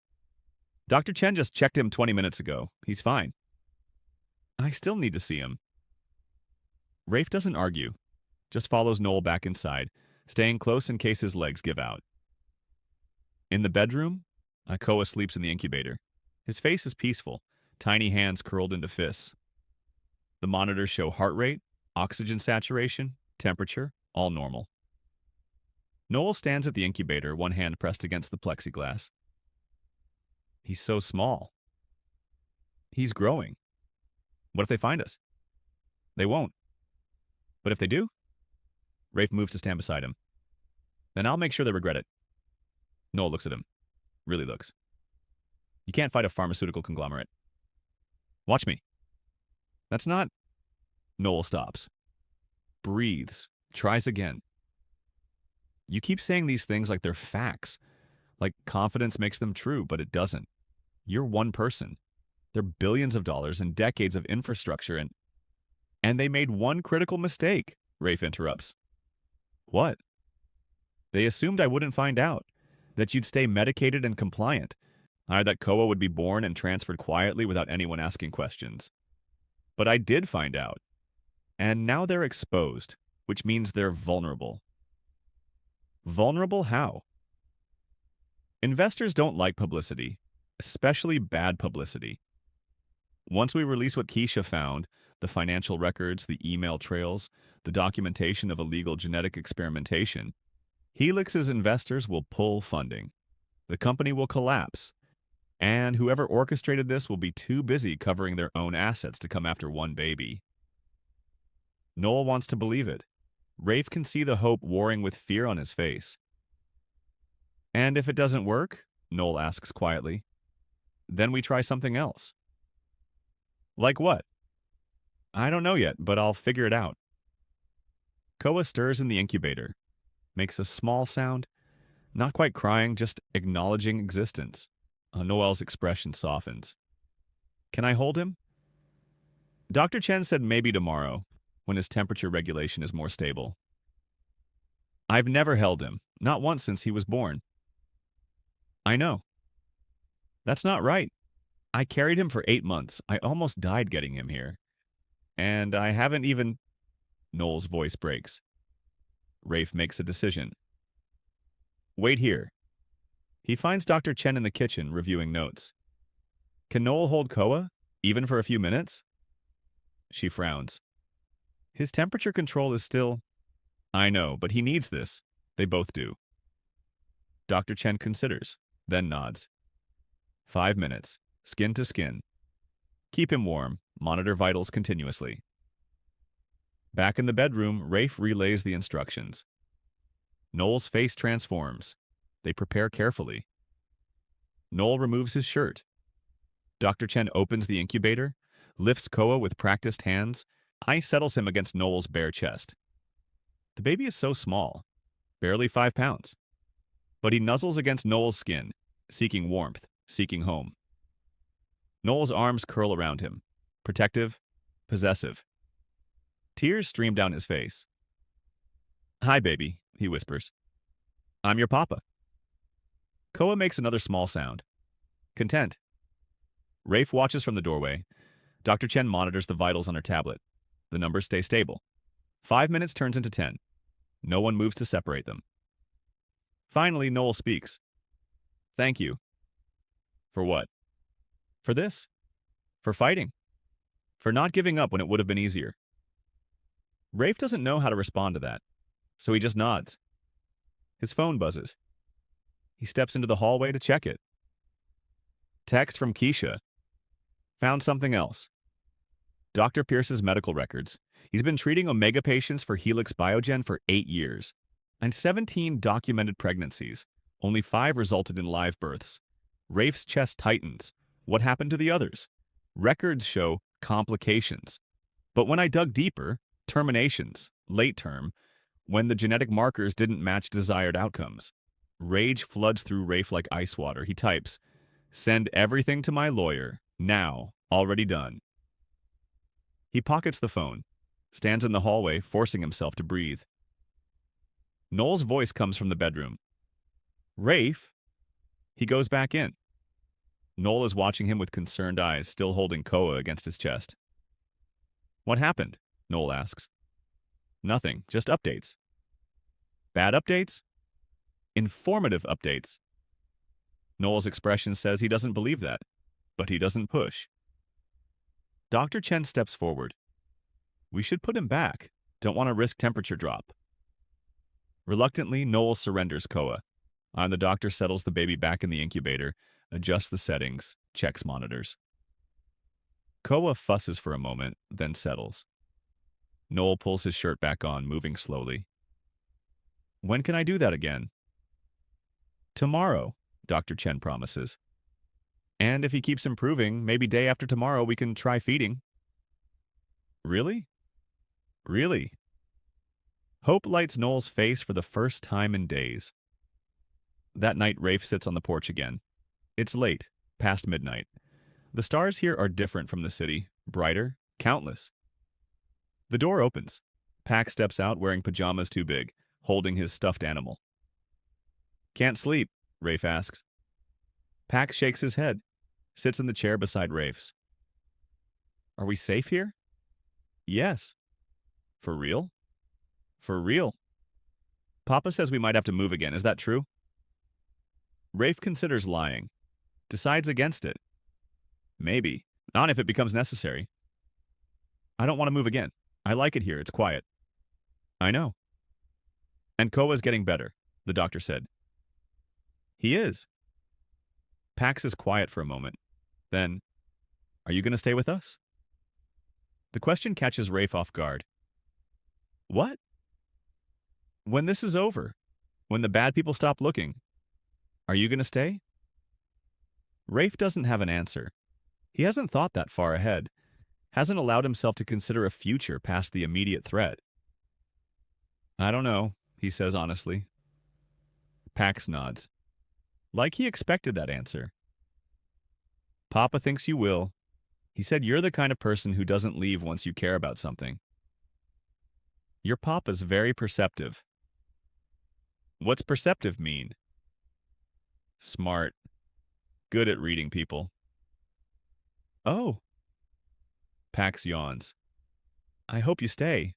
Dr. Chen just checked him 20 minutes ago. He's fine. I still need to see him. Rafe doesn't argue, just follows Noel back inside, staying close in case his legs give out. In the bedroom, Koa sleeps in the incubator. His face is peaceful, tiny hands curled into fists. The monitors show heart rate, oxygen saturation, temperature, all normal. Noel stands at the incubator, one hand pressed against the plexiglass. He's so small. He's growing. What if they find us? They won't. But if they do? Rafe moves to stand beside him. Then I'll make sure they regret it. Noel looks at him. Really looks. You can't fight a pharmaceutical conglomerate. Watch me. That's not... Noel stops. Breathes. Tries again. You keep saying these things like they're facts. Like confidence makes them true, but it doesn't. You're one person. They're billions of dollars and decades of infrastructure and they made one critical mistake, Rafe interrupts. What? They assumed I wouldn't find out. That you'd stay medicated and compliant. That Koa would be born and transferred quietly without anyone asking questions. But I did find out. And now they're exposed, which means they're vulnerable. Vulnerable how? Investors don't like publicity, especially bad publicity. Once we release what Keisha found, the financial records, the email trails, the documentation of illegal genetic experimentation, Helix's investors will pull funding. The company will collapse. And whoever orchestrated this will be too busy covering their own assets to come after one baby. Noel wants to believe it. Rafe can see the hope warring with fear on his face. And if it doesn't work, Noel asks quietly, then we try something else. Like what? I don't know yet, but I'll figure it out. Koa stirs in the incubator, makes a small sound, not quite crying, just acknowledging existence. Noel's expression softens. Can I hold him? Dr. Chen said maybe tomorrow, when his temperature regulation is more stable. I've never held him, not once since he was born. I know. That's not right. I carried him for 8 months. I almost died getting him here. And I haven't even... Noel's voice breaks. Rafe makes a decision. Wait here. He finds Dr. Chen in the kitchen, reviewing notes. Can Noel hold Koa, even for a few minutes? She frowns. His temperature control is still... I know, but he needs this. They both do. Dr. Chen considers, then nods. 5 minutes, skin to skin. Keep him warm, monitor vitals continuously. Back in the bedroom, Rafe relays the instructions. Noel's face transforms. They prepare carefully. Noel removes his shirt. Dr. Chen opens the incubator, lifts Koa with practiced hands, settles him against Noel's bare chest. The baby is so small, barely 5 pounds. But he nuzzles against Noel's skin, seeking warmth, seeking home. Noel's arms curl around him, protective, possessive. Tears stream down his face. Hi, baby, he whispers. I'm your papa. Koa makes another small sound. Content. Rafe watches from the doorway. Dr. Chen monitors the vitals on her tablet. The numbers stay stable. 5 minutes turns into 10. No one moves to separate them. Finally, Noel speaks. Thank you. For what? For this. For fighting. For not giving up when it would have been easier. Rafe doesn't know how to respond to that, so he just nods. His phone buzzes. He steps into the hallway to check it. Text from Keisha. Found something else. Dr. Pierce's medical records. He's been treating Omega patients for Helix Biogen for 8 years. And 17 documented pregnancies. Only 5 resulted in live births. Rafe's chest tightens. What happened to the others? Records show complications. But when I dug deeper, terminations, late term, when the genetic markers didn't match desired outcomes. Rage floods through Rafe like ice water. He types, "Send everything to my lawyer. Now. Already done." He pockets the phone, stands in the hallway, forcing himself to breathe. Noel's voice comes from the bedroom. "Rafe?" He goes back in. Noel is watching him with concerned eyes, still holding Koa against his chest. "What happened?" Noel asks. "Nothing, just updates." "Bad updates?" "Informative updates." Noel's expression says he doesn't believe that, but he doesn't push. Dr. Chen steps forward. "We should put him back. Don't want to risk temperature drop." Reluctantly, Noel surrenders Koa. The doctor settles the baby back in the incubator, adjusts the settings, checks monitors. Koa fusses for a moment, then settles. Noel pulls his shirt back on, moving slowly. "When can I do that again?" "Tomorrow," Dr. Chen promises. "And if he keeps improving, maybe day after tomorrow we can try feeding." "Really? Really?" Hope lights Noel's face for the first time in days. That night, Rafe sits on the porch again. It's late, past midnight. The stars here are different from the city, brighter, countless. The door opens. Pax steps out wearing pajamas too big, holding his stuffed animal. "Can't sleep?" Rafe asks. Pax shakes his head, sits in the chair beside Rafe's. "Are we safe here?" "Yes." "For real?" "For real." "Papa says we might have to move again. Is that true?" Rafe considers lying. Decides against it. "Maybe. Not if it becomes necessary." "I don't want to move again. I like it here. It's quiet." "I know." "And Koa's getting better," the doctor said. "He is." Pax is quiet for a moment. Then, "Are you going to stay with us?" The question catches Rafe off guard. "What?" "When this is over, when the bad people stop looking, are you going to stay?" Rafe doesn't have an answer. He hasn't thought that far ahead, hasn't allowed himself to consider a future past the immediate threat. "I don't know," he says honestly. Pax nods. Like he expected that answer. "Papa thinks you will. He said you're the kind of person who doesn't leave once you care about something." "Your papa's very perceptive." "What's perceptive mean?" "Smart. Good at reading people." "Oh." Pax yawns. "I hope you stay.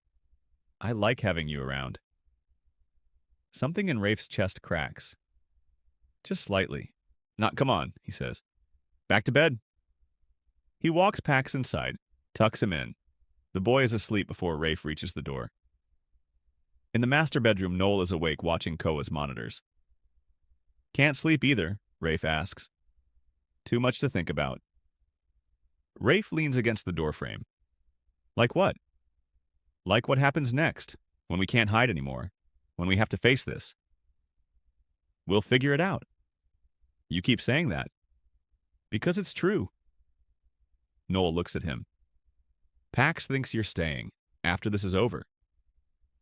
I like having you around." Something in Rafe's chest cracks. Just slightly. Come on," he says. "Back to bed." He walks Pax inside, tucks him in. The boy is asleep before Rafe reaches the door. In the master bedroom, Noel is awake watching Koa's monitors. "Can't sleep either," Rafe asks. "Too much to think about." Rafe leans against the doorframe. "Like what?" "Like what happens next, when we can't hide anymore, when we have to face this." "We'll figure it out." "You keep saying that." "Because it's true." Noel looks at him. "Pax thinks you're staying, after this is over."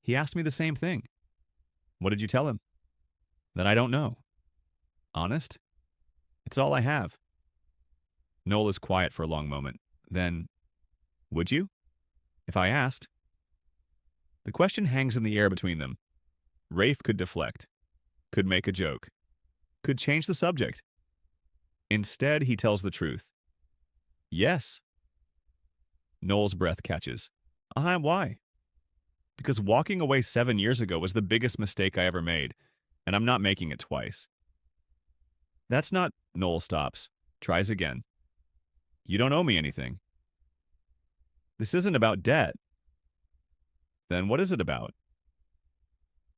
"He asked me the same thing." "What did you tell him?" "That I don't know." "Honest?" "It's all I have." Noel is quiet for a long moment. Then, "Would you? If I asked?" The question hangs in the air between them. Rafe could deflect, could make a joke, could change the subject. Instead, he tells the truth. "Yes." Noel's breath catches. Why?" "Because walking away 7 years ago was the biggest mistake I ever made, and I'm not making it twice." "That's not—" Noel stops, tries again. "You don't owe me anything." "This isn't about debt." "Then what is it about?"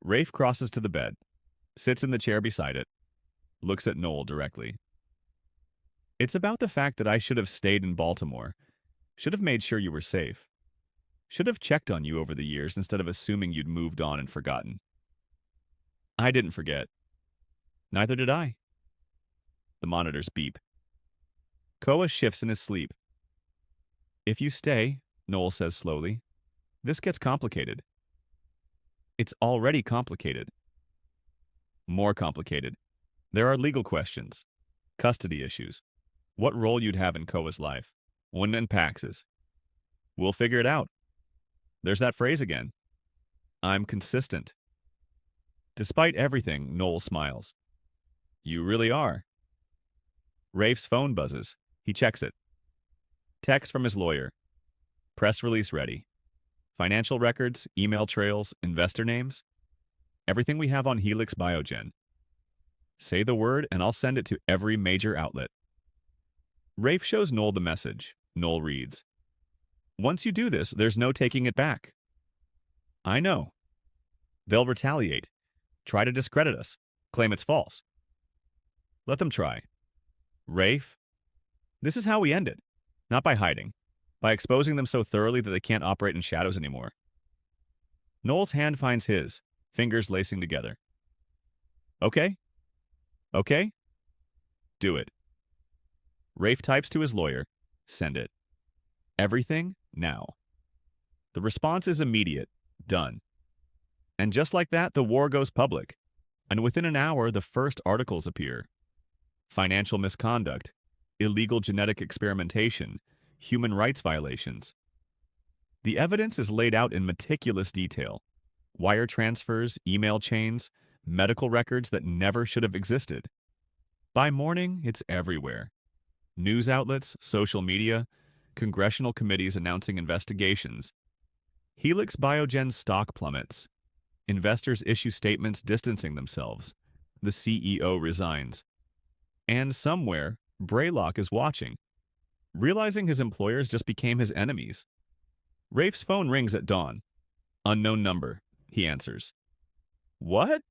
Rafe crosses to the bed, sits in the chair beside it, looks at Noel directly. It's about the fact that I should have stayed in Baltimore, should have made sure you were safe, should have checked on you over the years instead of assuming you'd moved on and forgotten. I didn't forget. Neither did I. The monitors beep. Koa shifts in his sleep. If you stay, Noel says slowly, this gets complicated. It's already complicated. More complicated. There are legal questions, custody issues, what role you'd have in Koa's life, when and Pax's. We'll figure it out. There's that phrase again. I'm consistent. Despite everything, Noel smiles. You really are. Rafe's phone buzzes. He checks it. Text from his lawyer. Press release ready. Financial records, email trails, investor names. Everything we have on Helix Biogen. Say the word and I'll send it to every major outlet. Rafe shows Noel the message. Noel reads. Once you do this, there's no taking it back. I know. They'll retaliate. Try to discredit us. Claim it's false. Let them try. Rafe, this is how we end it. Not by hiding. By exposing them so thoroughly that they can't operate in shadows anymore. Noel's hand finds his, fingers lacing together. Okay? Okay? Do it. Rafe types to his lawyer. Send it. Everything now. The response is immediate. Done. And just like that, the war goes public. And within an hour, the first articles appear. Financial misconduct, illegal genetic experimentation, human rights violations. The evidence is laid out in meticulous detail. Wire transfers, email chains, medical records that never should have existed. By morning, it's everywhere. News outlets, social media, congressional committees announcing investigations. Helix Biogen's stock plummets. Investors issue statements distancing themselves. The CEO resigns. And somewhere, Braylock is watching, realizing his employers just became his enemies. Rafe's phone rings at dawn. Unknown number, he answers. What?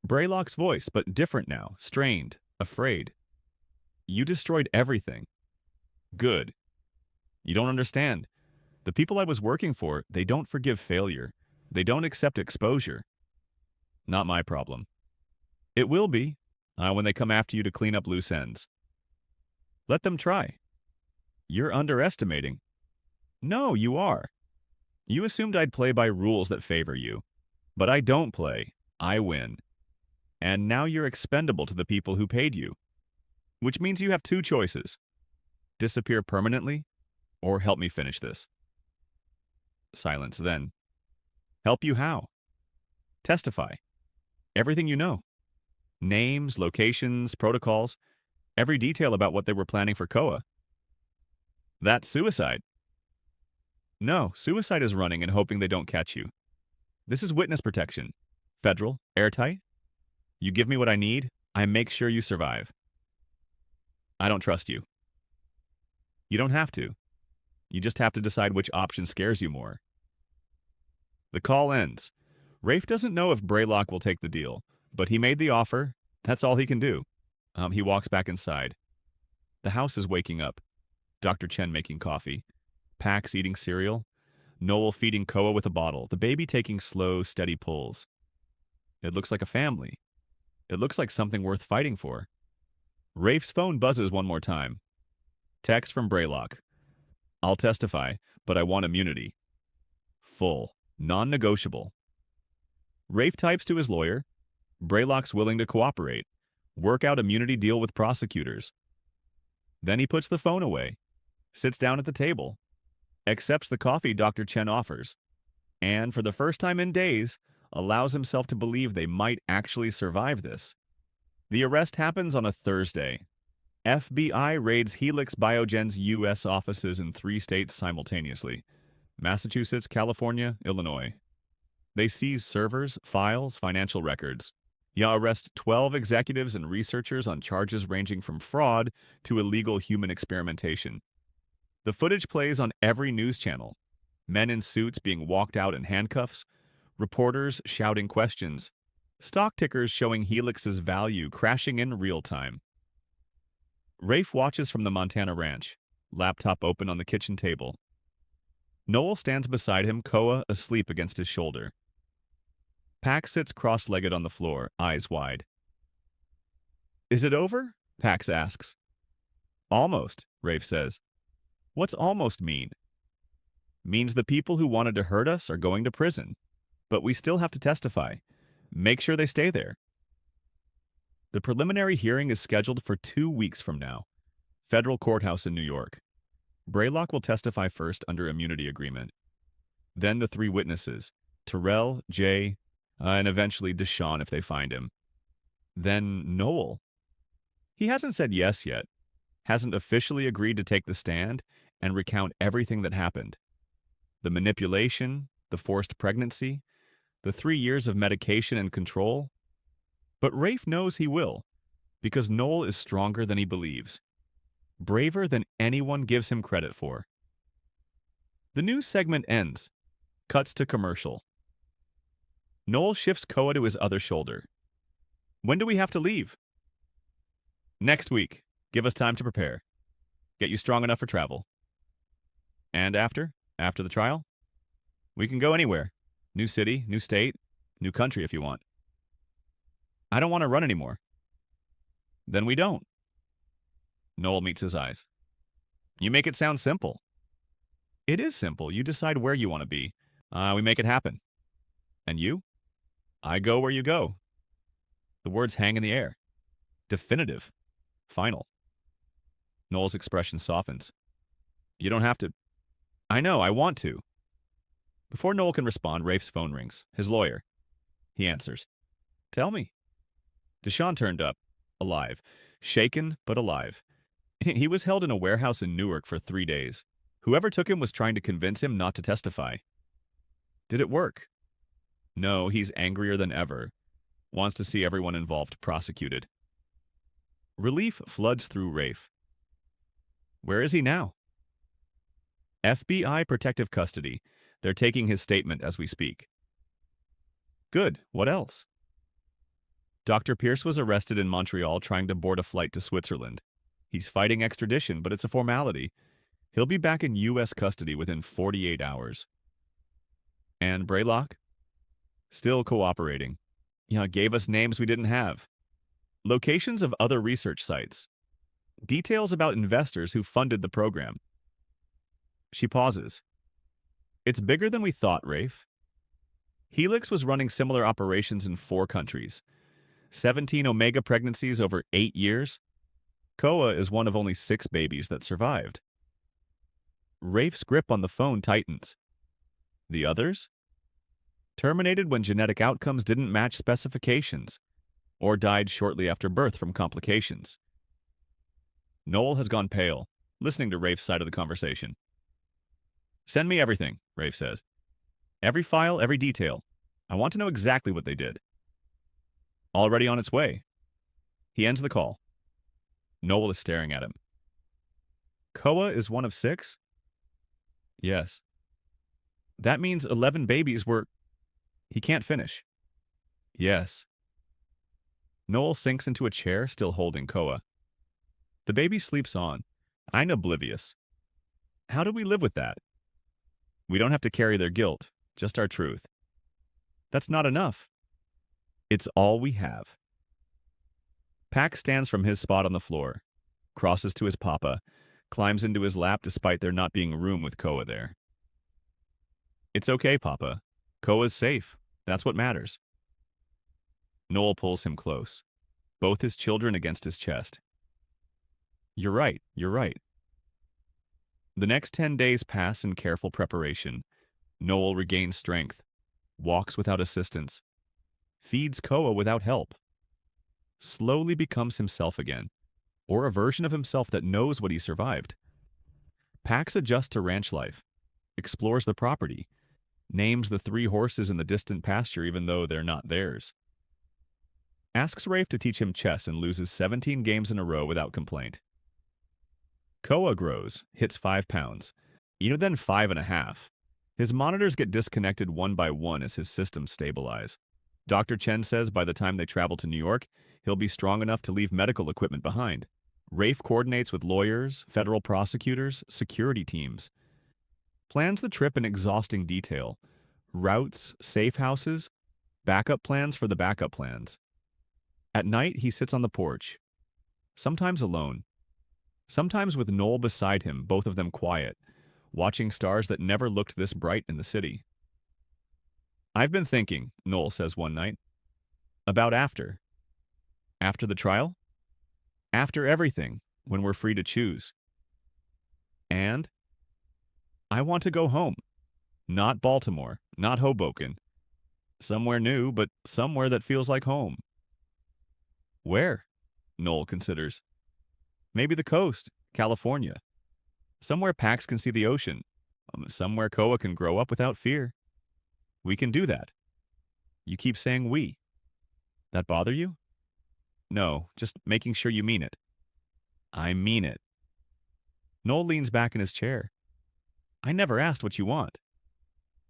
Braylock's voice, but different now, strained, afraid. You destroyed everything. Good. You don't understand. The people I was working for, they don't forgive failure. They don't accept exposure. Not my problem. It will be, when they come after you to clean up loose ends. Let them try. You're underestimating. No, you are. You assumed I'd play by rules that favor you. But I don't play. I win. And now you're expendable to the people who paid you. Which means you have two choices. Disappear permanently, or help me finish this. Silence then. Help you how? Testify. Everything you know. Names, locations, protocols, every detail about what they were planning for Koa. That's suicide. No, suicide is running and hoping they don't catch you. This is witness protection. Federal, airtight. You give me what I need, I make sure you survive. I don't trust you. You don't have to. You just have to decide which option scares you more. The call ends. Rafe doesn't know if Braylock will take the deal, but he made the offer. That's all he can do. He walks back inside. The house is waking up. Dr. Chen making coffee. Pax eating cereal. Noel feeding Koa with a bottle, the baby taking slow, steady pulls. It looks like a family. It looks like something worth fighting for. Rafe's phone buzzes one more time. Text from Braylock. I'll testify, but I want immunity. Full. Non-negotiable. Rafe types to his lawyer. Braylock's willing to cooperate. Work out immunity deal with prosecutors. Then he puts the phone away. Sits down at the table. Accepts the coffee Dr. Chen offers. And for the first time in days, allows himself to believe they might actually survive this. The arrest happens on a Thursday. FBI raids Helix Biogen's U.S. offices in 3 states simultaneously: Massachusetts, California, Illinois. They seize servers, files, financial records. Arrest 12 executives and researchers on charges ranging from fraud to illegal human experimentation. The footage plays on every news channel. Men in suits being walked out in handcuffs, reporters shouting questions, stock tickers showing Helix's value crashing in real time. Rafe watches from the Montana ranch, laptop open on the kitchen table. Noel stands beside him, Koa asleep against his shoulder. Pax sits cross-legged on the floor, eyes wide. Is it over? Pax asks. Almost, Rafe says. What's almost mean? Means the people who wanted to hurt us are going to prison. But we still have to testify. Make sure they stay there. The preliminary hearing is scheduled for 2 weeks from now. Federal courthouse in New York. Braylock will testify first under immunity agreement. Then the 3 witnesses, Terrell, Jay, and eventually Deshawn if they find him. Then Noel. He hasn't said yes yet, hasn't officially agreed to take the stand and recount everything that happened. The manipulation, the forced pregnancy, the 3 years of medication and control. But Rafe knows he will, because Noel is stronger than he believes, braver than anyone gives him credit for. The news segment ends, cuts to commercial. Noel shifts Koa to his other shoulder. When do we have to leave? Next week. Give us time to prepare. Get you strong enough for travel. And after the trial? We can go anywhere. New city, new state, new country if you want. I don't want to run anymore. Then we don't. Noel meets his eyes. You make it sound simple. It is simple. You decide where you want to be. We make it happen. And you? I go where you go. The words hang in the air. Definitive. Final. Noel's expression softens. You don't have to. I know, I want to. Before Noel can respond, Rafe's phone rings. His lawyer. He answers. Tell me. Deshawn turned up, alive. Shaken, but alive. He was held in a warehouse in Newark for 3 days. Whoever took him was trying to convince him not to testify. Did it work? No, he's angrier than ever. Wants to see everyone involved prosecuted. Relief floods through Rafe. Where is he now? FBI protective custody. They're taking his statement as we speak. Good. What else? Dr. Pierce was arrested in Montreal trying to board a flight to Switzerland. He's fighting extradition, but it's a formality. He'll be back in U.S. custody within 48 hours. And Braylock? Still cooperating. Gave us names we didn't have. Locations of other research sites. Details about investors who funded the program. She pauses. It's bigger than we thought, Rafe. Helix was running similar operations in 4 countries. 17 Omega pregnancies over 8 years. Koa is one of only 6 babies that survived. Rafe's grip on the phone tightens. The others? Terminated when genetic outcomes didn't match specifications, or died shortly after birth from complications. Noel has gone pale, listening to Rafe's side of the conversation. Send me everything, Rafe says. Every file, every detail. I want to know exactly what they did. Already on its way. He ends the call. Noel is staring at him. Koa is one of 6? Yes. That means 11 babies were... He can't finish. Yes. Noel sinks into a chair, still holding Koa. The baby sleeps on. I'm oblivious. How do we live with that? We don't have to carry their guilt, just our truth. That's not enough. It's all we have. Pax stands from his spot on the floor, crosses to his papa, climbs into his lap despite there not being room with Koa there. It's okay, Papa. Koa's safe. That's what matters. Noel pulls him close, both his children against his chest. You're right, you're right. The next 10 days pass in careful preparation. Noel regains strength, walks without assistance, feeds Koa without help, slowly becomes himself again, or a version of himself that knows what he survived. Pax adjusts to ranch life, explores the property, names the 3 horses in the distant pasture even though they're not theirs. Asks Rafe to teach him chess and loses 17 games in a row without complaint. Koa grows, hits 5 pounds, then 5.5. His monitors get disconnected one by one as his systems stabilize. Dr. Chen says by the time they travel to New York, he'll be strong enough to leave medical equipment behind. Rafe coordinates with lawyers, federal prosecutors, security teams. Plans the trip in exhausting detail. Routes, safe houses, backup plans for the backup plans. At night, he sits on the porch, sometimes alone, sometimes with Noel beside him, both of them quiet, watching stars that never looked this bright in the city. "I've been thinking," Noel says one night, "about after. After the trial? After everything, when we're free to choose. And I want to go home. Not Baltimore, not Hoboken. Somewhere new, but somewhere that feels like home." "Where?" Noel considers. "Maybe the coast, California. Somewhere Pax can see the ocean. Somewhere Koa can grow up without fear. We can do that." "You keep saying we. That bother you?" "No, just making sure you mean it." "I mean it." Noel leans back in his chair. "I never asked what you want."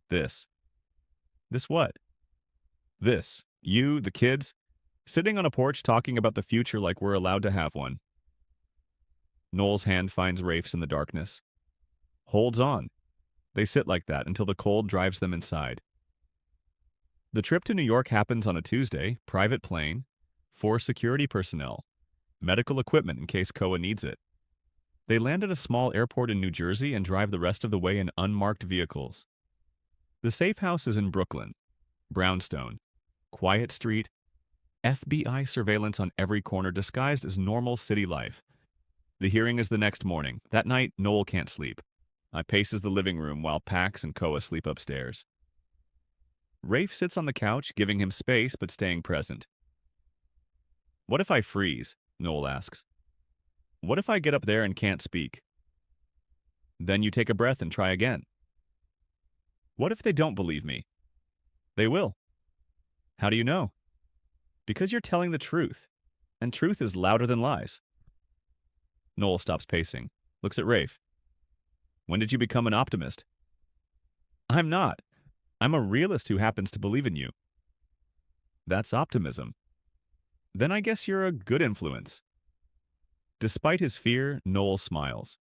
"This." "This what?" "This. You, the kids, sitting on a porch talking about the future like we're allowed to have one." Noel's hand finds Rafe's in the darkness. Holds on. They sit like that until the cold drives them inside. The trip to New York happens on a Tuesday, private plane, 4 security personnel, medical equipment in case Koa needs it. They land at a small airport in New Jersey and drive the rest of the way in unmarked vehicles. The safe house is in Brooklyn, brownstone, quiet street, FBI surveillance on every corner disguised as normal city life. The hearing is the next morning. That night, Noel can't sleep. Paces the living room while Pax and Koa sleep upstairs. Rafe sits on the couch, giving him space but staying present. "What if I freeze?" Noel asks. "What if I get up there and can't speak?" "Then you take a breath and try again." "What if they don't believe me?" "They will." "How do you know?" "Because you're telling the truth, and truth is louder than lies." Noel stops pacing, looks at Rafe. "When did you become an optimist?" "I'm not. I'm a realist who happens to believe in you." "That's optimism." "Then I guess you're a good influence." Despite his fear, Noel smiles.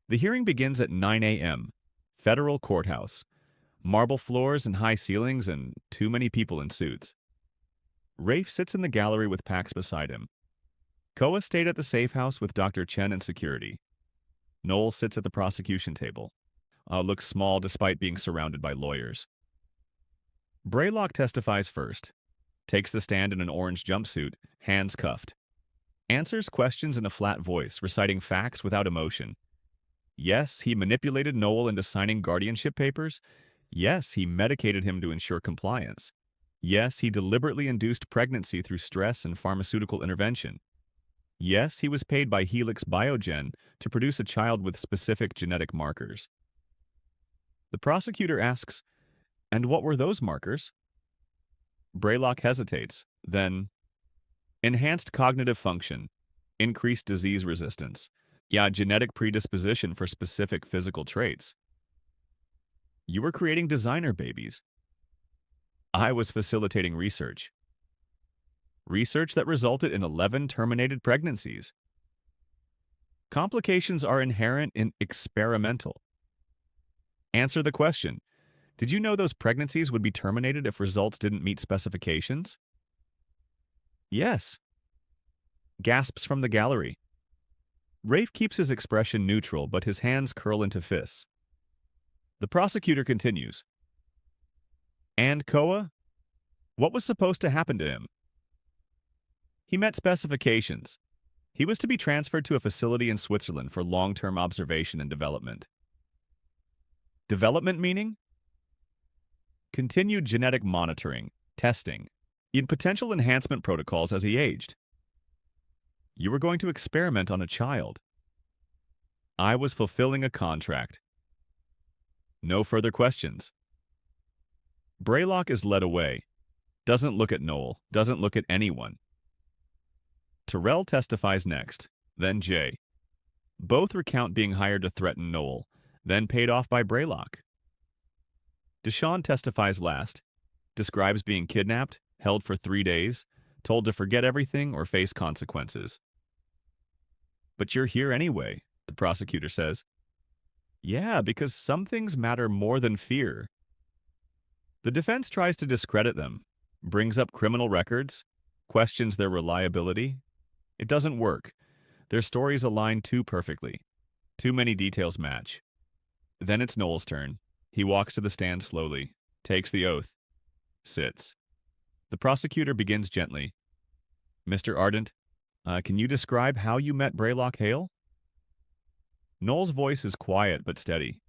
The hearing begins at 9 a.m. Federal courthouse. Marble floors and high ceilings and too many people in suits. Rafe sits in the gallery with Pax beside him. Koa stayed at the safe house with Dr. Chen and security. Noel sits at the prosecution table. Looks small despite being surrounded by lawyers. Braylock testifies first. Takes the stand in an orange jumpsuit, hands cuffed. Answers questions in a flat voice, reciting facts without emotion. Yes, he manipulated Noel into signing guardianship papers. Yes, he medicated him to ensure compliance. Yes, he deliberately induced pregnancy through stress and pharmaceutical intervention. Yes, he was paid by Helix Biogen to produce a child with specific genetic markers. The prosecutor asks, "And what were those markers?" Braylock hesitates, then, "Enhanced cognitive function, increased disease resistance, genetic predisposition for specific physical traits." "You were creating designer babies." "I was facilitating research." "Research that resulted in 11 terminated pregnancies." "Complications are inherent in experimental." "Answer the question. Did you know those pregnancies would be terminated if results didn't meet specifications?" "Yes." Gasps from the gallery. Rafe keeps his expression neutral, but his hands curl into fists. The prosecutor continues. "And Koa? What was supposed to happen to him?" "He met specifications. He was to be transferred to a facility in Switzerland for long-term observation and development." "Development meaning?" "Continued genetic monitoring, testing, in potential enhancement protocols as he aged." "You were going to experiment on a child." "I was fulfilling a contract." No further questions. Braylock is led away. Doesn't look at Noel, doesn't look at anyone. Terrell testifies next, then Jay. Both recount being hired to threaten Noel, then paid off by Braylock. Deshawn testifies last, describes being kidnapped, held for 3 days, told to forget everything or face consequences. But you're here anyway, the prosecutor says. Yeah, because some things matter more than fear. The defense tries to discredit them, brings up criminal records, questions their reliability. It doesn't work. Their stories align too perfectly. Too many details match. Then it's Noel's turn. He walks to the stand slowly, takes the oath, sits. The prosecutor begins gently. Mr. Ardent, can you describe how you met Braylock Hale? Noel's voice is quiet but steady.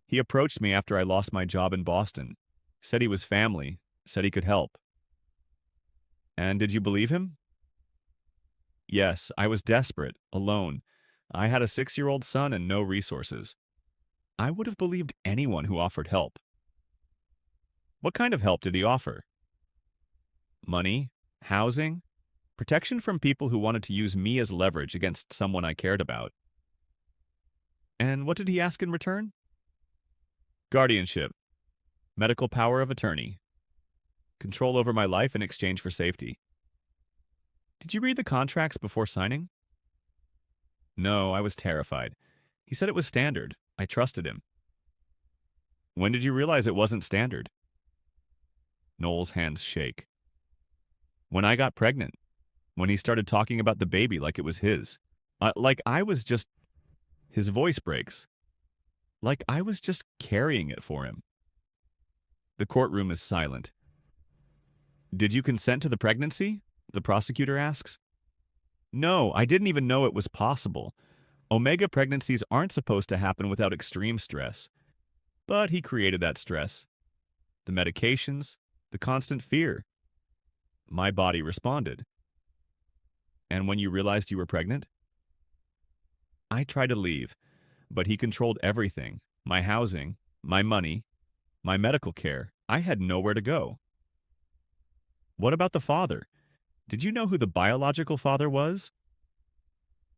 He approached me after I lost my job in Boston, said he was family, said he could help. And did you believe him? Yes, I was desperate, alone. I had a 6-year-old son and no resources. I would have believed anyone who offered help. What kind of help did he offer? Money, housing, protection from people who wanted to use me as leverage against someone I cared about. And what did he ask in return? Guardianship, medical power of attorney, control over my life in exchange for safety. Did you read the contracts before signing? No, I was terrified. He said it was standard. I trusted him. When did you realize it wasn't standard? Noel's hands shake. When I got pregnant. When he started talking about the baby like it was his. Like I was just... His voice breaks. Like I was just carrying it for him. The courtroom is silent. Did you consent to the pregnancy? The prosecutor asks. No, I didn't even know it was possible. Omega pregnancies aren't supposed to happen without extreme stress. But he created that stress. The medications, the constant fear. My body responded. And when you realized you were pregnant? I tried to leave, but he controlled everything. My housing, my money, my medical care. I had nowhere to go. What about the father? Did you know who the biological father was?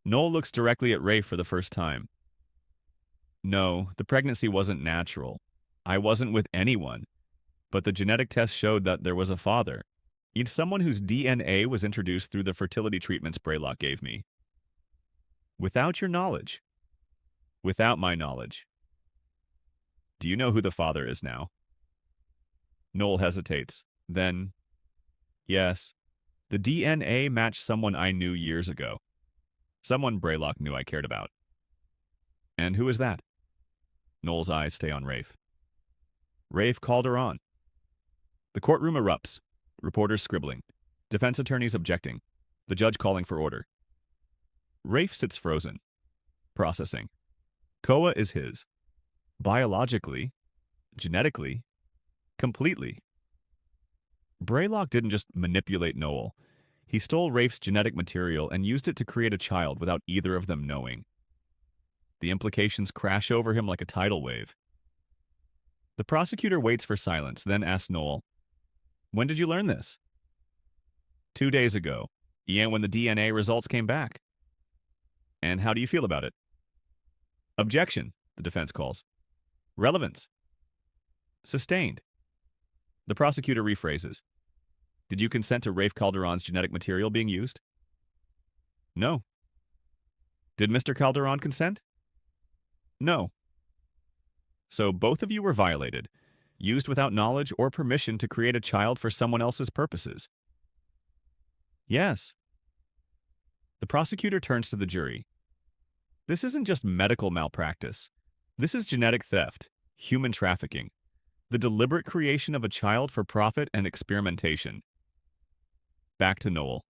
Noel looks directly at Rafe for the first time. No, the pregnancy wasn't natural. I wasn't with anyone. But the genetic test showed that there was a father. It's someone whose DNA was introduced through the fertility treatments Braylock gave me. Without your knowledge. Without my knowledge. Do you know who the father is now? Noel hesitates. Then, yes. The DNA matched someone I knew years ago. Someone Braylock knew I cared about. And who is that? Noel's eyes stay on Rafe. Rafe Calderón. The courtroom erupts. Reporters scribbling. Defense attorneys objecting. The judge calling for order. Rafe sits frozen. Processing. Koa is his. Biologically. Genetically. Completely. Braylock didn't just manipulate Noel. He stole Rafe's genetic material and used it to create a child without either of them knowing. The implications crash over him like a tidal wave. The prosecutor waits for silence, then asks Noel, when did you learn this? 2 days ago, and when the DNA results came back. And how do you feel about it? Objection, the defense calls. Relevance. Sustained. The prosecutor rephrases. Did you consent to Rafe Calderón's genetic material being used? No. Did Mr. Calderón consent? No. So both of you were violated, used without knowledge or permission to create a child for someone else's purposes. Yes. The prosecutor turns to the jury. This isn't just medical malpractice. This is genetic theft, human trafficking, the deliberate creation of a child for profit and experimentation. Back to Noel.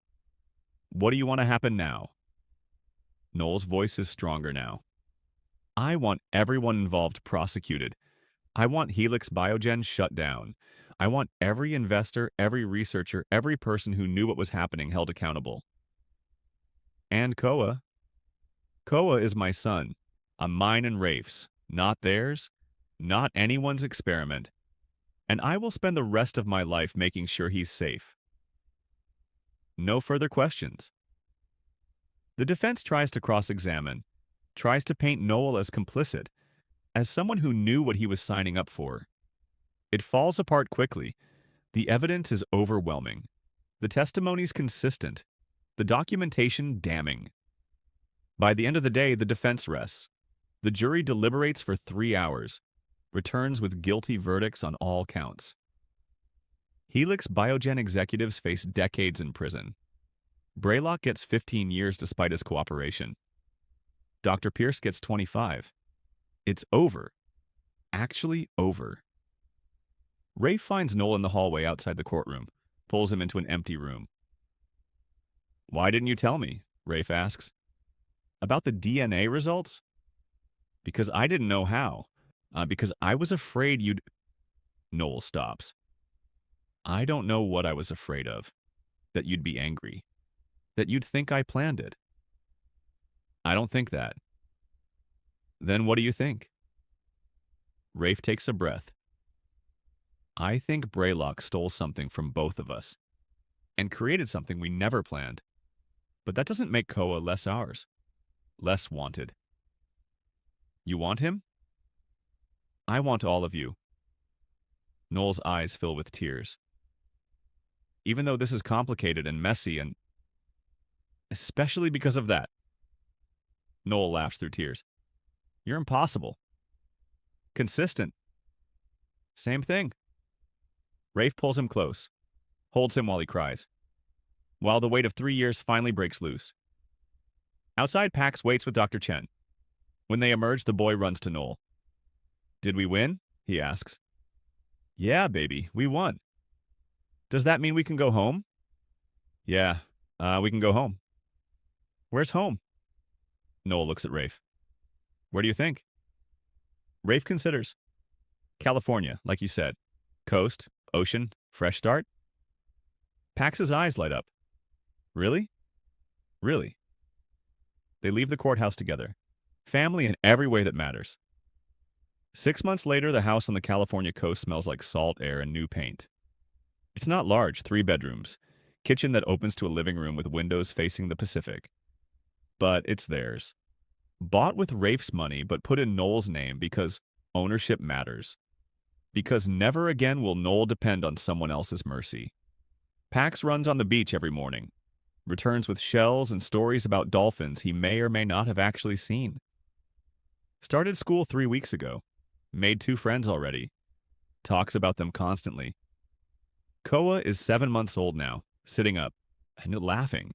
What do you want to happen now? Noel's voice is stronger now. I want everyone involved prosecuted. I want Helix Biogen shut down. I want every investor, every researcher, every person who knew what was happening held accountable. And Koa. Koa is my son. Mine and Rafe's. Not theirs. Not anyone's experiment. And I will spend the rest of my life making sure he's safe. No further questions. The defense tries to cross-examine, tries to paint Noel as complicit, as someone who knew what he was signing up for. It falls apart quickly. The evidence is overwhelming. The testimony's consistent. The documentation damning. By the end of the day, the defense rests. The jury deliberates for 3 hours, returns with guilty verdicts on all counts. Helix Biogen executives face decades in prison. Braylock gets 15 years despite his cooperation. Dr. Pierce gets 25. It's over. Actually over. Rafe finds Noel in the hallway outside the courtroom, pulls him into an empty room. "Why didn't you tell me?" Rafe asks. "About the DNA results?" "Because I didn't know how. Because I was afraid you'd—" Noel stops. "I don't know what I was afraid of. That you'd be angry. That you'd think I planned it." "I don't think that." "Then what do you think?" Rafe takes a breath. "I think Braylock stole something from both of us and created something we never planned. But that doesn't make Koa less ours, less wanted." "You want him?" "I want all of you." Noel's eyes fill with tears. "Even though this is complicated and messy and especially because of that." Noel laughs through tears. "You're impossible. Consistent. Same thing." Rafe pulls him close, holds him while he cries, while the weight of 3 years finally breaks loose. Outside, Pax waits with Dr. Chen. When they emerge, the boy runs to Noel. "Did we win?" he asks. "Yeah, baby, we won." "Does that mean we can go home?" "Yeah, we can go home." "Where's home?" Noel looks at Rafe. "Where do you think?" Rafe considers. "California, like you said. Coast, ocean, fresh start." Pax's eyes light up. "Really?" "Really." They leave the courthouse together. Family in every way that matters. 6 months later, the house on the California coast smells like salt air and new paint. It's not large, 3 bedrooms, kitchen that opens to a living room with windows facing the Pacific. But it's theirs. Bought with Rafe's money, but put in Noel's name because ownership matters. Because never again will Noel depend on someone else's mercy. Pax runs on the beach every morning, returns with shells and stories about dolphins he may or may not have actually seen. Started school 3 weeks ago. Made 2 friends already. Talks about them constantly. Koa is 7 months old now, sitting up, and laughing,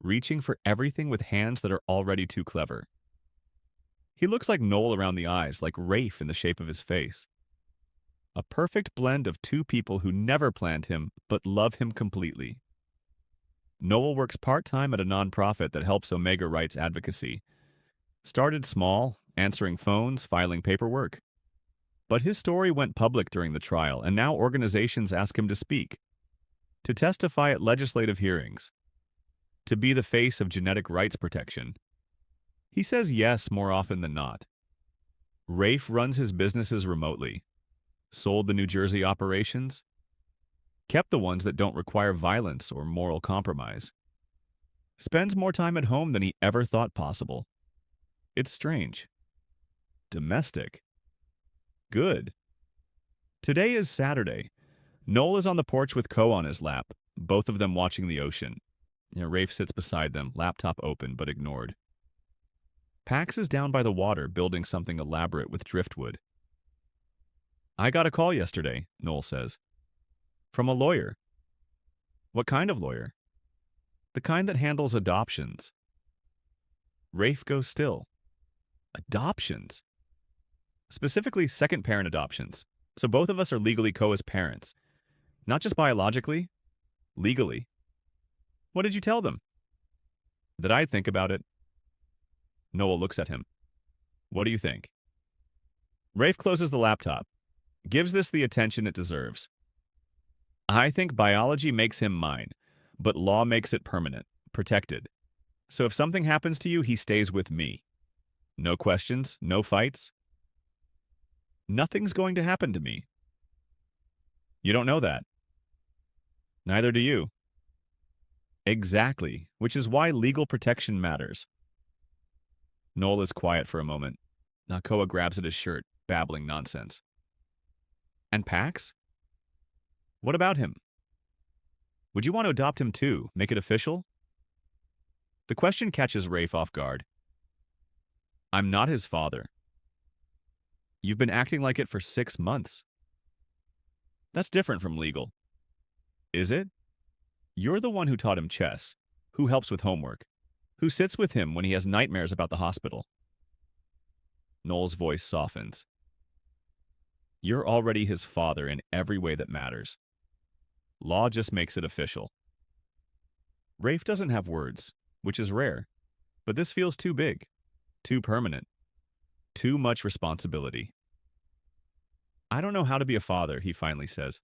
reaching for everything with hands that are already too clever. He looks like Noel around the eyes, like Rafe in the shape of his face. A perfect blend of two people who never planned him, but love him completely. Noel works part-time at a nonprofit that helps Omega rights advocacy. Started small, answering phones, filing paperwork. But his story went public during the trial, and now organizations ask him to speak, to testify at legislative hearings, to be the face of genetic rights protection. He says yes more often than not. Rafe runs his businesses remotely, sold the New Jersey operations, kept the ones that don't require violence or moral compromise. Spends more time at home than he ever thought possible. It's strange. Domestic. Good. Today is Saturday. Noel is on the porch with Ko on his lap, both of them watching the ocean. Rafe sits beside them, laptop open but ignored. Pax is down by the water building something elaborate with driftwood. "I got a call yesterday," Noel says. "From a lawyer." "What kind of lawyer?" "The kind that handles adoptions." Rafe goes still. Adoptions? Specifically second-parent adoptions. So both of us are legally Koa's parents. Not just biologically, legally. "What did you tell them?" "That I'd think about it." Noel looks at him. "What do you think?" Rafe closes the laptop, gives this the attention it deserves. "I think biology makes him mine, but law makes it permanent, protected. So if something happens to you, he stays with me. No questions, no fights. Nothing's going to happen to me." "You don't know that." "Neither do you." "Exactly, which is why legal protection matters." Noel is quiet for a moment. Koa grabs at his shirt, babbling nonsense. "And Pax? What about him? Would you want to adopt him too, make it official?" The question catches Rafe off guard. I'm not his father. You've been acting like it for 6 months. That's different from legal. Is it? You're the one who taught him chess, who helps with homework, who sits with him when he has nightmares about the hospital. Noel's voice softens. You're already his father in every way that matters. Law just makes it official. Rafe doesn't have words, which is rare, but this feels too big, too permanent, too much responsibility. I don't know how to be a father, he finally says.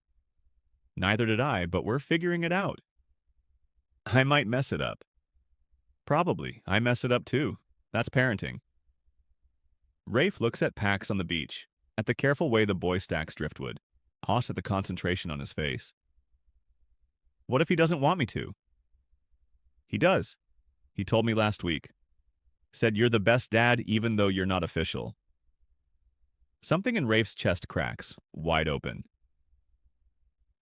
Neither did I, but we're figuring it out. I might mess it up. Probably. I mess it up too. That's parenting. Rafe looks at Pax on the beach, at the careful way the boy stacks driftwood, awed at the concentration on his face. What if he doesn't want me to? He does. He told me last week. Said you're the best dad even though you're not official. Something in Rafe's chest cracks, wide open.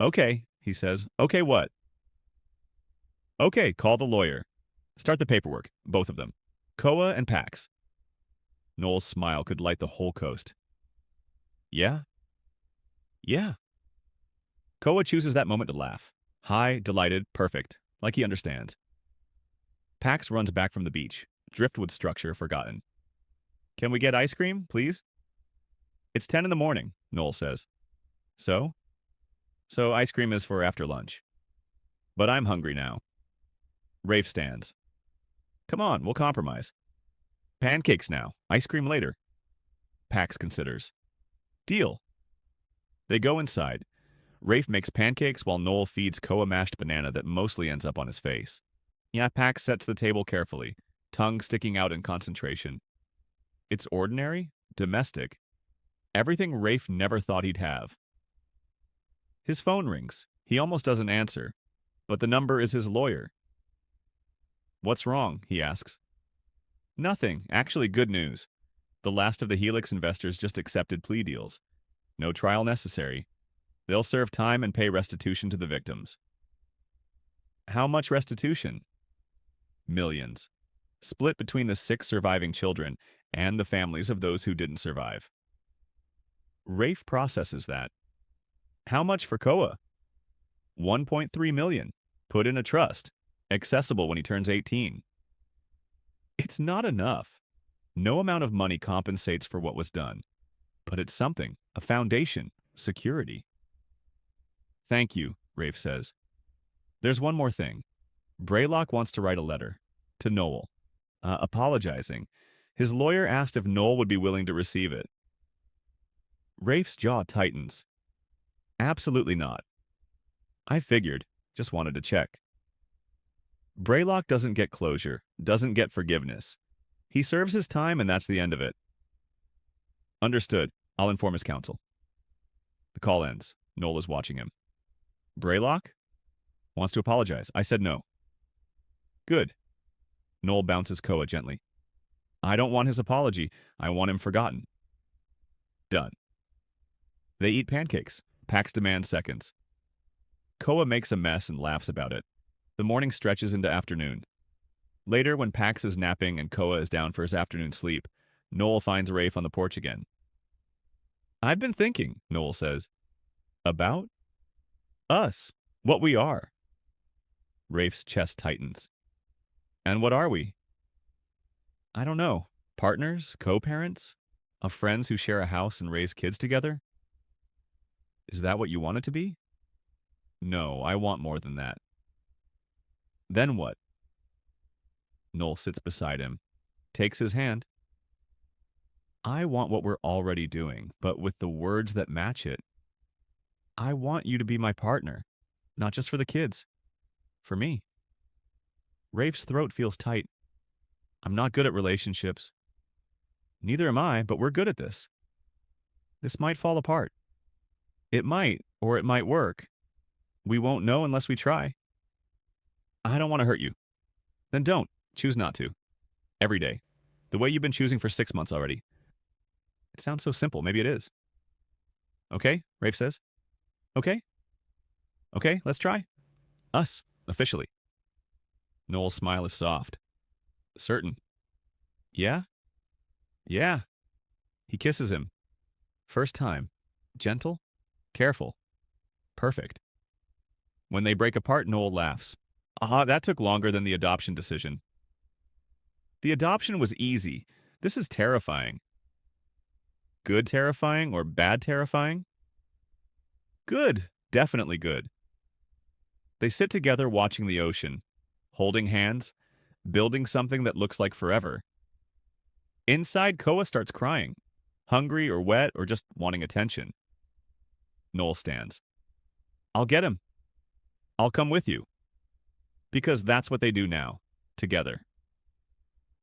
Okay, he says. Okay, what? Okay, call the lawyer. Start the paperwork, both of them. Koa and Pax. Noel's smile could light the whole coast. Yeah? Yeah. Koa chooses that moment to laugh. High, delighted, perfect, like he understands. Pax runs back from the beach, driftwood structure forgotten. Can we get ice cream, please? It's 10 in the morning, Noel says. So? So ice cream is for after lunch. But I'm hungry now. Rafe stands. Come on, we'll compromise. Pancakes now, ice cream later. Pax considers. Deal. They go inside. Rafe makes pancakes while Noel feeds Koa mashed banana that mostly ends up on his face. Yeah, Pax sets the table carefully, tongue sticking out in concentration. It's ordinary, domestic. Everything Rafe never thought he'd have. His phone rings. He almost doesn't answer, but the number is his lawyer. What's wrong? He asks. Nothing. Actually, good news. The last of the Helix investors just accepted plea deals. No trial necessary. They'll serve time and pay restitution to the victims. How much restitution? Millions. Split between the 6 surviving children and the families of those who didn't survive. Rafe processes that. How much for Koa? 1.3 million. Put in a trust. Accessible when he turns 18. It's not enough. No amount of money compensates for what was done. But it's something, a foundation, security. Thank you, Rafe says. There's one more thing. Braylock wants to write a letter. To Noel. Apologizing. His lawyer asked if Noel would be willing to receive it. Rafe's jaw tightens. Absolutely not. I figured. Just wanted to check. Braylock doesn't get closure, doesn't get forgiveness. He serves his time and that's the end of it. Understood. I'll inform his counsel. The call ends. Noel is watching him. Braylock? Wants to apologize. I said no. Good. Noel bounces Koa gently. I don't want his apology. I want him forgotten. Done. They eat pancakes. Pax demands seconds. Koa makes a mess and laughs about it. The morning stretches into afternoon. Later, when Pax is napping and Koa is down for his afternoon sleep, Noel finds Rafe on the porch again. I've been thinking, Noel says. About? Us. What we are. Rafe's chest tightens. And what are we? I don't know. Partners? Co-parents? Of friends who share a house and raise kids together? Is that what you want it to be? No, I want more than that. Then what? Noel sits beside him, takes his hand. I want what we're already doing, but with the words that match it. I want you to be my partner, not just for the kids, for me. Rafe's throat feels tight. I'm not good at relationships. Neither am I, but we're good at this. This might fall apart. It might, or it might work. We won't know unless we try. I don't want to hurt you. Then don't. Choose not to. Every day. The way you've been choosing for 6 months already. It sounds so simple. Maybe it is. Okay, Rafe says. Okay. Okay, let's try. Us, officially. Noel's smile is soft. Certain. Yeah? Yeah. He kisses him. First time. Gentle, careful, perfect. When they break apart, Noel laughs. That took longer than the adoption decision. The adoption was easy. This is terrifying. Good terrifying or bad terrifying? Good. Definitely good. They sit together watching the ocean, holding hands, building something that looks like forever. Inside, Koa starts crying, hungry or wet or just wanting attention. Noel stands. I'll get him. I'll come with you. Because that's what they do now, together.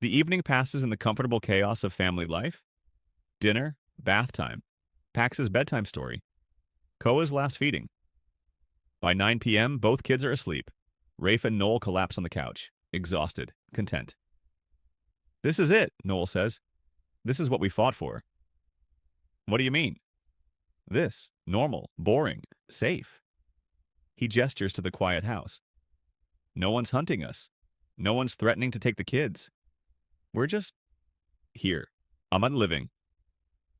The evening passes in the comfortable chaos of family life. Dinner, bath time, Pax's bedtime story, Koa's last feeding. By 9 p.m., both kids are asleep. Rafe and Noel collapse on the couch, exhausted, content. This is it, Noel says. This is what we fought for. What do you mean? This, normal, boring, safe. He gestures to the quiet house. No one's hunting us. No one's threatening to take the kids. We're just here. I'm unliving.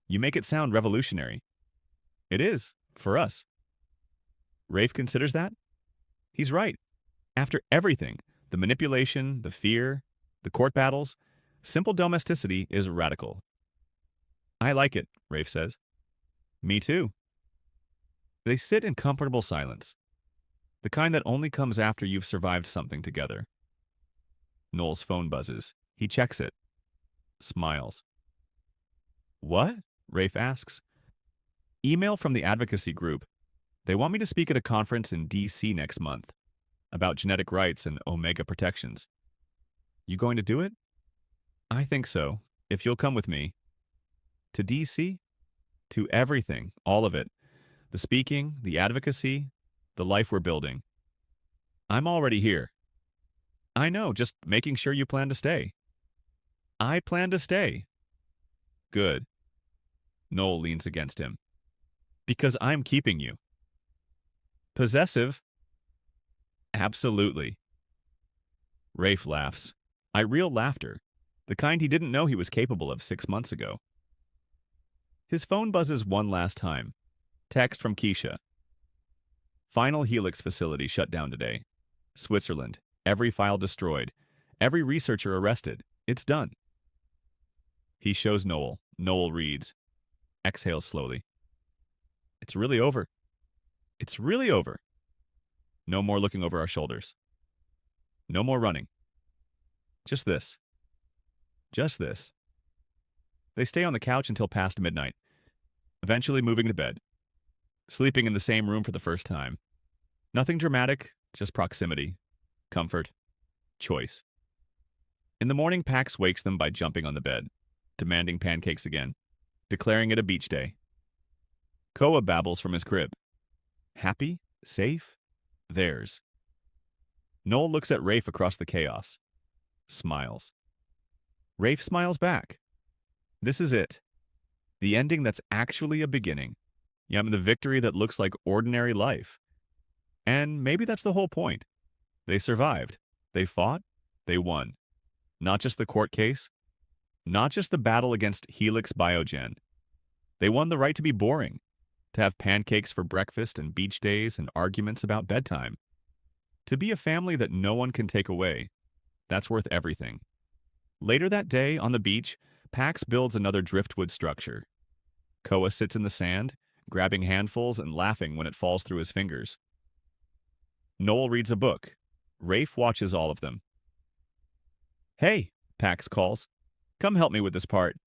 You make it sound revolutionary. It is, for us. Rafe considers that? He's right. After everything, the manipulation, the fear, the court battles, simple domesticity is radical. I like it, Rafe says. Me too. They sit in comfortable silence, the kind that only comes after you've survived something together. Noel's phone buzzes. He checks it. Smiles. What? Rafe asks. Email from the advocacy group. They want me to speak at a conference in D.C. next month about genetic rights and omega protections. You going to do it? I think so, if you'll come with me. To D.C.? To everything, all of it. The speaking, the advocacy, the life we're building. I'm already here. I know, just making sure you plan to stay. I plan to stay. Good. Noel leans against him. Because I'm keeping you. Possessive? Absolutely. Rafe laughs. Real laughter. The kind he didn't know he was capable of 6 months ago. His phone buzzes one last time. Text from Keisha. Final Helix facility shut down today. Switzerland. Every file destroyed. Every researcher arrested. It's done. He shows Noel. Noel reads. Exhales slowly. It's really over. It's really over. No more looking over our shoulders. No more running. Just this. Just this. They stay on the couch until past midnight, eventually moving to bed, sleeping in the same room for the first time. Nothing dramatic, just proximity, comfort, choice. In the morning, Pax wakes them by jumping on the bed, demanding pancakes again, declaring it a beach day. Koa babbles from his crib. Happy? Safe? Theirs. Noel looks at Rafe across the chaos. Smiles. Rafe smiles back. This is it. The ending that's actually a beginning. The victory that looks like ordinary life. And maybe that's the whole point. They survived. They fought. They won. Not just the court case. Not just the battle against Helix Biogen. They won the right to be boring. To have pancakes for breakfast and beach days and arguments about bedtime. To be a family that no one can take away. That's worth everything. Later that day, on the beach, Pax builds another driftwood structure. Koa sits in the sand, grabbing handfuls and laughing when it falls through his fingers. Noel reads a book. Rafe watches all of them. Hey, Pax calls. Come help me with this part.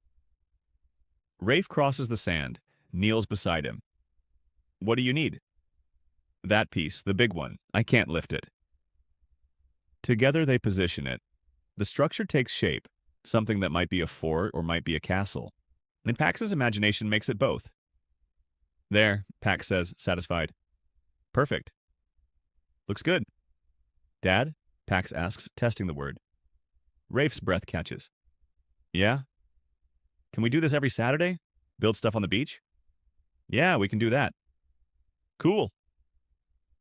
Rafe crosses the sand, kneels beside him. What do you need? That piece, the big one. I can't lift it. Together they position it. The structure takes shape, something that might be a fort or might be a castle. And Pax's imagination makes it both. There, Pax says, satisfied. Perfect. Looks good. Dad? Pax asks, testing the word. Rafe's breath catches. Yeah? Can we do this every Saturday? Build stuff on the beach? Yeah, we can do that. Cool.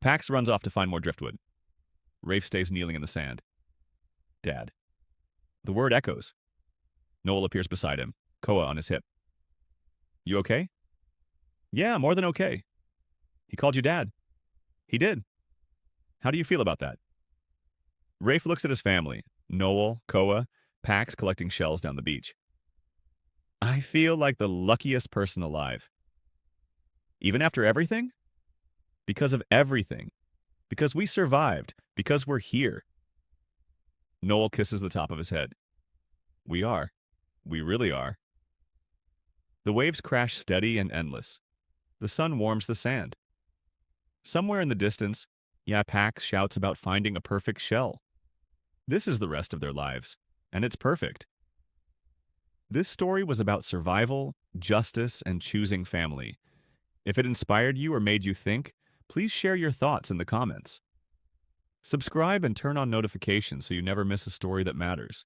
Pax runs off to find more driftwood. Rafe stays kneeling in the sand. Dad. The word echoes. Noel appears beside him. Koa on his hip. You okay? Yeah, more than okay. He called you dad. He did. How do you feel about that? Rafe looks at his family. Noel, Koa, Pax collecting shells down the beach. I feel like the luckiest person alive. Even after everything? Because of everything. Because we survived. Because we're here. Noel kisses the top of his head. We are. We really are. The waves crash steady and endless. The sun warms the sand. Somewhere in the distance, Pax shouts about finding a perfect shell. This is the rest of their lives, and it's perfect. This story was about survival, justice, and choosing family. If it inspired you or made you think, please share your thoughts in the comments. Subscribe and turn on notifications so you never miss a story that matters.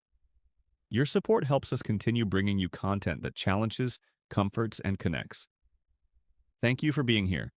Your support helps us continue bringing you content that challenges, comforts, and connects. Thank you for being here.